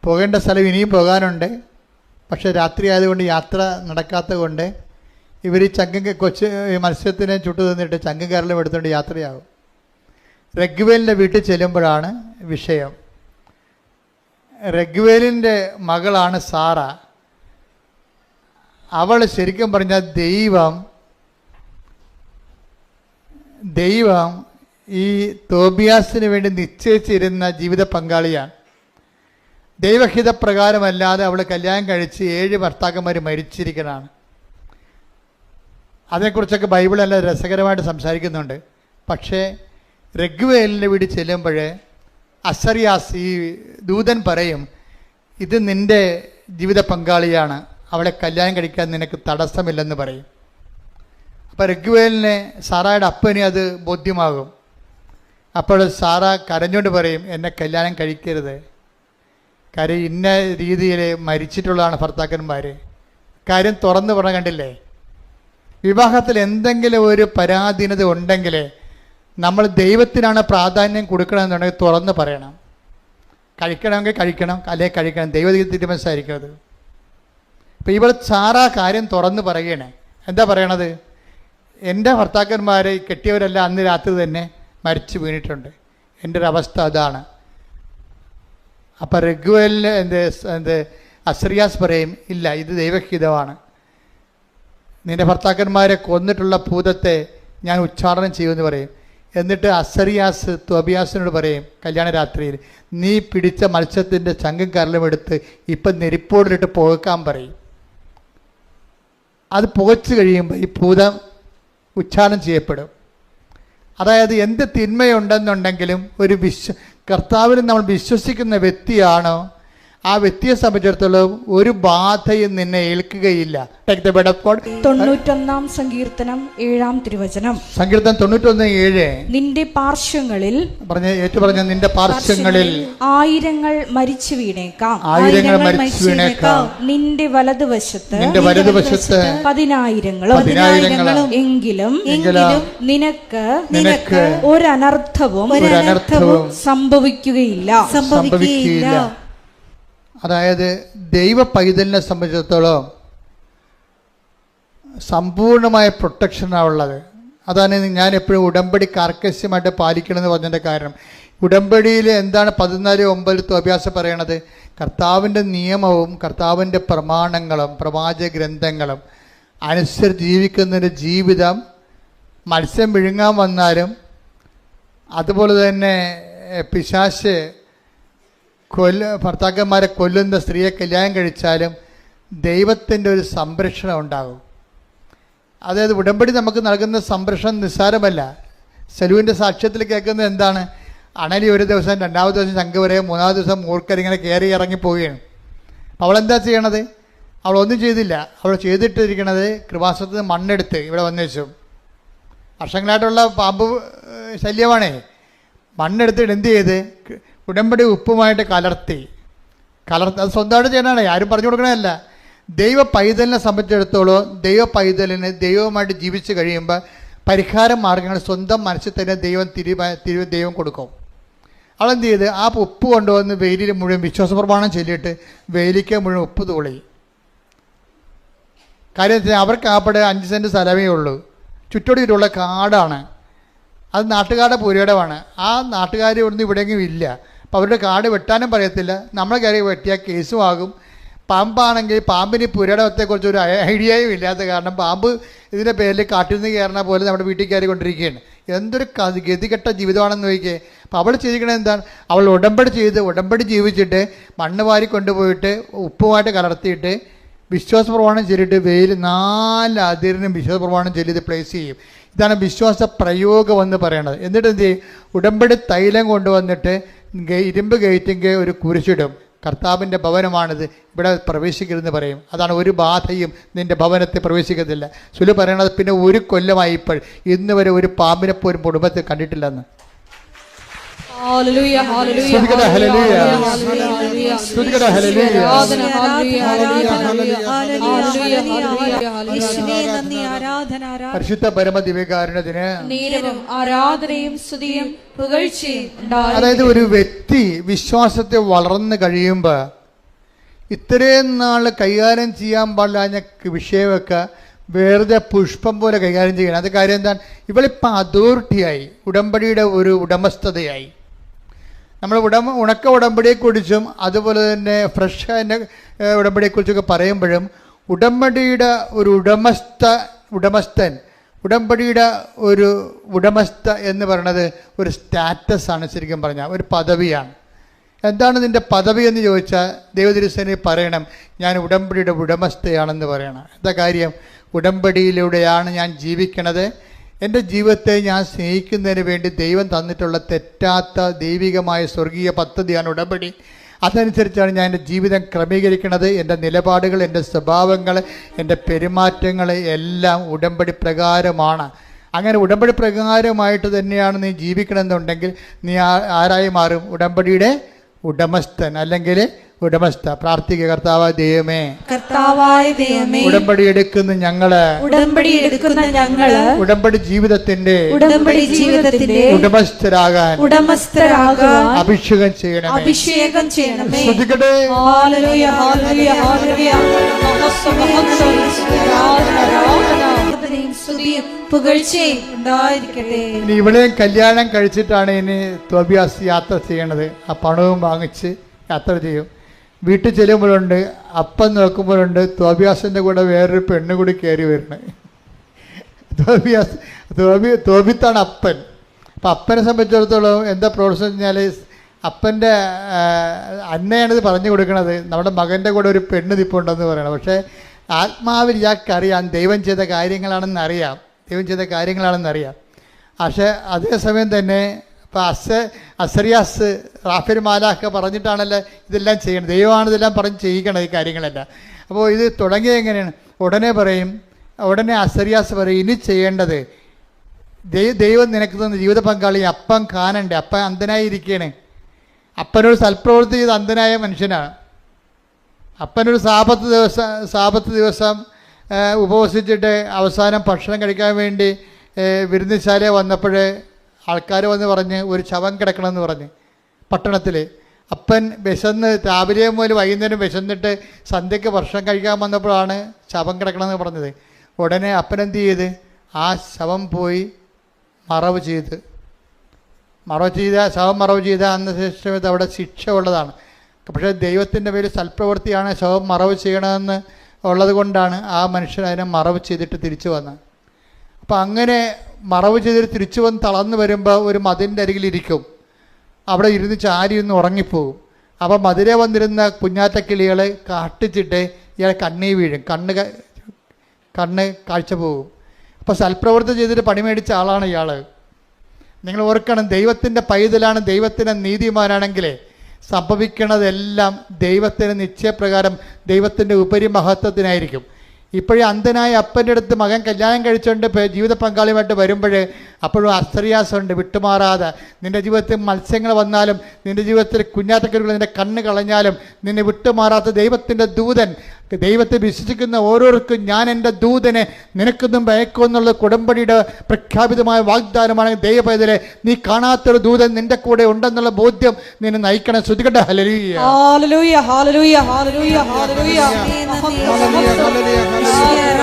പോകേണ്ട സ്ഥലം ഇനിയും പോകാനുണ്ട്. പക്ഷെ രാത്രി ആയതുകൊണ്ട് യാത്ര നടക്കാത്തത് കൊണ്ട് ഇവർ മത്സ്യത്തിനെ ചുട്ടു തന്നിട്ട് ചങ്കം കരലും എടുത്തുകൊണ്ട് യാത്രയാകും. റഗ്വേലിൻ്റെ വീട്ടിൽ ചെല്ലുമ്പോഴാണ് വിഷയം. റഗ്വേലിൻ്റെ മകളാണ് സാറ. അവൾ ശരിക്കും പറഞ്ഞാൽ ദൈവം ഈ തോബിയാസിന് വേണ്ടി നിശ്ചയിച്ചിരുന്ന ജീവിത പങ്കാളിയാണ്. ദൈവഹിതപ്രകാരമല്ലാതെ അവൾ കല്യാണം കഴിച്ച് 7 ഭർത്താക്കന്മാർ മരിച്ചിരിക്കുന്നതാണ്. അതിനെക്കുറിച്ചൊക്കെ ബൈബിൾ നല്ല രസകരമായിട്ട് സംസാരിക്കുന്നുണ്ട്. പക്ഷേ റഗ്വേലിൻ്റെ വീട്ടിൽ ചെല്ലുമ്പോൾ അസറിയാസ്, ഈ ദൂതൻ പറയും, ഇത് നിൻ്റെ ജീവിത പങ്കാളിയാണ്, അവളെ കല്യാണം കഴിക്കാൻ നിനക്ക് തടസ്സമില്ലെന്ന് പറയും. അപ്പോൾ റഗ്വേലിനെ സാറായുടെ അപ്പന് അത് ബോധ്യമാകും. അപ്പോൾ സാറ കരഞ്ഞുകൊണ്ട് പറയും, എന്നെ കല്യാണം കഴിക്കരുത്, കാര്യം ഇന്ന രീതിയിൽ മരിച്ചിട്ടുള്ളതാണ് ഭർത്താക്കന്മാർ. കാര്യം തുറന്നു പറഞ്ഞ കണ്ടില്ലേ, വിവാഹത്തിൽ എന്തെങ്കിലും ഒരു പരാധീനത ഉണ്ടെങ്കിൽ നമ്മൾ ദൈവത്തിനാണ് പ്രാധാന്യം കൊടുക്കണമെന്നുണ്ടെങ്കിൽ തുറന്ന് പറയണം. കഴിക്കണമെങ്കിൽ കഴിക്കണം, അല്ലെങ്കിൽ കഴിക്കണം, ദൈവതീരുമാനിക്കുന്നത്. ഇപ്പം ഇവൾ സാറ കാര്യം തുറന്ന് പറയുകയാണ്. എന്താ പറയണത്? എൻ്റെ ഭർത്താക്കന്മാർ കെട്ടിയവരെല്ലാം അന്ന് രാത്രി തന്നെ മരിച്ചു വീണിട്ടുണ്ട്, എൻ്റെ ഒരു അവസ്ഥ അതാണ്. അപ്പം റഗ്വേലിന് അസറിയാസ് പറയും, ഇല്ല, ഇത് ദൈവഹിതമാണ്, നിൻ്റെ ഭർത്താക്കന്മാരെ കൊന്നിട്ടുള്ള ഭൂതത്തെ ഞാൻ ഉച്ചാടനം ചെയ്യുമെന്ന് പറയും. എന്നിട്ട് അസറിയാസ് തോബിയാസിനോട് പറയും കല്യാണ രാത്രിയിൽ, നീ പിടിച്ച മത്സ്യത്തിൻ്റെ ചങ്കും കരലും എടുത്ത് ഇപ്പം നെരിപ്പോടിലിട്ട് പുകക്കാൻ പറയും. അത് പുകച്ചു കഴിയുമ്പോൾ ഈ ഭൂതം ഉച്ചാരണം ചെയ്യപ്പെടും. അതായത് എന്ത് തിന്മയുണ്ടെന്നുണ്ടെങ്കിലും കർത്താവിൽ നമ്മൾ വിശ്വസിക്കുന്ന വ്യക്തിയാണോ, ആ വ്യക്തിയെ സംബന്ധിച്ചിടത്തോളം ഒരു ബാധയും നിന്നെ ഏൽക്കുകയില്ല. 91 സങ്കീർത്തനം 7-ാം തിരുവചനം. സങ്കീർത്തനം 91:7. നിന്റെ പാർശ്വങ്ങളിൽ നിന്റെ പാർശ്വങ്ങളിൽ ആയിരങ്ങൾ മരിച്ചു വീണേക്കാം, നിന്റെ വലതുവശത്ത് 10,000 എങ്കിലും നിനക്ക് ഒരനർത്ഥവും സംഭവിക്കുകയില്ല. അതായത് ദൈവ പൈതലിനെ സംബന്ധിച്ചിടത്തോളം സമ്പൂർണമായ പ്രൊട്ടക്ഷനാണ് ഉള്ളത്. അതാണ് ഞാൻ എപ്പോഴും ഉടമ്പടി കർക്കശ്യമായിട്ട് പാലിക്കണമെന്ന് പറഞ്ഞതിൻ്റെ കാരണം. ഉടമ്പടിയിൽ എന്താണ് 14:9 തോബിയാസ് പറയണത്? കർത്താവിൻ്റെ നിയമവും കർത്താവിൻ്റെ പ്രമാണങ്ങളും പ്രവാചക ഗ്രന്ഥങ്ങളും അനുസരിച്ച് ജീവിക്കുന്നതിൻ്റെ ജീവിതം മത്സ്യം വിഴുങ്ങാൻ വന്നാലും, അതുപോലെ തന്നെ പിശാച് ഭർത്താക്കന്മാരെ കൊല്ലുന്ന സ്ത്രീയെ കല്യാണം കഴിച്ചാലും ദൈവത്തിൻ്റെ ഒരു സംരക്ഷണം ഉണ്ടാകും. അതായത് ഉടമ്പടി നമുക്ക് നൽകുന്ന സംരക്ഷണം നിസ്സാരമല്ല. സെലുവിൻ്റെ സാക്ഷ്യത്തിൽ കേൾക്കുന്നത് എന്താണ്? അണലി ഒരു ദിവസം, 2ാമത്തെ ദിവസം ശംഖ് വരെ, 3ാമത്തെ ദിവസം മൂർക്കരിങ്ങനെ കയറി ഇറങ്ങി പോവുകയാണ്. അപ്പോൾ അവളെന്താ ചെയ്യണത്? അവളൊന്നും ചെയ്തില്ല. അവൾ ചെയ്തിട്ടിരിക്കണത് കൃപാസനത്തിൽ നിന്ന് മണ്ണെടുത്ത് ഇവിടെ വന്നു വെച്ചു. വർഷങ്ങളായിട്ടുള്ള പാമ്പ് ശല്യമാണേ. മണ്ണെടുത്തിട്ട് എന്ത് ചെയ്ത് ഉടമ്പടി ഉപ്പുമായിട്ട് കലർത്തി അത് സ്വന്തമായിട്ട് ചെയ്യണതാണ്, ആരും പറഞ്ഞു കൊടുക്കണമല്ല. ദൈവ പൈതലിനെ സംബന്ധിച്ചിടത്തോളം ദൈവ പൈതലിന് ദൈവവുമായിട്ട് ജീവിച്ച് കഴിയുമ്പോൾ പരിഹാര മാർഗങ്ങൾ സ്വന്തം മനസ്സിൽ തന്നെ ദൈവം കൊടുക്കും. അവളെന്ത് ചെയ്ത് ആ ഉപ്പ് കൊണ്ടുവന്ന് വെയിലിൽ മുഴുവൻ വിശ്വാസപ്രമാണം ചൊല്ലിയിട്ട് വെയിലിക്ക് മുഴുവൻ ഉപ്പ് തൂളി. കാര്യം വെച്ചാൽ അവർക്ക് ആപ്പടെ 5 സെൻറ്റ് സ്ഥലമേ ഉള്ളൂ, ചുറ്റോടിയിട്ടുള്ള കാടാണ്. അത് നാട്ടുകാരുടെ പുരയിടമാണ്. ആ നാട്ടുകാർ ഒന്നും ഇവിടെയെങ്കിലും ഇല്ല. അപ്പോൾ അവരുടെ കാട് വെട്ടാനും പറയത്തില്ല. നമ്മളെ കയറി വെട്ടിയാൽ കേസും ആകും. പാമ്പാണെങ്കിൽ പാമ്പിന് പുരയിടത്തെക്കുറിച്ച് ഒരു ഐഡിയയും ഇല്ലാത്ത കാരണം പാമ്പ് ഇതിൻ്റെ പേരിൽ കാട്ടിൽ നിന്ന് കയറണ പോലെ നമ്മുടെ വീട്ടിൽ കയറി കൊണ്ടിരിക്കുകയാണ്. എന്തൊരു ഗതികെട്ട ജീവിതമാണെന്ന് നോക്കിയേ. അപ്പോൾ അവൾ ചെയ്തിരിക്കണത് എന്താണ്? അവൾ ഉടമ്പടി ജീവിച്ചിട്ട് മണ്ണ് വാരി കൊണ്ടുപോയിട്ട് ഉപ്പുമായിട്ട് കലർത്തിയിട്ട് വിശ്വാസ പ്രമാണം ചൊല്ലിയിട്ട് വെയിൽ 4 അതിരിനും വിശ്വാസ പ്രമാണം ചൊല്ലി ഇത് പ്ലേസ് ചെയ്യും. ഇതാണ് വിശ്വാസ പ്രയോഗം എന്ന് പറയുന്നത്. എന്നിട്ട് എന്ത് ചെയ്യും? ഉടമ്പടി തൈലം കൊണ്ടുവന്നിട്ട് ഇരുമ്പ് ഗേറ്റിൻ്റെ ഒരു കുരിശിടും. കർത്താവിൻ്റെ ഭവനമാണിത്, ഇവിടെ പ്രവേശിക്കരുതെന്ന് പറയും. അതാണ് ഒരു ബാധയും നിൻ്റെ ഭവനത്തെ പ്രവേശിക്കത്തില്ല. സുലു പറയണത് പിന്നെ 1 കൊല്ലമായി ഇപ്പോൾ ഇന്ന് വരെ ഒരു പാമ്പിനെ പോലും കുടുംബത്തിൽ കണ്ടിട്ടില്ലെന്ന്. ഹല്ലേലൂയ ഹല്ലേലൂയ സ്തുതിക്കട്ടെ, ഹല്ലേലൂയ. ഹല്ലേലൂയ സ്തുതിക്കട്ടെ, ഹല്ലേലൂയ. ആരാധന ഹല്ലേലൂയ ഹല്ലേലൂയ യേശുവേ നന്ദി, ആരാധന ആരാധന. പരിശുദ്ധ പരമ ദിവ്യകാരുണ്യത്തിന് നേരവും ആരാധനയും സ്തുതിയും പുകഴ്ചയും ഉണ്ടായിരിക്കട്ടെ. അതായത് ഒരു വ്യക്തി വിശ്വാസത്തെ വളർന്നു കഴിയുമ്പോൾ ഇത്രയും നാൾ കൈകാര്യം ചെയ്യാൻ പാടില്ല വിഷയമൊക്കെ വെറുതെ പുഷ്പം പോലെ കൈകാര്യം ചെയ്യണം. അത് കാര്യം എന്താണ്? ഇവളിപ്പോൾ അതോറിറ്റിയായി, ഉടമ്പടിയുടെ ഒരു ഉടമസ്ഥതയായി. നമ്മൾ ഉണക്ക ഉടമ്പടിയെക്കുറിച്ചും അതുപോലെ തന്നെ ഫ്രഷ് ഉടമ്പടിയെക്കുറിച്ചൊക്കെ പറയുമ്പോഴും ഉടമ്പടിയുടെ ഒരു ഉടമസ്ഥൻ, ഉടമ്പടിയുടെ ഒരു ഉടമസ്ഥ എന്ന് പറയുന്നത് ഒരു സ്റ്റാറ്റസാണ്. ശരിക്കും പറഞ്ഞാൽ ഒരു പദവിയാണ്. എന്താണ് നിൻ്റെ പദവി എന്ന് ചോദിച്ചാൽ ദൈവതിരുസേനയിൽ പറയണം, ഞാൻ ഉടമ്പടിയുടെ ഉടമസ്ഥയാണെന്ന് പറയണം. എന്താ കാര്യം? ഉടമ്പടിയിലൂടെയാണ് ഞാൻ ജീവിക്കണത്. എൻ്റെ ജീവിതത്തെ ഞാൻ സ്നേഹിക്കുന്നതിന് വേണ്ടി ദൈവം തന്നിട്ടുള്ള തെറ്റാത്ത ദൈവികമായ സ്വർഗീയ പദ്ധതിയാണ് ഉടമ്പടി. അതനുസരിച്ചാണ് ഞാൻ എൻ്റെ ജീവിതം ക്രമീകരിക്കുന്നത്. എൻ്റെ നിലപാടുകൾ, എൻ്റെ സ്വഭാവങ്ങൾ, എൻ്റെ പെരുമാറ്റങ്ങൾ എല്ലാം ഉടമ്പടി പ്രകാരമാണ്. അങ്ങനെ ഉടമ്പടി പ്രകാരമായിട്ട് തന്നെയാണ് നീ ജീവിക്കണമെന്നുണ്ടെങ്കിൽ നീ ആരായി മാറും? ഉടമ്പടിയുടെ ഉടമസ്ഥൻ അല്ലെങ്കിൽ ഉടമസ്ഥ. പ്രാർത്ഥിക്കുക. കർത്താവായ ദൈവമേ, കർത്താവായ ദൈവമേ, ഉടമ്പടി എടുക്കുന്ന ഞങ്ങള് ഉടമ്പടി ജീവിതത്തിന്റെ ഉടമസ്ഥരാകാൻ അഭിഷേകം ചെയ്യണമേ. ശ്രദ്ധിക്കട്ടെ. ഹല്ലേലൂയ ഹല്ലേലൂയ ഹല്ലേലൂയ സ്തുതിയും പുകഴ്ചയും ഉണ്ടായിരിക്കട്ടെ. ഇനി ഇവിടെയും കല്യാണം കഴിച്ചിട്ടാണ് ഇനി തോബിയാസ് യാത്ര ചെയ്യണത്. ആ പണവും വാങ്ങിച്ച് യാത്ര ചെയ്യും. വീട്ടിൽ ചെല്ലുമ്പോഴുണ്ട്, അപ്പം നോക്കുമ്പോഴുണ്ട് തോബിയാസിൻ്റെ കൂടെ വേറൊരു പെണ്ണ് കൂടി കയറി വരുന്നത്. തോബിത്താണ് അപ്പൻ. അപ്പം അപ്പനെ സംബന്ധിച്ചിടത്തോളം എന്താ പ്രോത്സാഹം വെച്ചാൽ അപ്പൻ്റെ അന്നയാണിത് പറഞ്ഞു കൊടുക്കണത്, നമ്മുടെ മകൻ്റെ കൂടെ ഒരു പെണ്ണ് നിൽപ്പുണ്ടെന്ന് പറയണം. പക്ഷേ ആത്മാവിൽ ഇയാൾക്കറിയാം ദൈവം ചെയ്ത കാര്യങ്ങളാണെന്നറിയാം. പക്ഷേ അതേസമയം തന്നെ ഇപ്പോൾ അസറിയാസ് റാഫേൽ മാലാഖ പറഞ്ഞിട്ടാണല്ലോ ഇതെല്ലാം ചെയ്യണം. ദൈവമാണ് ഇതെല്ലാം പറഞ്ഞ് ചെയ്യിക്കണം ഈ കാര്യങ്ങളെല്ലാം. അപ്പോൾ ഇത് തുടങ്ങിയത് എങ്ങനെയാണ്? ഉടനെ അസറിയാസ് പറയും, ഇനി ചെയ്യേണ്ടത് ദൈവം നിനക്ക് തന്ന ജീവിത പങ്കാളി അപ്പം കാണണ്ടേ, അപ്പം അന്ധനായിരിക്കുകയാണ്. അപ്പനൊരു സൽപ്രവൃത്തി ചെയ്ത് അന്ധനായ മനുഷ്യനാണ്. അപ്പനൊരു സാപത്ത് ദിവസം ഉപവസിച്ചിട്ട് അവസാനം ഭക്ഷണം കഴിക്കാൻ വേണ്ടി വിരുന്നുശാല വന്നപ്പോൾ ആൾക്കാർ വന്ന് പറഞ്ഞ് ഒരു ശവം കിടക്കണമെന്ന് പറഞ്ഞ് പട്ടണത്തിൽ. അപ്പൻ വിശന്ന് രാവിലെ മുതൽ വൈകുന്നേരം വിശന്നിട്ട് സന്ധ്യയ്ക്ക് ഭക്ഷണം കഴിക്കാൻ വന്നപ്പോഴാണ് ശവം കിടക്കണമെന്ന് പറഞ്ഞത്. ഉടനെ അപ്പൻ എന്ത് ചെയ്ത് ആ ശവം പോയി മറവ് ചെയ്ത് ശവം മറവ് ചെയ്ത അന്ന് ശേഷം അവിടെ ശിക്ഷ ഉള്ളതാണ്. പക്ഷേ ദൈവത്തിൻ്റെ പേര് സൽപ്രവൃത്തിയാണ് ശവം മറവ് ചെയ്യണമെന്ന് ഉള്ളത് കൊണ്ടാണ് ആ മനുഷ്യൻ അതിനെ മറവ് ചെയ്തിട്ട് തിരിച്ചു വന്നത്. അപ്പം അങ്ങനെ മറവ് ചെയ്തിട്ട് തിരിച്ചു വന്ന് തളർന്നു വരുമ്പോൾ ഒരു മതിലിൻ്റെ അരികിലിരിക്കും. അവിടെ ഇരുന്ന് ചാരി ഒന്ന് ഉറങ്ങിപ്പോകും. അപ്പം മതിരെ വന്നിരുന്ന കുഞ്ഞാറ്റക്കിളികൾ കാട്ടിച്ചിട്ട് ഇയാൾ കണ്ണീർ വീഴും, കണ്ണ് കാഴ്ച പോകും. അപ്പോൾ സൽപ്രവൃത്തി ചെയ്തിട്ട് പണി മേടിച്ച ആളാണ് ഇയാൾ. നിങ്ങൾ ഓർക്കണം, ദൈവത്തിൻ്റെ പൈതലാണ്, ദൈവത്തിൻ്റെ നീതിമാനാണെങ്കിൽ സംഭവിക്കണതെല്ലാം ദൈവത്തിന് നിശ്ചയപ്രകാരം ദൈവത്തിൻ്റെ ഉപരിമഹത്വത്തിനായിരിക്കും. ഇപ്പോഴും അന്ധനായ അപ്പൻ്റെ അടുത്ത് മകൻ കല്യാണം കഴിച്ചുകൊണ്ട് ജീവിത പങ്കാളിയുമായിട്ട് വരുമ്പോൾ അപ്പോഴും അസ്ത്രീയാസമുണ്ട്, വിട്ടുമാറാതെ. നിൻ്റെ ജീവിതത്തിൽ മത്സ്യങ്ങൾ വന്നാലും, നിൻ്റെ ജീവിതത്തിൽ കുഞ്ഞാറ്റക്കരുകൾ നിൻ്റെ കണ്ണ് കളഞ്ഞാലും നിന്നെ വിട്ടുമാറാത്ത ദൈവത്തിൻ്റെ ദൂതൻ, ദൈവത്തെ വിശ്വസിക്കുന്ന ഓരോരുക്കും ഞാൻ എൻ്റെ ദൂതനെ നിനക്കൊന്നും ഭയക്കുമെന്നുള്ള കുടമ്പടിയുടെ പ്രഖ്യാപിതമായ വാഗ്ദാനമാണ്. ദൈവപൈതലെ, നീ കാണാത്തൊരു ദൂതൻ നിൻ്റെ കൂടെ ഉണ്ടെന്നുള്ള ബോധ്യം നിന്നെ നയിക്കണം. ശ്രുതികട്ടെ. ഹല്ലേലൂയ ഹല്ലേലൂയ ഹല്ലേലൂയ ഹല്ലേലൂയ ഹല്ലേലൂയ ആരാധന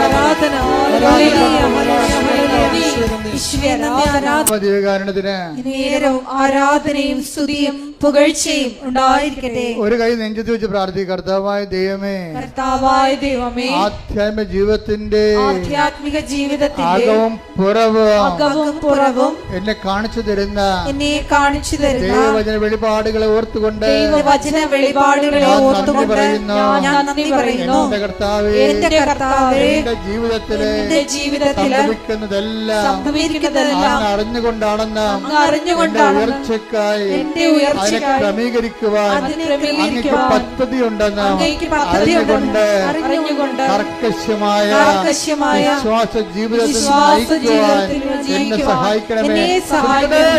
ആരാധന ഹല്ലേലൂയ ഹല്ലേലൂയ നന്ദി. യേശുവേ നന്ദി, ആരാധന. ദിവ്യകാരുണ്യത്തിന് നേരവും ആരാധനയും സ്തുതിയും പുകഴ്ചയും ഉണ്ടായിരിക്കട്ടെ. ഒരു കൈ നെഞ്ചത്ത് വെച്ച് പ്രാർത്ഥിക്കുക. കർത്താവായ ദൈവമേ, കർത്താവായ ദൈവമേ, ആധ്യാത്മിക ജീവിതത്തിന്റെ ആധ്യാത്മിക ജീവിതത്തിന്റെ അകവും അകവും പുറവും എന്നെ കാണിച്ചു തരുന്ന എന്നെ കാണിച്ചു തരുന്ന ദൈവവചന വെളിപാടുകളെ ഓർത്തുകൊണ്ട് ദൈവവചന വെളിപാടുകളെ ഓർത്തുകൊണ്ട് ഞാൻ നന്ദി പറയുന്നു. എന്റെ കർത്താവേ, എന്റെ കർത്താവേ, എന്റെ ജീവിതത്തിലെ സംഭവിക്കുന്നതെല്ലാം അങ്ങ് അറിഞ്ഞുകൊണ്ടാണെന്ന് എന്റെ ഉയർച്ചയ്ക്കായി അതിനെ ക്രമീകരിക്കുവാൻ അങ്ങേക്ക് പദ്ധതി ഉണ്ടെന്ന് അറിഞ്ഞുകൊണ്ട് കർക്കശമായ വിശ്വാസ ജീവിതത്തിൽ നയിക്കുവാൻ എന്നെ സഹായിക്കണമേ.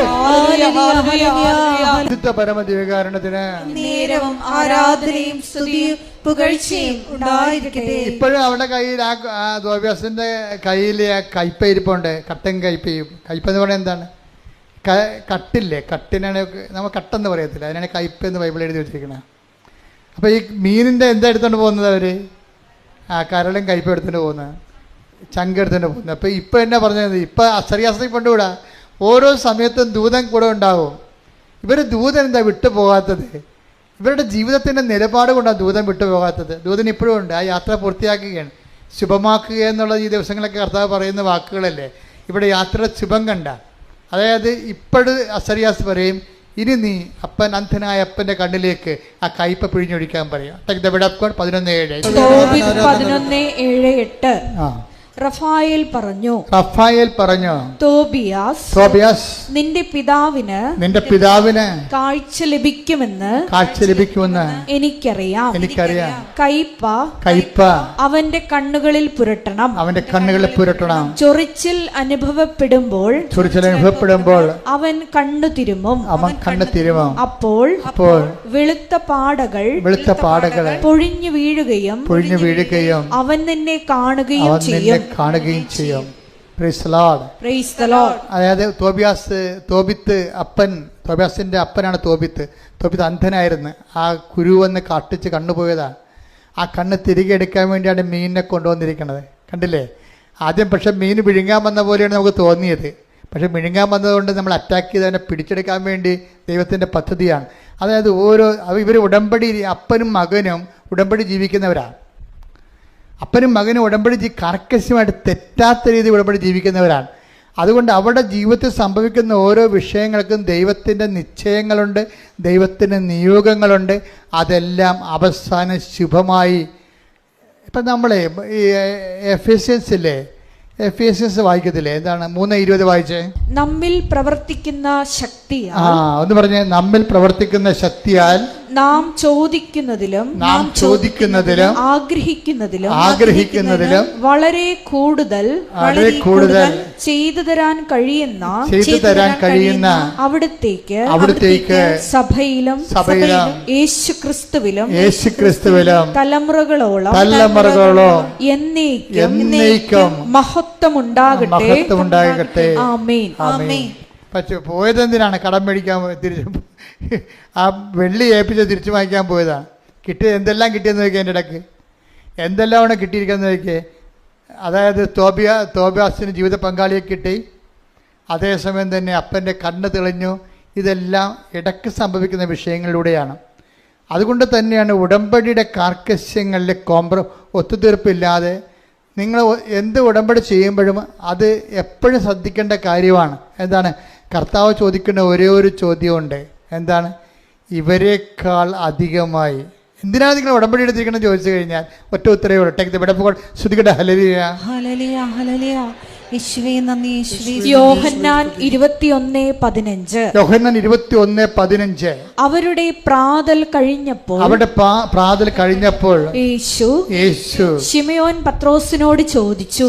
പരമദിവ്യകാരുണ്യത്തിന് നേരവും ആരാധനയും സ്തുതിയും പുകഴ്ചയും ഉണ്ടായിരിക്കട്ടെ. ഇപ്പോഴും അവിടെ കയ്യിൽ ആ ദ്വൈവ്യാസന്റെ കയ്യിൽ ആ കയ്പ ഇരിപ്പുണ്ട്. കട്ടൻ കയ്പയും. കയ്പ എന്ന് പറയുന്നത് എന്താണ്? കട്ടില്ലേ, കട്ടിനാണ് നമ്മൾ കട്ടെന്ന് പറയത്തില്ല, അതിനാണ് കയ്പ എന്ന് ബൈബിൾ എഴുതി വെച്ചിരിക്കുന്നത്. അപ്പോൾ ഈ മീനിൻ്റെ എന്താ എടുത്തുകൊണ്ട് പോകുന്നത്? അവർ ആ കരളും കയ്പ എടുത്തുകൊണ്ട് പോകുന്നത്, ചങ്ക എടുത്തുകൊണ്ട് പോകുന്നത്. അപ്പോൾ ഇപ്പോൾ എന്നാ പറഞ്ഞത്? ഇപ്പം അസറിയാസത്തിൽ കൊണ്ടുകൂടാ, ഓരോ സമയത്തും ദൂതൻ കൂടെ ഉണ്ടാവും. ഇവർ ദൂതൻ എന്താ വിട്ടു പോകാത്തത്? ഇവരുടെ ജീവിതത്തിൻ്റെ നിലപാട് കൊണ്ടാണ് ദൂതൻ വിട്ടു പോകാത്തത്. ദൂതൻ ഇപ്പോഴും ഉണ്ട്. ആ യാത്ര പൂർത്തിയാക്കുകയാണ്. ശുഭമാക്കുക എന്നുള്ള ഈ ദിവസങ്ങളൊക്കെ കർത്താവ് പറയുന്ന വാക്കുകളല്ലേ. ഇവിടെ യാത്രയുടെ ശുഭം കണ്ട, അതായത് ഇപ്പോഴും അസറിയാസ് പറയും, ഇനി നീ അപ്പൻ അന്ധനായ അപ്പൻ്റെ കണ്ണിലേക്ക് ആ കയ്പ പിഴിഞ്ഞൊഴിക്കാൻ പറയും. 11:7-8 റഫായേൽ പറഞ്ഞു, തോബിയാസ് നിന്റെ പിതാവിന് കാഴ്ച ലഭിക്കുമെന്ന് എനിക്കറിയാം. കയ്പ അവന്റെ കണ്ണുകളിൽ പുരട്ടണം. ചൊറിച്ചിൽ അനുഭവപ്പെടുമ്പോൾ അവൻ കണ്ണു തിരുമും. അപ്പോൾ വെളുത്ത പാടകൾ പൊഴിഞ്ഞു വീഴുകയും അവൻ നിന്നെ കാണുകയും ചെയ്യും. അതായത് തോബിയാസിന്റെ അപ്പനാണ് തോബിത്ത്. അന്ധനായിരുന്നു. ആ കുരുവെന്ന് കാട്ടിച്ച് കണ്ണുപോയതാണ്. ആ കണ്ണ് തിരികെ എടുക്കാൻ വേണ്ടിയാണ് മീനിനെ കൊണ്ടുവന്നിരിക്കുന്നത്. കണ്ടില്ലേ? ആദ്യം പക്ഷെ മീൻ വിഴുങ്ങാൻ വന്ന പോലെയാണ് നമുക്ക് തോന്നിയത്. പക്ഷെ വിഴുങ്ങാൻ വന്നതുകൊണ്ട് നമ്മൾ അറ്റാക്ക് ചെയ്ത് അതിനെ പിടിച്ചെടുക്കാൻ വേണ്ടി ദൈവത്തിൻ്റെ പദ്ധതിയാണ്. അതായത് ഇവർ ഉടമ്പടി, അപ്പനും മകനും ഉടമ്പടി ജീവിക്കുന്നവരാണ്. അപ്പനും മകനും ഉടമ്പടി കർക്കശമായിട്ട് തെറ്റാത്ത രീതിയിൽ ഉടമ്പടി ജീവിക്കുന്നവരാണ്. അതുകൊണ്ട് അവരുടെ ജീവിതത്തിൽ സംഭവിക്കുന്ന ഓരോ വിഷയങ്ങൾക്കും ദൈവത്തിൻ്റെ നിശ്ചയങ്ങളുണ്ട്, ദൈവത്തിൻ്റെ നിയോഗങ്ങളുണ്ട്. അതെല്ലാം അവസാനം ശുഭമായി. ഇപ്പം നമ്മളെ ഈ എഫേസ്യൻസ് വായിക്കത്തില്ലേ? എന്താണ് 3:20 വായിച്ചേ? നമ്മിൽ പ്രവർത്തിക്കുന്ന ശക്തിയാൽ. ഒന്ന് പറഞ്ഞേ. നമ്മിൽ പ്രവർത്തിക്കുന്ന ശക്തിയാൽ നാം ചോദിക്കുന്നതിലും ആഗ്രഹിക്കുന്നതിലും വളരെ കൂടുതൽ ചെയ്തു തരാൻ കഴിയുന്ന അവിടുത്തേക്ക് സഭയിലും യേശുക്രിസ്തുവിലും തലമുറകളോളം എന്നേക്കും മഹത്വമുണ്ടാകട്ടെ. ആമേൻ. പക്ഷെ പോയതെന്തിനാണ്? കടം മേടിക്കാൻ തിരിച്ചു, ആ വെള്ളി ഏൽപ്പിച്ച് തിരിച്ചു വാങ്ങിക്കാൻ പോയതാണ്. എന്തെല്ലാം കിട്ടിയെന്ന് നോക്കിയാൽ എൻ്റെ ഇടയ്ക്ക് എന്തെല്ലാമാണ് കിട്ടിയിരിക്കുന്നത് നോക്കിയേ. അതായത് തോബിയാസിന് ജീവിത പങ്കാളിയെ കിട്ടി, അതേസമയം തന്നെ അപ്പൻ്റെ കണ്ണ് തെളിഞ്ഞു. ഇതെല്ലാം ഇടയ്ക്ക് സംഭവിക്കുന്ന വിഷയങ്ങളിലൂടെയാണ്. അതുകൊണ്ട് തന്നെയാണ് ഉടമ്പടിയുടെ കാർക്കശ്യങ്ങളിൽ ഒത്തുതീർപ്പില്ലാതെ നിങ്ങൾ എന്ത് ഉടമ്പടി ചെയ്യുമ്പോഴും അത് എപ്പോഴും ശ്രദ്ധിക്കേണ്ട കാര്യമാണ്. എന്താണ്? കർത്താവ് ചോദിക്കുന്ന ഒരേ ഒരു ചോദ്യമുണ്ട്. എന്താണ്? ഇവരെക്കാൾ അധികമായി. എന്തിനാണ് നിങ്ങൾ ഉടമ്പടി എടുത്തിരിക്കണം ചോദിച്ചു കഴിഞ്ഞാൽ ഒറ്റ ഉത്തരവേ ഉള്ളൂ. ടേക്ക് ദ ബെഡ് ശ്രുതികട്ടെ. ഹല്ലേലൂയ, ഹല്ലേലൂയ, ഹല്ലേലൂയ. യേശുവേ നന്ദി, യേശുവേ. യോഹന്നാൻ 21:15 അവരുടെ പ്രാതൽ കഴിഞ്ഞപ്പോൾ യേശു ശിമയോൻ പത്രോസിനോട് ചോദിച്ചു,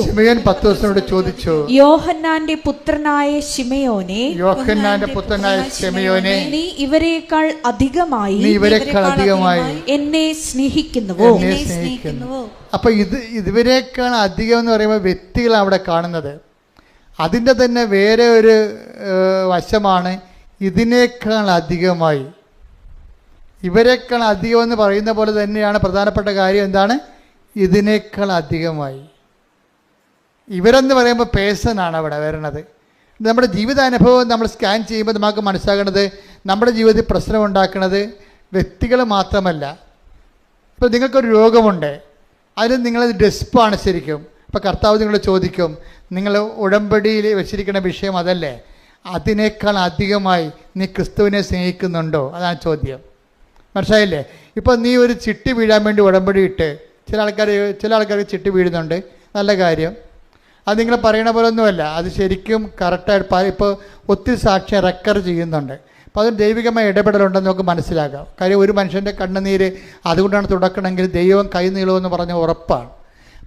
യോഹന്നാന്റെ പുത്രനായ ശിമയോനെ, നീ ഇവരെക്കാൾ അധികമായി എന്നെ സ്നേഹിക്കുന്നുവോ? അപ്പൊ ഇവരെക്കാൾ അധികം എന്ന് പറയുമ്പോൾ വ്യക്തികളാണ് അവിടെ കാണുന്നത്. അതിൻ്റെ തന്നെ വേറെ ഒരു വശമാണ് ഇതിനേക്കാൾ അധികമായി. ഇവരെക്കാൾ അധികം എന്ന് പറയുന്ന പോലെ തന്നെയാണ് പ്രധാനപ്പെട്ട കാര്യം. എന്താണ്? ഇതിനേക്കാൾ അധികമായി. ഇവരെന്ന് പറയുമ്പോൾ പേഴ്സണാണ് അവിടെ വരുന്നത്. നമ്മുടെ ജീവിതാനുഭവം നമ്മൾ സ്കാൻ ചെയ്യുമ്പോൾ നമുക്ക് മനസ്സിലാകുന്നത് നമ്മുടെ ജീവിതത്തിൽ പ്രശ്നം ഉണ്ടാക്കുന്നത് വ്യക്തികൾ മാത്രമല്ല. ഇപ്പോൾ നിങ്ങൾക്കൊരു രോഗമുണ്ട്, അതിൽ നിങ്ങളത് ഡെസ്പാണ് ശരിക്കും. അപ്പോൾ കർത്താവ് നിങ്ങളോട് ചോദിക്കും, നിങ്ങൾ ഉടമ്പടിയിൽ വെച്ചിരിക്കുന്ന വിഷയം അതല്ലേ, അതിനേക്കാൾ അധികമായി നീ ക്രിസ്തുവിനെ സ്നേഹിക്കുന്നുണ്ടോ? അതാണ് ചോദ്യം. മനസ്സിലായില്ലേ? ഇപ്പോൾ നീ ഒരു ചിട്ടി വീഴാൻ വേണ്ടി ഉടമ്പടി ഇട്ട്, ചില ആൾക്കാർ ചിട്ടി വീഴുന്നുണ്ട്, നല്ല കാര്യം. അത് നിങ്ങൾ പറയണ പോലെ ഒന്നുമല്ല, അത് ശരിക്കും കറക്റ്റായിട്ട് ഇപ്പോൾ ഒത്തിരി സാക്ഷ്യം റെക്കർ ചെയ്യുന്നുണ്ട്. അപ്പോൾ അത് ദൈവികമായ ഇടപെടലുണ്ടെന്ന് നമുക്ക് മനസ്സിലാക്കാം. കാര്യം ഒരു മനുഷ്യൻ്റെ കണ്ണുനീര് അതുകൊണ്ടാണ് തുടക്കണമെങ്കിൽ ദൈവം കൈ നീളുമെന്ന് പറഞ്ഞ ഉറപ്പാണ്.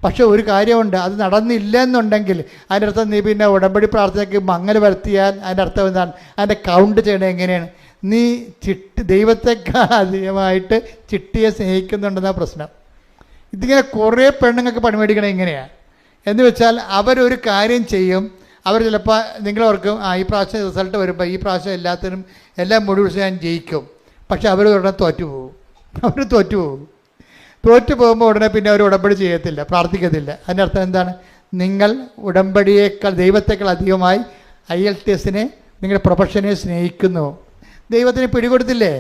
പക്ഷേ ഒരു കാര്യമുണ്ട്, അത് നടന്നില്ല എന്നുണ്ടെങ്കിൽ അതിൻ്റെ അർത്ഥം നീ പിന്നെ ഉടമ്പടി പ്രാർത്ഥനയ്ക്ക് മങ്ങൽ വരുത്തിയാൽ അതിൻ്റെ അർത്ഥം എന്താണ്? അതിൻ്റെ കൗണ്ട് ചെയ്യണത് എങ്ങനെയാണ്? നീ ദൈവത്തെക്കാൾ അധികമായിട്ട് ചിട്ടിയെ സ്നേഹിക്കുന്നുണ്ടെന്ന പ്രശ്നം. ഇതിങ്ങനെ കുറേ പെണ്ണുങ്ങൾക്ക് പണിമേടിക്കണം ഇങ്ങനെയാണ്. എന്ന് വെച്ചാൽ അവരൊരു കാര്യം ചെയ്യും, അവർ ചിലപ്പോൾ നിങ്ങളോർക്കും ഈ പ്രാവശ്യം റിസൾട്ട് വരുമ്പോൾ ഈ പ്രാവശ്യം എല്ലാത്തിനും എല്ലാം മുഴുവൻ ഞാൻ ജയിക്കും. പക്ഷെ അവർ ഉടനെ തോറ്റുപോകും. തോറ്റു പോകുമ്പോൾ ഉടനെ പിന്നെ അവർ ഉടമ്പടി ചെയ്യത്തില്ല, പ്രാർത്ഥിക്കത്തില്ല. അതിൻ്റെ അർത്ഥം എന്താണ്? നിങ്ങൾ ഉടമ്പടിയേക്കാൾ ദൈവത്തെക്കാൾ അധികമായി IELTS-നെ നിങ്ങളുടെ പ്രൊഫഷനെ സ്നേഹിക്കുന്നു. ദൈവത്തിന് പിടികൊടുത്തില്ലേ?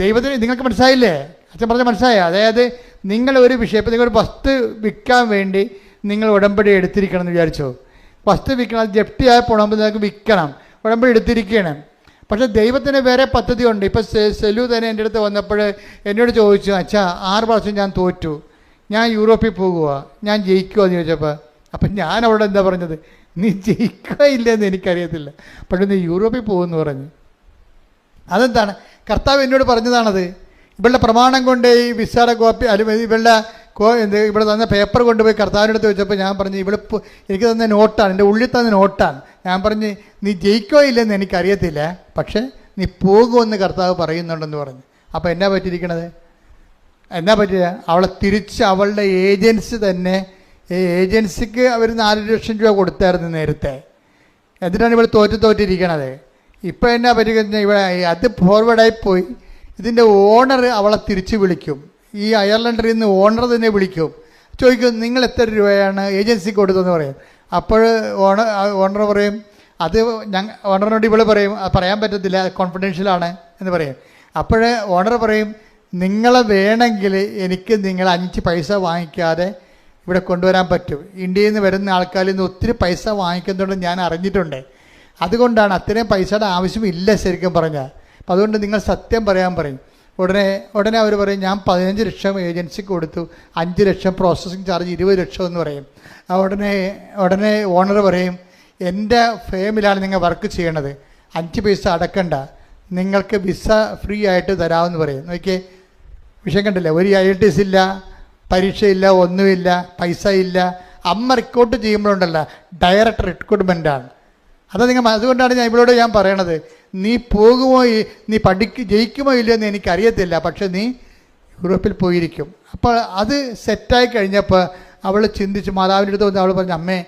ദൈവത്തിന് നിങ്ങൾക്ക് മനസ്സിലായില്ലേ? അച്ഛൻ പറഞ്ഞ മനസ്സിലായോ? അതായത് നിങ്ങൾ ഒരു വിഷയം, ഇപ്പോൾ നിങ്ങളൊരു വസ്തു വിൽക്കാൻ വേണ്ടി നിങ്ങൾ ഉടമ്പടി എടുത്തിരിക്കണം എന്ന് വിചാരിച്ചോ. വസ്തു വിൽക്കണം, അത് ജപ്തിയായി പോകണമെങ്കിൽ നിങ്ങൾക്ക് വിൽക്കണം, ഉടമ്പടി എടുത്തിരിക്കണം. പക്ഷേ ദൈവത്തിന് വേറെ പദ്ധതി ഉണ്ട്. ഇപ്പോൾ സെലു തന്നെ എൻ്റെ അടുത്ത് വന്നപ്പോൾ എന്നോട് ചോദിച്ചു, അച്ഛാ 6 പ്രാവശ്യം ഞാൻ തോറ്റു, ഞാൻ യൂറോപ്പിൽ പോകുക, ഞാൻ ജയിക്കുമോ എന്ന് ചോദിച്ചപ്പോൾ, അപ്പം ഞാൻ അവിടെ എന്താ പറഞ്ഞത്? നീ ജയിക്കുക ഇല്ലെന്ന് എനിക്കറിയത്തില്ല, പക്ഷേ നീ യൂറോപ്പിൽ പോകുമെന്ന് പറഞ്ഞു. അതെന്താണ്? കർത്താവ് എന്നോട് പറഞ്ഞതാണത്. ഇവളുടെ പ്രമാണം കൊണ്ട് ഈ വിസയുടെ കോപ്പി അല്ലെങ്കിൽ ഇവിടെ തന്ന പേപ്പർ കൊണ്ടുപോയി കർത്താവിനടുത്ത് വെച്ചപ്പോൾ ഞാൻ പറഞ്ഞു, എനിക്ക് തന്ന നോട്ടാണ്, എൻ്റെ ഉള്ളിൽ തന്ന നോട്ടാണ്. ഞാൻ പറഞ്ഞ് നീ ജയിക്കോ ഇല്ലെന്ന് എനിക്കറിയത്തില്ല, പക്ഷേ നീ പോകുമെന്ന് കർത്താവ് പറയുന്നുണ്ടെന്ന് പറഞ്ഞു. അപ്പോൾ എന്നാ പറ്റിയിരിക്കണത്? എന്നാ പറ്റിയ? അവളെ തിരിച്ച് അവളുടെ ഏജൻസി തന്നെ, ഏജൻസിക്ക് അവർ 4 ലക്ഷം രൂപ കൊടുത്തായിരുന്നു നേരത്തെ. എന്നിട്ടാണ് ഇവൾ തോറ്റിരിക്കണത്. ഇപ്പോൾ എന്നാ പറ്റിക്കഴിഞ്ഞാൽ ഇവിടെ അത് ഫോർവേഡായി പോയി. ഇതിൻ്റെ ഓണർ അവളെ തിരിച്ച് വിളിക്കും. ഈ അയർലൻഡിൽ നിന്ന് ഓണർ തന്നെ വിളിക്കും, ചോദിക്കും നിങ്ങൾ എത്ര രൂപയാണ് ഏജൻസിക്ക് കൊടുത്തതെന്ന് പറയും. അപ്പോൾ ഓണർ പറയും, അത് ഓണറിനോട് ഇവൾ പറയും അത് പറയാൻ പറ്റത്തില്ല, കോൺഫിഡൻഷ്യലാണ് എന്ന് പറയും. അപ്പോൾ ഓണർ പറയും, നിങ്ങളെ വേണമെങ്കിൽ എനിക്ക് നിങ്ങൾ 5 പൈസ വാങ്ങിക്കാതെ ഇവിടെ കൊണ്ടുവരാൻ പറ്റും. ഇന്ത്യയിൽ നിന്ന് വരുന്ന ആൾക്കാരിൽ നിന്ന് ഒത്തിരി പൈസ വാങ്ങിക്കുന്നുണ്ട് ഞാൻ അറിഞ്ഞിട്ടുണ്ട്, അതുകൊണ്ടാണ് അത്രയും പൈസയുടെ ആവശ്യമില്ല ശരിക്കും പറഞ്ഞാൽ. അപ്പം അതുകൊണ്ട് നിങ്ങൾ സത്യം പറയാൻ പറയും. ഉടനെ അവർ പറയും, ഞാൻ 15 ലക്ഷം ഏജൻസിക്ക് കൊടുത്തു, 5 ലക്ഷം പ്രോസസ്സിങ് ചാർജ് 20 ലക്ഷം എന്ന് പറയും. ഉടനെ ഓണർ പറയും, എൻ്റെ ഫേമിലാണ് നിങ്ങൾ വർക്ക് ചെയ്യണത്, 5 പൈസ അടക്കണ്ട, നിങ്ങൾക്ക് വിസ ഫ്രീ ആയിട്ട് തരാമെന്ന് പറയും. നോക്കിയേ, വിഷയം കണ്ടില്ല? ഒരു IELTS ഇല്ല, പരീക്ഷയില്ല, ഒന്നുമില്ല, പൈസ ഇല്ല. അമ്മ റിക്രൂട്ട് ചെയ്യുമ്പോഴുണ്ടല്ലോ ഡയറക്റ്റ് റിക്രൂട്ട്മെൻറ്റാണ്. അതുകൊണ്ടാണ് ഇവളോട് ഞാൻ പറയണത്, നീ പോകുമോ, നീ ജയിക്കുമോ ഇല്ലയോ എന്ന് എനിക്കറിയത്തില്ല, പക്ഷെ നീ യൂറോപ്പിൽ പോയിരിക്കും. അപ്പോൾ അത് സെറ്റായി കഴിഞ്ഞപ്പോൾ അവൾ ചിന്തിച്ച് മാതാവിൻ്റെ അടുത്ത് വന്ന് അവൾ പറഞ്ഞു, അമ്മേ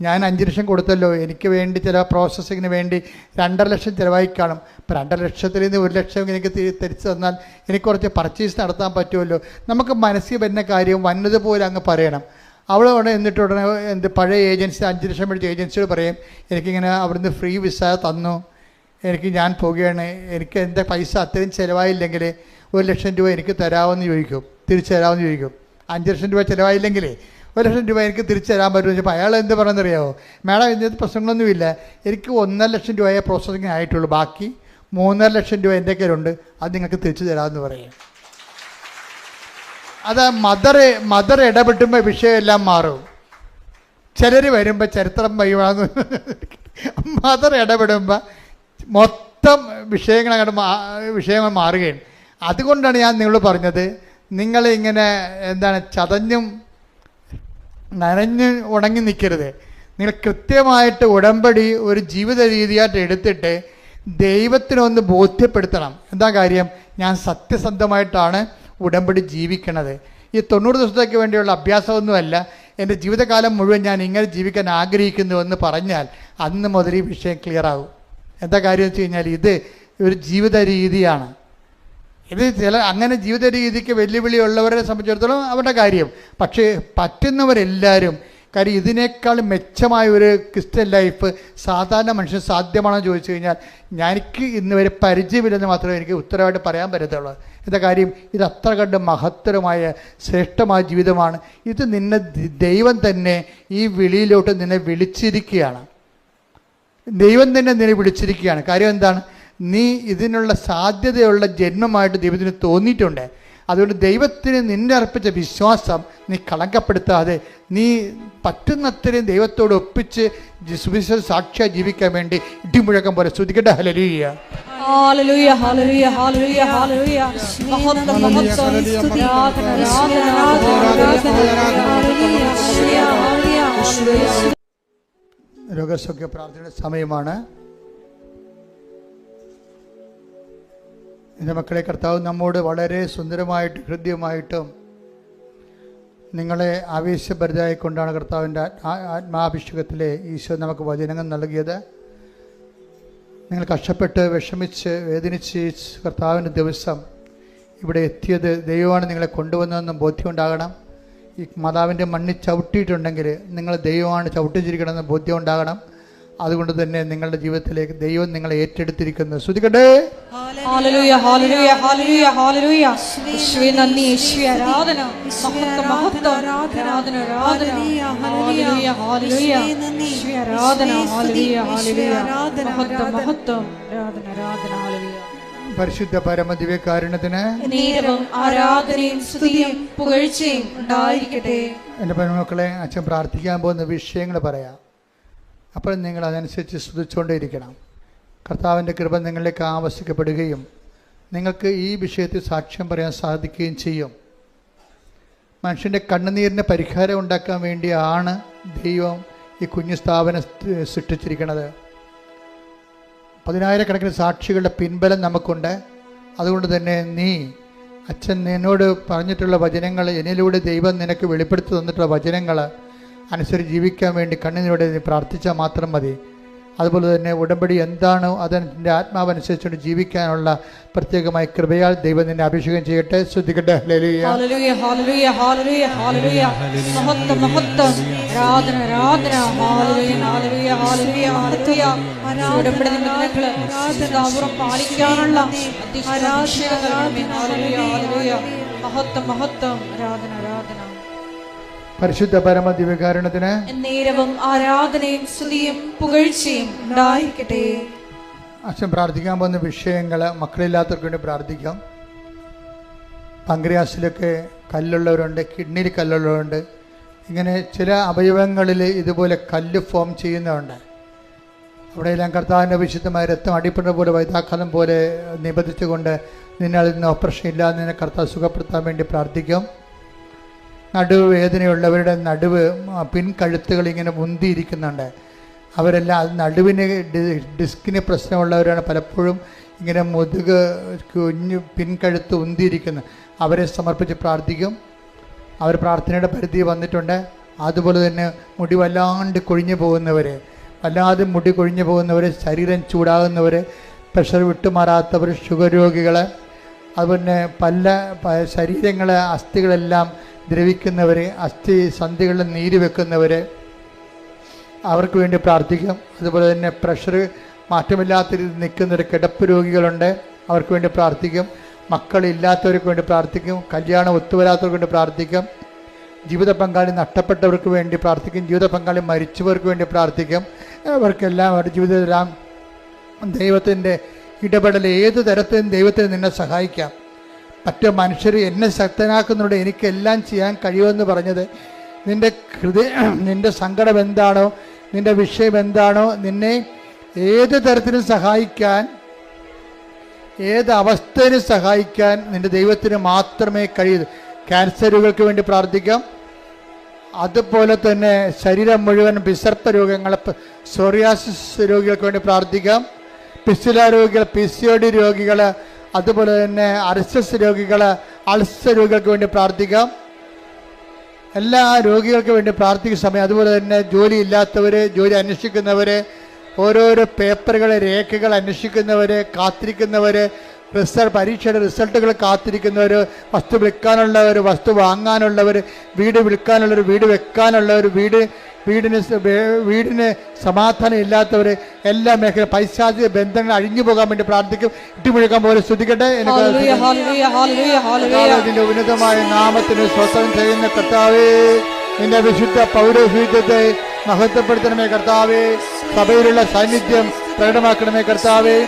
ഞാൻ 5 ലക്ഷം കൊടുത്തല്ലോ, എനിക്ക് വേണ്ടി ചില പ്രോസസ്സിങ്ങിന് വേണ്ടി 2.5 ലക്ഷം ചിലവായി കാണും. അപ്പോൾ 2.5 ലക്ഷത്തിൽ നിന്ന് 1 ലക്ഷം എനിക്ക് തിരിച്ചു തന്നാൽ എനിക്ക് കുറച്ച് പർച്ചേസ് നടത്താൻ പറ്റുമല്ലോ. നമുക്ക് മനസ്സിൽ വരുന്ന കാര്യം വന്നതുപോലെ അങ്ങ് പറയണം. അവളോടെ ഉടനെ പഴയ ഏജൻസി 5 ലക്ഷം മേടിച്ച ഏജൻസിയോട് പറയും, എനിക്കിങ്ങനെ അവിടുന്ന് ഫ്രീ വിസ തന്നു, ഞാൻ പോവുകയാണ്, എനിക്ക് എൻ്റെ പൈസ അത്രയും ചിലവായില്ലെങ്കിൽ 1 ലക്ഷം രൂപ എനിക്ക് തരാമെന്ന് ചോദിക്കും, തിരിച്ചു തരാമെന്ന് ചോദിക്കും. 5 ലക്ഷം രൂപ ചിലവായില്ലെങ്കിൽ 1 ലക്ഷം രൂപ എനിക്ക് തിരിച്ചു തരാൻ പറ്റുമെന്ന് ചോദിച്ചപ്പോൾ അയാൾ എന്ത് പറയുന്നറിയാമോ, മേഡം ഇതിനകത്ത് പ്രശ്നങ്ങളൊന്നുമില്ല, എനിക്ക് 1.5 ലക്ഷം രൂപയെ പ്രോസസ്സിങ് ആയിട്ടുള്ളൂ, ബാക്കി 3.5 ലക്ഷം രൂപ എൻ്റെ കയ്യിലുണ്ട്, അത് നിങ്ങൾക്ക് തിരിച്ചു തരാമെന്ന് പറയും. അത് മദർ ഇടപെട്ടുമ്പോൾ വിഷയമെല്ലാം മാറും. ചിലർ വരുമ്പോൾ ചരിത്രം വഴിവാന്ന് മദർ ഇടപെടുമ്പോൾ മൊത്തം വിഷയങ്ങൾ മാറുകയാണ്. അതുകൊണ്ടാണ് ഞാൻ നിങ്ങളോട് പറഞ്ഞത്, നിങ്ങളിങ്ങനെ ചതഞ്ഞും നനഞ്ഞ് ഉണങ്ങി നിൽക്കരുത്. നിങ്ങൾ കൃത്യമായിട്ട് ഉടമ്പടി ഒരു ജീവിത രീതിയായിട്ട് എടുത്തിട്ട് ദൈവത്തിനൊന്ന് ബോധ്യപ്പെടുത്തണം. എന്താ കാര്യം? ഞാൻ സത്യസന്ധമായിട്ടാണ് ഉടമ്പടി ജീവിക്കണത്. ഈ 90 ദിവസത്തേക്ക് വേണ്ടിയുള്ള അഭ്യാസമൊന്നുമല്ല, എൻ്റെ ജീവിതകാലം മുഴുവൻ ഞാൻ ഇങ്ങനെ ജീവിക്കാൻ ആഗ്രഹിക്കുന്നുവെന്ന് പറഞ്ഞാൽ അന്ന് മുതൽ ഈ വിഷയം ക്ലിയർ ആകും. എന്താ കാര്യം വെച്ച് കഴിഞ്ഞാൽ ഇത് ഒരു ജീവിത രീതിയാണ്. ഇത് അങ്ങനെ ജീവിത രീതിക്ക് വെല്ലുവിളിയുള്ളവരെ സംബന്ധിച്ചിടത്തോളം അവരുടെ കാര്യം. പക്ഷേ പറ്റുന്നവരെല്ലാവരും കാര്യം ഇതിനേക്കാൾ മെച്ചമായ ഒരു ക്രിസ്ത്യൻ ലൈഫ് സാധാരണ മനുഷ്യൻ സാധ്യമാണെന്ന് ചോദിച്ചു കഴിഞ്ഞാൽ എനിക്ക് ഇന്ന് വരെ പരിചയമില്ലെന്ന് മാത്രമേ എനിക്ക് ഉത്തരവായിട്ട് പറയാൻ പറ്റത്തുള്ളൂ. എന്താ കാര്യം? ഇത് അത്ര കണ്ട് മഹത്തരമായ ശ്രേഷ്ഠമായ ജീവിതമാണ്. ഇത് നിന്നെ ദൈവം തന്നെ ഈ വിളിയിലോട്ട് നിന്നെ വിളിച്ചിരിക്കുകയാണ്. ദൈവം തന്നെ നിന്നെ വിളിച്ചിരിക്കുകയാണ്. കാര്യം എന്താണ്? നീ ഇതിനുള്ള സാധ്യതയുള്ള ജന്മമായിട്ട് ദൈവത്തിന് തോന്നിയിട്ടുണ്ട്. അതുകൊണ്ട് ദൈവത്തിന് നിന്നെ അർപ്പിച്ച വിശ്വാസം നീ കളങ്കപ്പെടുത്താതെ നീ പറ്റുന്നത്രയും ദൈവത്തോട് ഒപ്പിച്ച് സുവിശേഷ സാക്ഷിയായി ജീവിക്കാൻ വേണ്ടി ഇടിമുഴക്കം പോലെ സ്തുതിക്കട്ടെ. ഹല്ലേലൂയ, ഹല്ലേലൂയ, ഹല്ലേലൂയ, ഹല്ലേലൂയ, ഹല്ലേലൂയ. മഹത്വം, മഹത്വം, സ്തുതി, ആരാധന, രോഗസൗഖ്യ പ്രാർത്ഥനയുടെ സമയമാണ്. എൻ്റെ മക്കളെ, കർത്താവ് നമ്മോട് വളരെ സുന്ദരമായിട്ടും ഹൃദ്യമായിട്ടും നിങ്ങളെ ആവേശഭരിതരായിക്കൊണ്ടാണ് കർത്താവിൻ്റെ ആത്മാഭിഷേകത്തിലെ ഈശോ നമുക്ക് വചനങ്ങൾ നൽകിയത്. നിങ്ങൾ കഷ്ടപ്പെട്ട് വിഷമിച്ച് വേദനിച്ച് കർത്താവിൻ്റെ ദിവസം ഇവിടെ എത്തിയത് ദൈവമാണ് നിങ്ങളെ കൊണ്ടുവന്നതെന്നും ബോധ്യമുണ്ടാകണം. ഈ മാതാവിൻ്റെ മണ്ണിൽ ചവിട്ടിയിട്ടുണ്ടെങ്കിൽ നിങ്ങൾ ദൈവമാണ് ചവിട്ടിച്ചിരിക്കണമെന്ന് ബോധ്യം ഉണ്ടാകണം. അതുകൊണ്ട് തന്നെ നിങ്ങളുടെ ജീവിതത്തിലേക്ക് ദൈവം നിങ്ങളെ ഏറ്റെടുത്തിരിക്കുന്നു. സ്തുതിക്കട്ടെ. ഹല്ലേലൂയ, ഹല്ലേലൂയ, ഹല്ലേലൂയ, ഹല്ലേലൂയ. യേശുവേ നന്ദി, യേശുവേ ആരാധന. മഹത്വം, മഹത്വം, ആരാധന, ആരാധന. ഹല്ലേലൂയ, ഹല്ലേലൂയ. യേശുവേ ആരാധന. ഹല്ലേലൂയ, ഹല്ലേലൂയ. മഹത്വം, മഹത്വം, ആരാധന, ആരാധന. ഹല്ലേലൂയ. പരിശുദ്ധ പരമദിവ്യകാരുണ്യത്തിന് നേരവും ആരാധനയും സ്തുതിയും പുകഴ്ചയും ഉണ്ടായിരിക്കട്ടെ. എൻ്റെ പെൺമക്കളെ, അച്ഛൻ പ്രാർത്ഥിക്കാൻ പോകുന്ന വിഷയങ്ങൾ പറയാം. അപ്പോൾ നിങ്ങൾ അതനുസരിച്ച് സ്തുതിച്ചുകൊണ്ടേയിരിക്കണം. കർത്താവിൻ്റെ കൃപ നിങ്ങളിലേക്ക് ആവശ്യിക്കപ്പെടുകയും നിങ്ങൾക്ക് ഈ വിഷയത്തിൽ സാക്ഷ്യം പറയാൻ സാധിക്കുകയും ചെയ്യും. മനുഷ്യൻ്റെ കണ്ണുനീരിന് പരിഹാരം ഉണ്ടാക്കാൻ വേണ്ടിയാണ് ദൈവം ഈ കുഞ്ഞു സ്ഥാപനം സൃഷ്ടിച്ചിരിക്കുന്നത്. 10,000-കണക്കിന് സാക്ഷികളുടെ പിൻബലം നമുക്കുണ്ട്. അതുകൊണ്ട് തന്നെ നീ അച്ഛൻ നിന്നോട് പറഞ്ഞിട്ടുള്ള വചനങ്ങൾ, എന്നിലൂടെ ദൈവം നിനക്ക് വെളിപ്പെടുത്തി തന്നിട്ടുള്ള വചനങ്ങൾ അനുസരിച്ച് ജീവിക്കാൻ വേണ്ടി കണ്ണുനീരോടെ നീ പ്രാർത്ഥിച്ചാൽ മാത്രം മതി. അതുപോലെ തന്നെ ഉടമ്പടി എന്താണോ അതിൻ്റെ ആത്മാവനുസരിച്ചുകൊണ്ട് ജീവിക്കാനുള്ള പ്രത്യേകമായ കൃപയാൽ ദൈവം നിന്നെ അഭിഷേകം ചെയ്യട്ടെ. ശ്രദ്ധിക്കട്ടെ. ഹല്ലേലൂയ, ഹല്ലേലൂയ, ഹല്ലേലൂയ, ഹല്ലേലൂയ, ഹല്ലേലൂയ. മഹത്വം, മഹത്വം, ആരാധന, ആരാധന. ഹല്ലേലൂയ, ഹല്ലേലൂയ, ഹല്ലേലൂയ, ഹല്ലേലൂയ. ഉടമ്പടി നിബന്ധനകള് സദാപൂർവ്വം പാലിക്കാനുള്ള അതിശയങ്ങൾ. ഹല്ലേലൂയ, ഹല്ലേലൂയ. മഹത്വം, മഹത്വം, ആരാധന, ആരാധന. പരിശുദ്ധ പരമദിവ്യകാരുണ്യത്തിന് നേരവും ആരാധനയും സ്തുതിയും പുകഴ്ചയും ഉണ്ടായിരിക്കട്ടെ. അച്ഛൻ പ്രാർത്ഥിക്കാൻ പോകുന്ന വിഷയങ്ങൾ മക്കളില്ലാത്തവർക്ക് വേണ്ടി പ്രാർത്ഥിക്കാം. പങ്ക്രിയാസിലൊക്കെ കല്ലുള്ളവരുണ്ട്, കിഡ്നിയിൽ കല്ലുള്ളവരുണ്ട്. ഇങ്ങനെ ചില അവയവങ്ങളിൽ ഇതുപോലെ കല്ല് ഫോം ചെയ്യുന്നതുണ്ട്. അവിടെയെല്ലാം കർത്താവിൻ്റെ വിശുദ്ധമായ രക്തം അടിപ്പെടുന്ന പോലെ വൈതാഘാതം പോലെ നിബന്ധിച്ചുകൊണ്ട് നിന്നെ അതിൽ നിന്ന് ഓപ്പറേഷൻ ഇല്ലാതെ നിന്നെ കർത്താവ് സുഖപ്പെടുത്താൻ വേണ്ടി പ്രാർത്ഥിക്കും. നടുവ് വേദനയുള്ളവരുടെ നടുവ് പിൻകഴുത്തുകൾ ഇങ്ങനെ മുന്തിയിരിക്കുന്നുണ്ട്. അവരെല്ലാം അത് നടുവിന് ഡിസ്കിന് പ്രശ്നമുള്ളവരാണ്. പലപ്പോഴും ഇങ്ങനെ മുതുക് കുഞ്ഞ് പിൻകഴുത്ത് ഉന്തിയിരിക്കുന്നു. അവരെ സമർപ്പിച്ച് പ്രാർത്ഥിക്കും. അവർ പ്രാർത്ഥനയുടെ പരിധി വന്നിട്ടുണ്ട്. അതുപോലെ തന്നെ മുടി വല്ലാണ്ട് കൊഴിഞ്ഞു പോകുന്നവർ, വല്ലാതെ മുടി കൊഴിഞ്ഞു പോകുന്നവർ, ശരീരം ചൂടാകുന്നവർ, പ്രഷർ വിട്ടുമാറാത്തവർ, ഷുഗർ രോഗികൾ, അതുപോലെ പല ശരീരങ്ങളെ അസ്ഥികളെല്ലാം ദ്രവിക്കുന്നവർ, അസ്ഥി സന്ധികളിൽ നീര് വെക്കുന്നവർ, അവർക്ക് വേണ്ടി പ്രാർത്ഥിക്കും. അതുപോലെ തന്നെ പ്രഷർ മാറ്റമില്ലാത്ത രീതിയിൽ നിൽക്കുന്നവർ, കിടപ്പ് രോഗികളുണ്ട്, അവർക്ക് വേണ്ടി പ്രാർത്ഥിക്കും. മക്കളില്ലാത്തവർക്ക് വേണ്ടി പ്രാർത്ഥിക്കും. കല്യാണം ഒത്തുവരാത്തവർക്ക് വേണ്ടി പ്രാർത്ഥിക്കും. ജീവിത പങ്കാളി നഷ്ടപ്പെട്ടവർക്ക് വേണ്ടി പ്രാർത്ഥിക്കും. ജീവിത പങ്കാളി മരിച്ചവർക്ക് വേണ്ടി പ്രാർത്ഥിക്കും. അവർക്കെല്ലാം അവരുടെ ജീവിതത്തിലെല്ലാം ദൈവത്തിൻ്റെ ഇടപെടൽ ഏത് തരത്തിലും ദൈവത്തിന് നിന്നെ സഹായിക്കാം. മറ്റു മനുഷ്യർ എന്നെ ശക്തനാക്കുന്നുണ്ട്, എനിക്കെല്ലാം ചെയ്യാൻ കഴിയുമെന്ന് പറഞ്ഞത് നിൻ്റെ സങ്കടം എന്താണോ, നിൻ്റെ വിഷയം എന്താണോ, നിന്നെ ഏത് തരത്തിലും സഹായിക്കാൻ, ഏത് അവസ്ഥയിലും സഹായിക്കാൻ നിൻ്റെ ദൈവത്തിന് മാത്രമേ കഴിയൂ. ക്യാൻസറുകൾക്ക് വേണ്ടി പ്രാർത്ഥിക്കാം. അതുപോലെ തന്നെ ശരീരം മുഴുവൻ വിസർപ്പ രോഗങ്ങൾ, സോറിയാസിസ് രോഗികൾക്ക് വേണ്ടി പ്രാർത്ഥിക്കാം. പിസ്തുല രോഗികൾ, PCOD രോഗികൾ, അതുപോലെ തന്നെ അർസസ് രോഗികൾ, അൾസർ രോഗികൾക്ക് വേണ്ടി പ്രാർത്ഥിക്കാം. എല്ലാ രോഗികൾക്ക് വേണ്ടി പ്രാർത്ഥിക്കുന്ന സമയം അതുപോലെ തന്നെ ജോലി ഇല്ലാത്തവർ, ജോലി അന്വേഷിക്കുന്നവർ, ഓരോരോ പേപ്പറുകൾ, രേഖകൾ അന്വേഷിക്കുന്നവർ, കാത്തിരിക്കുന്നവർ, പരീക്ഷയുടെ റിസൾട്ടുകൾ കാത്തിരിക്കുന്നവർ, വസ്തു വിൽക്കാനുള്ളവർ, വസ്തു വാങ്ങാനുള്ളവർ, വീട് വിൽക്കാനുള്ളവർ, വീട് വെക്കാനുള്ളവർ, വീടിന് സമാധാനം ഇല്ലാത്തവർ, എല്ലാ മേഖല പൈശാചിക ബന്ധങ്ങൾ അഴിഞ്ഞു പോകാൻ വേണ്ടി പ്രാർത്ഥിക്കും. ഇട്ടുമുഴുക്കാൻ പോലെ സ്തുതിക്കട്ടെ. ഇതിന്റെ ഉന്നതമായ നാമത്തിന് സ്വസ്ഥം ചെയ്യുന്ന കർത്താവേ, നിന്റെ വിശുദ്ധ പൗരോഹിത്യത്തെ മഹത്വപ്പെടുത്തണമേ കർത്താവേ. സഭയിലുള്ള സാന്നിധ്യം പ്രകടമാക്കണമേ കർത്താവേ.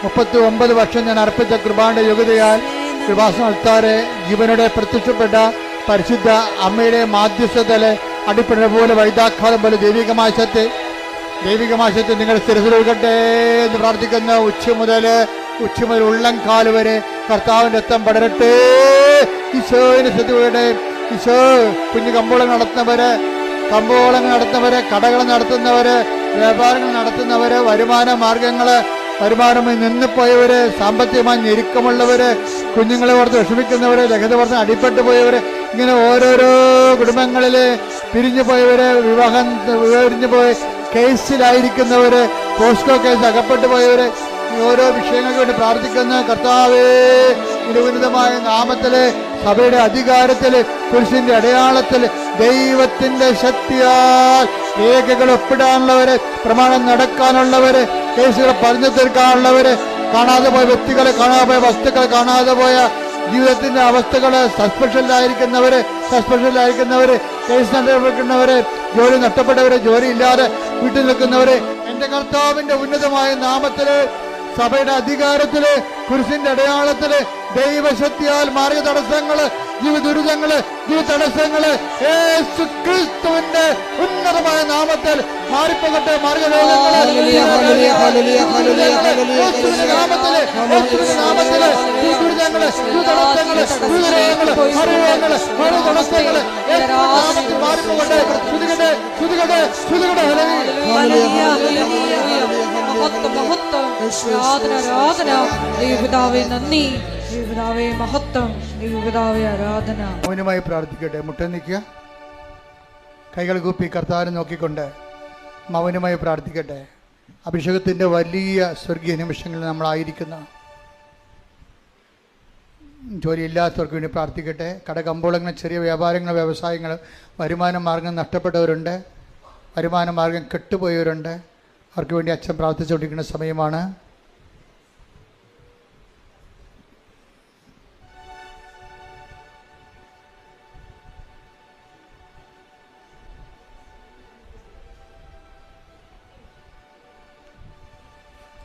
39 വർഷം ഞാൻ അർപ്പിച്ച കൃപാന്റെ യോഗ്യതയാൽ കൃപാസന അൾത്താരെ ജീവനോടെ പ്രത്യക്ഷപ്പെട്ട പരിശുദ്ധ അമ്മയുടെ മാധ്യസ്ഥതയിലെ അടിപ്പിട പോലെ വൈദാഘാതം പോലെ ദൈവികമായ സത്യം നിങ്ങൾ സ്ഥിരത്തിലൊഴുകട്ടെ എന്ന് പ്രാർത്ഥിക്കുന്ന ഉച്ച മുതൽ ഉള്ളംകാല് വരെ കർത്താവിന്റെ രക്തം പടരട്ടെ. ഈശോയുടെ സത്യയുടെ ഈശോ കുഞ്ഞു കമ്പോളങ്ങൾ നടത്തുന്നവര്, കടകൾ നടത്തുന്നവര്, വ്യാപാരങ്ങൾ നടത്തുന്നവര്, വരുമാനമായി നിന്നുപോയവര്, സാമ്പത്തികമായി ഞെരുക്കമുള്ളവര്, കുഞ്ഞുങ്ങളെ ഓർത്ത് വിഷമിക്കുന്നവര്, ലഹരി ഓർത്ത് അടിപ്പെട്ടു പോയവര്, ഇങ്ങനെ ഓരോരോ കുടുംബങ്ങളില് പിരിഞ്ഞു പോയവര്, പിരിഞ്ഞു പോയ കേസിലായിരിക്കുന്നവര്, പോസ്കോ കേസ് അകപ്പെട്ടു പോയവര്, ഓരോ വിഷയങ്ങൾക്ക് വേണ്ടി പ്രാർത്ഥിക്കുന്ന കർത്താവേ, ഉന്നതമായ നാമത്തില്, സഭയുടെ അധികാരത്തില്, കുരിശിന്റെ അടയാളത്തില്, ദൈവത്തിന്റെ ശക്തിയാൽ രേഖകൾ ഒപ്പിടാനുള്ളവര്, പ്രമാണം നടക്കാനുള്ളവര്, കേസുകൾ പറഞ്ഞു തീർക്കാനുള്ളവര്, കാണാതെ പോയ വ്യക്തികളെ, കാണാതെ പോയ വസ്തുക്കളെ, കാണാതെ പോയ ജീവിതത്തിന്റെ അവസ്ഥകള്, സസ്പെൻഷനിലായിരിക്കുന്നവര്, കേസ് നടക്കുന്നവര്, ജോലി നഷ്ടപ്പെട്ടവര്, ജോലി ഇല്ലാതെ വീട്ടിൽ നിൽക്കുന്നവര്, എന്റെ കർത്താവിന്റെ ഉന്നതമായ നാമത്തില്, സഭയുടെ അധികാരത്തില്, കുരിശിന്റെ അടയാളത്തില്, ദൈവശക്തിയാൽ മാർഗ തടസ്സങ്ങള്, ജീവിതദുരിതങ്ങള്, ജീവിതടസ്സങ്ങള് യേശുക്രിസ്തുവിന്റെ ഉന്നതമായ നാമത്തിൽ മാറിപ്പോകട്ടെ. മൗനമായി പ്രാർത്ഥിക്കട്ടെ. മുട്ടനിക്കുക, കൈകൾ കൂപ്പി കർത്താവിനെ നോക്കിക്കൊണ്ട് മൗനമായി പ്രാർത്ഥിക്കട്ടെ. അഭിഷേകത്തിന്റെ വലിയ സ്വർഗീയ നിമിഷങ്ങളിൽ നമ്മളായിരിക്കുന്ന ജോലിയില്ലാത്തവർക്ക് വേണ്ടി പ്രാർത്ഥിക്കട്ടെ. കടകമ്പോളങ്ങൾ, ചെറിയ വ്യാപാരങ്ങൾ, വ്യവസായങ്ങൾ, വരുമാന മാർഗം നഷ്ടപ്പെട്ടവരുണ്ട്, വരുമാന മാർഗം കെട്ടുപോയവരുണ്ട്. അവർക്ക് വേണ്ടി അച്ഛൻ പ്രാർത്ഥിച്ചുകൊണ്ടിരിക്കുന്ന സമയമാണ്.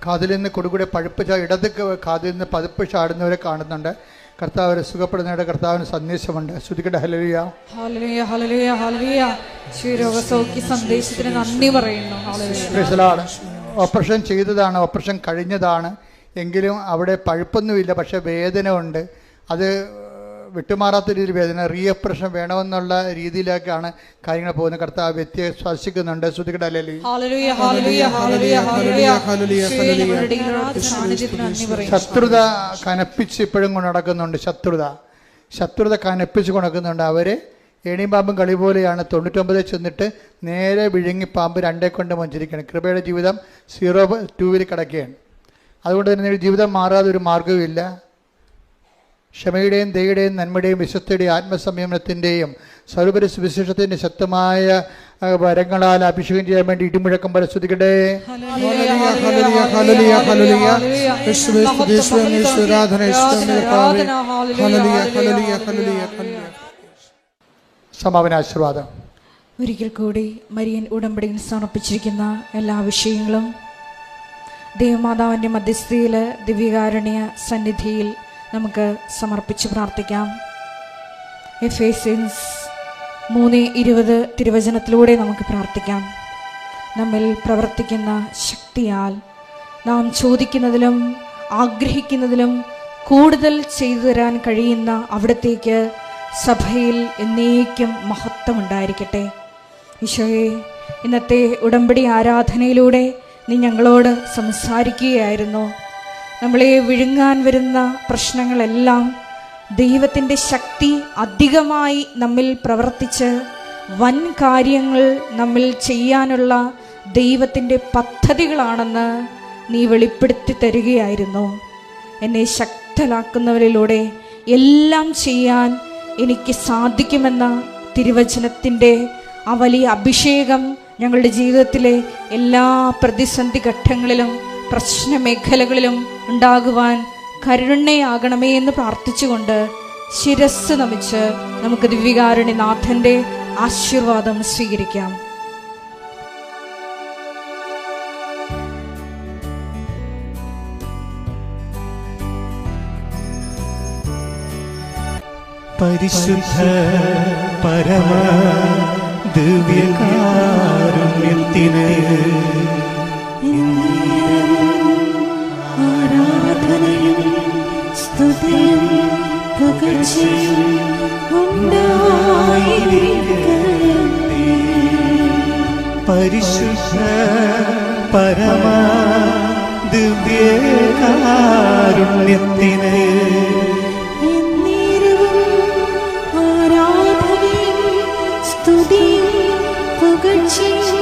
കാതിൽ നിന്ന് കൊടുകൂടെ പഴുപ്പ് ഇടത് കാതിൽ നിന്ന് പതിപ്പ് ചാടുന്നവരെ കാണുന്നുണ്ട്. കർത്താവരെ സുഖപ്പെടുന്നവരുടെ കർത്താവിന് സന്ദേശമുണ്ട്. ശ്രുതിക്കട്ടെ. ഹല്ലേലൂയ, ഹല്ലേലൂയ, ഹല്ലേലൂയ, ഹല്ലേലൂയ. ശിരോഗസൗഖ്യ സന്ദേശത്തിന് നന്ദി പറയുന്നു. ഹല്ലേലൂയ. ഓപ്പറേഷൻ ചെയ്തതാണ്, ഓപ്പറേഷൻ കഴിഞ്ഞതാണ്, എങ്കിലും അവിടെ പഴുപ്പൊന്നുമില്ല, പക്ഷെ വേദന ഉണ്ട്. അത് വിട്ടുമാറാത്ത രീതിയിൽ വേദന, റീഓപ്പറേഷൻ വേണമെന്നുള്ള രീതിയിലേക്കാണ് കാര്യങ്ങൾ പോകുന്നത്. കർത്താവ് വ്യക്തിയെ സ്പർശിക്കുന്നുണ്ട്. ശ്രുതിക്കട്ടെ. ശത്രുത കനപ്പിച്ച് ഇപ്പോഴും കൊണ്ട് നടക്കുന്നുണ്ട്. ശത്രുത കനപ്പിച്ച് കൊണ്ടുനടക്കുന്നുണ്ട്. അവര് ഏണിയും കളി പോലെയാണ്. 99 ചെന്നിട്ട് നേരെ വിഴുങ്ങി പാമ്പ് 2 കൊണ്ട് മഞ്ചരിക്കണം. കൃപയുടെ ജീവിതം 0-2 കിടക്കുകയാണ്. അതുകൊണ്ട് തന്നെ ജീവിതം മാറാതെ ഒരു മാർഗവുമില്ല. ക്ഷമയുടെയും ദയയുടെയും നന്മയുടെയും വിശ്വസ്തയുടെയും ആത്മസംയമനത്തിൻ്റെയും സർവ്വപര സുവിശേഷത്തിൻ്റെ ശക്തമായ വരങ്ങളാൽ അഭിഷേകം ചെയ്യാൻ വേണ്ടി ഇടിമുഴക്കം പോലെ സ്തുതിക്കട്ടെ. സമാപനാശീർവാദം. ഒരിക്കൽ കൂടി മരിയൻ ഉടമ്പടിയിൽ സമർപ്പിച്ചിരിക്കുന്ന എല്ലാ വിഷയങ്ങളും ദേവമാതാവിൻ്റെ മധ്യസ്ഥയിൽ ദിവ്യകാരുണ്യ സന്നിധിയിൽ നമുക്ക് സമർപ്പിച്ച് പ്രാർത്ഥിക്കാം. എഫേസ്യൻസ് 3:20 തിരുവചനത്തിലൂടെ നമുക്ക് പ്രാർത്ഥിക്കാം. നമ്മിൽ പ്രവർത്തിക്കുന്ന ശക്തിയാൽ നാം ചോദിക്കുന്നതിലും ആഗ്രഹിക്കുന്നതിലും കൂടുതൽ ചെയ്തു തരാൻ കഴിയുന്ന അവിടത്തേക്ക് സഭയിൽ എന്നേക്കും മഹത്വമുണ്ടായിരിക്കട്ടെ. ഈശോയെ, ഇന്നത്തെ ഉടമ്പടി ആരാധനയിലൂടെ നീ ഞങ്ങളോട് സംസാരിക്കുകയായിരുന്നു. നമ്മളെ വിഴുങ്ങാൻ വരുന്ന പ്രശ്നങ്ങളെല്ലാം ദൈവത്തിൻ്റെ ശക്തി അധികമായി നമ്മിൽ പ്രവർത്തിച്ച് വൻ കാര്യങ്ങൾ നമ്മിൽ ചെയ്യാനുള്ള ദൈവത്തിൻ്റെ പദ്ധതികളാണെന്ന് നീ വെളിപ്പെടുത്തി തരികയായിരുന്നു. എന്നെ ശക്തനാക്കുന്നവരിലൂടെ എല്ലാം ചെയ്യാൻ എനിക്ക് സാധിക്കുമെന്ന തിരുവചനത്തിൻ്റെ ആ വലിയ അഭിഷേകം ഞങ്ങളുടെ ജീവിതത്തിലെ എല്ലാ പ്രതിസന്ധി ഘട്ടങ്ങളിലും പ്രശ്നമേഖലകളിലും ഉണ്ടാകുവാൻ കരുണയാകണമേ എന്ന് പ്രാർത്ഥിച്ചുകൊണ്ട് ശിരസ്സ് നമിച്ച് നമുക്ക് ദിവ്യകാരുണ്യനാഥൻ്റെ ആശീർവാദം സ്വീകരിക്കാം. പരിശുദ്ധ പരമ ദിവ്യകാരുണ്യത്തിന് ആരാധനയും സ്തുതിയും പുകഴ്ചയും ഉണ്ടായിരിക്കട്ടെ. പരിശുദ്ധ പരമ ദിവ്യകാരുണ്യത്തിന് ആരാധനയും സ്തുതിയും പുകഴ്ചയും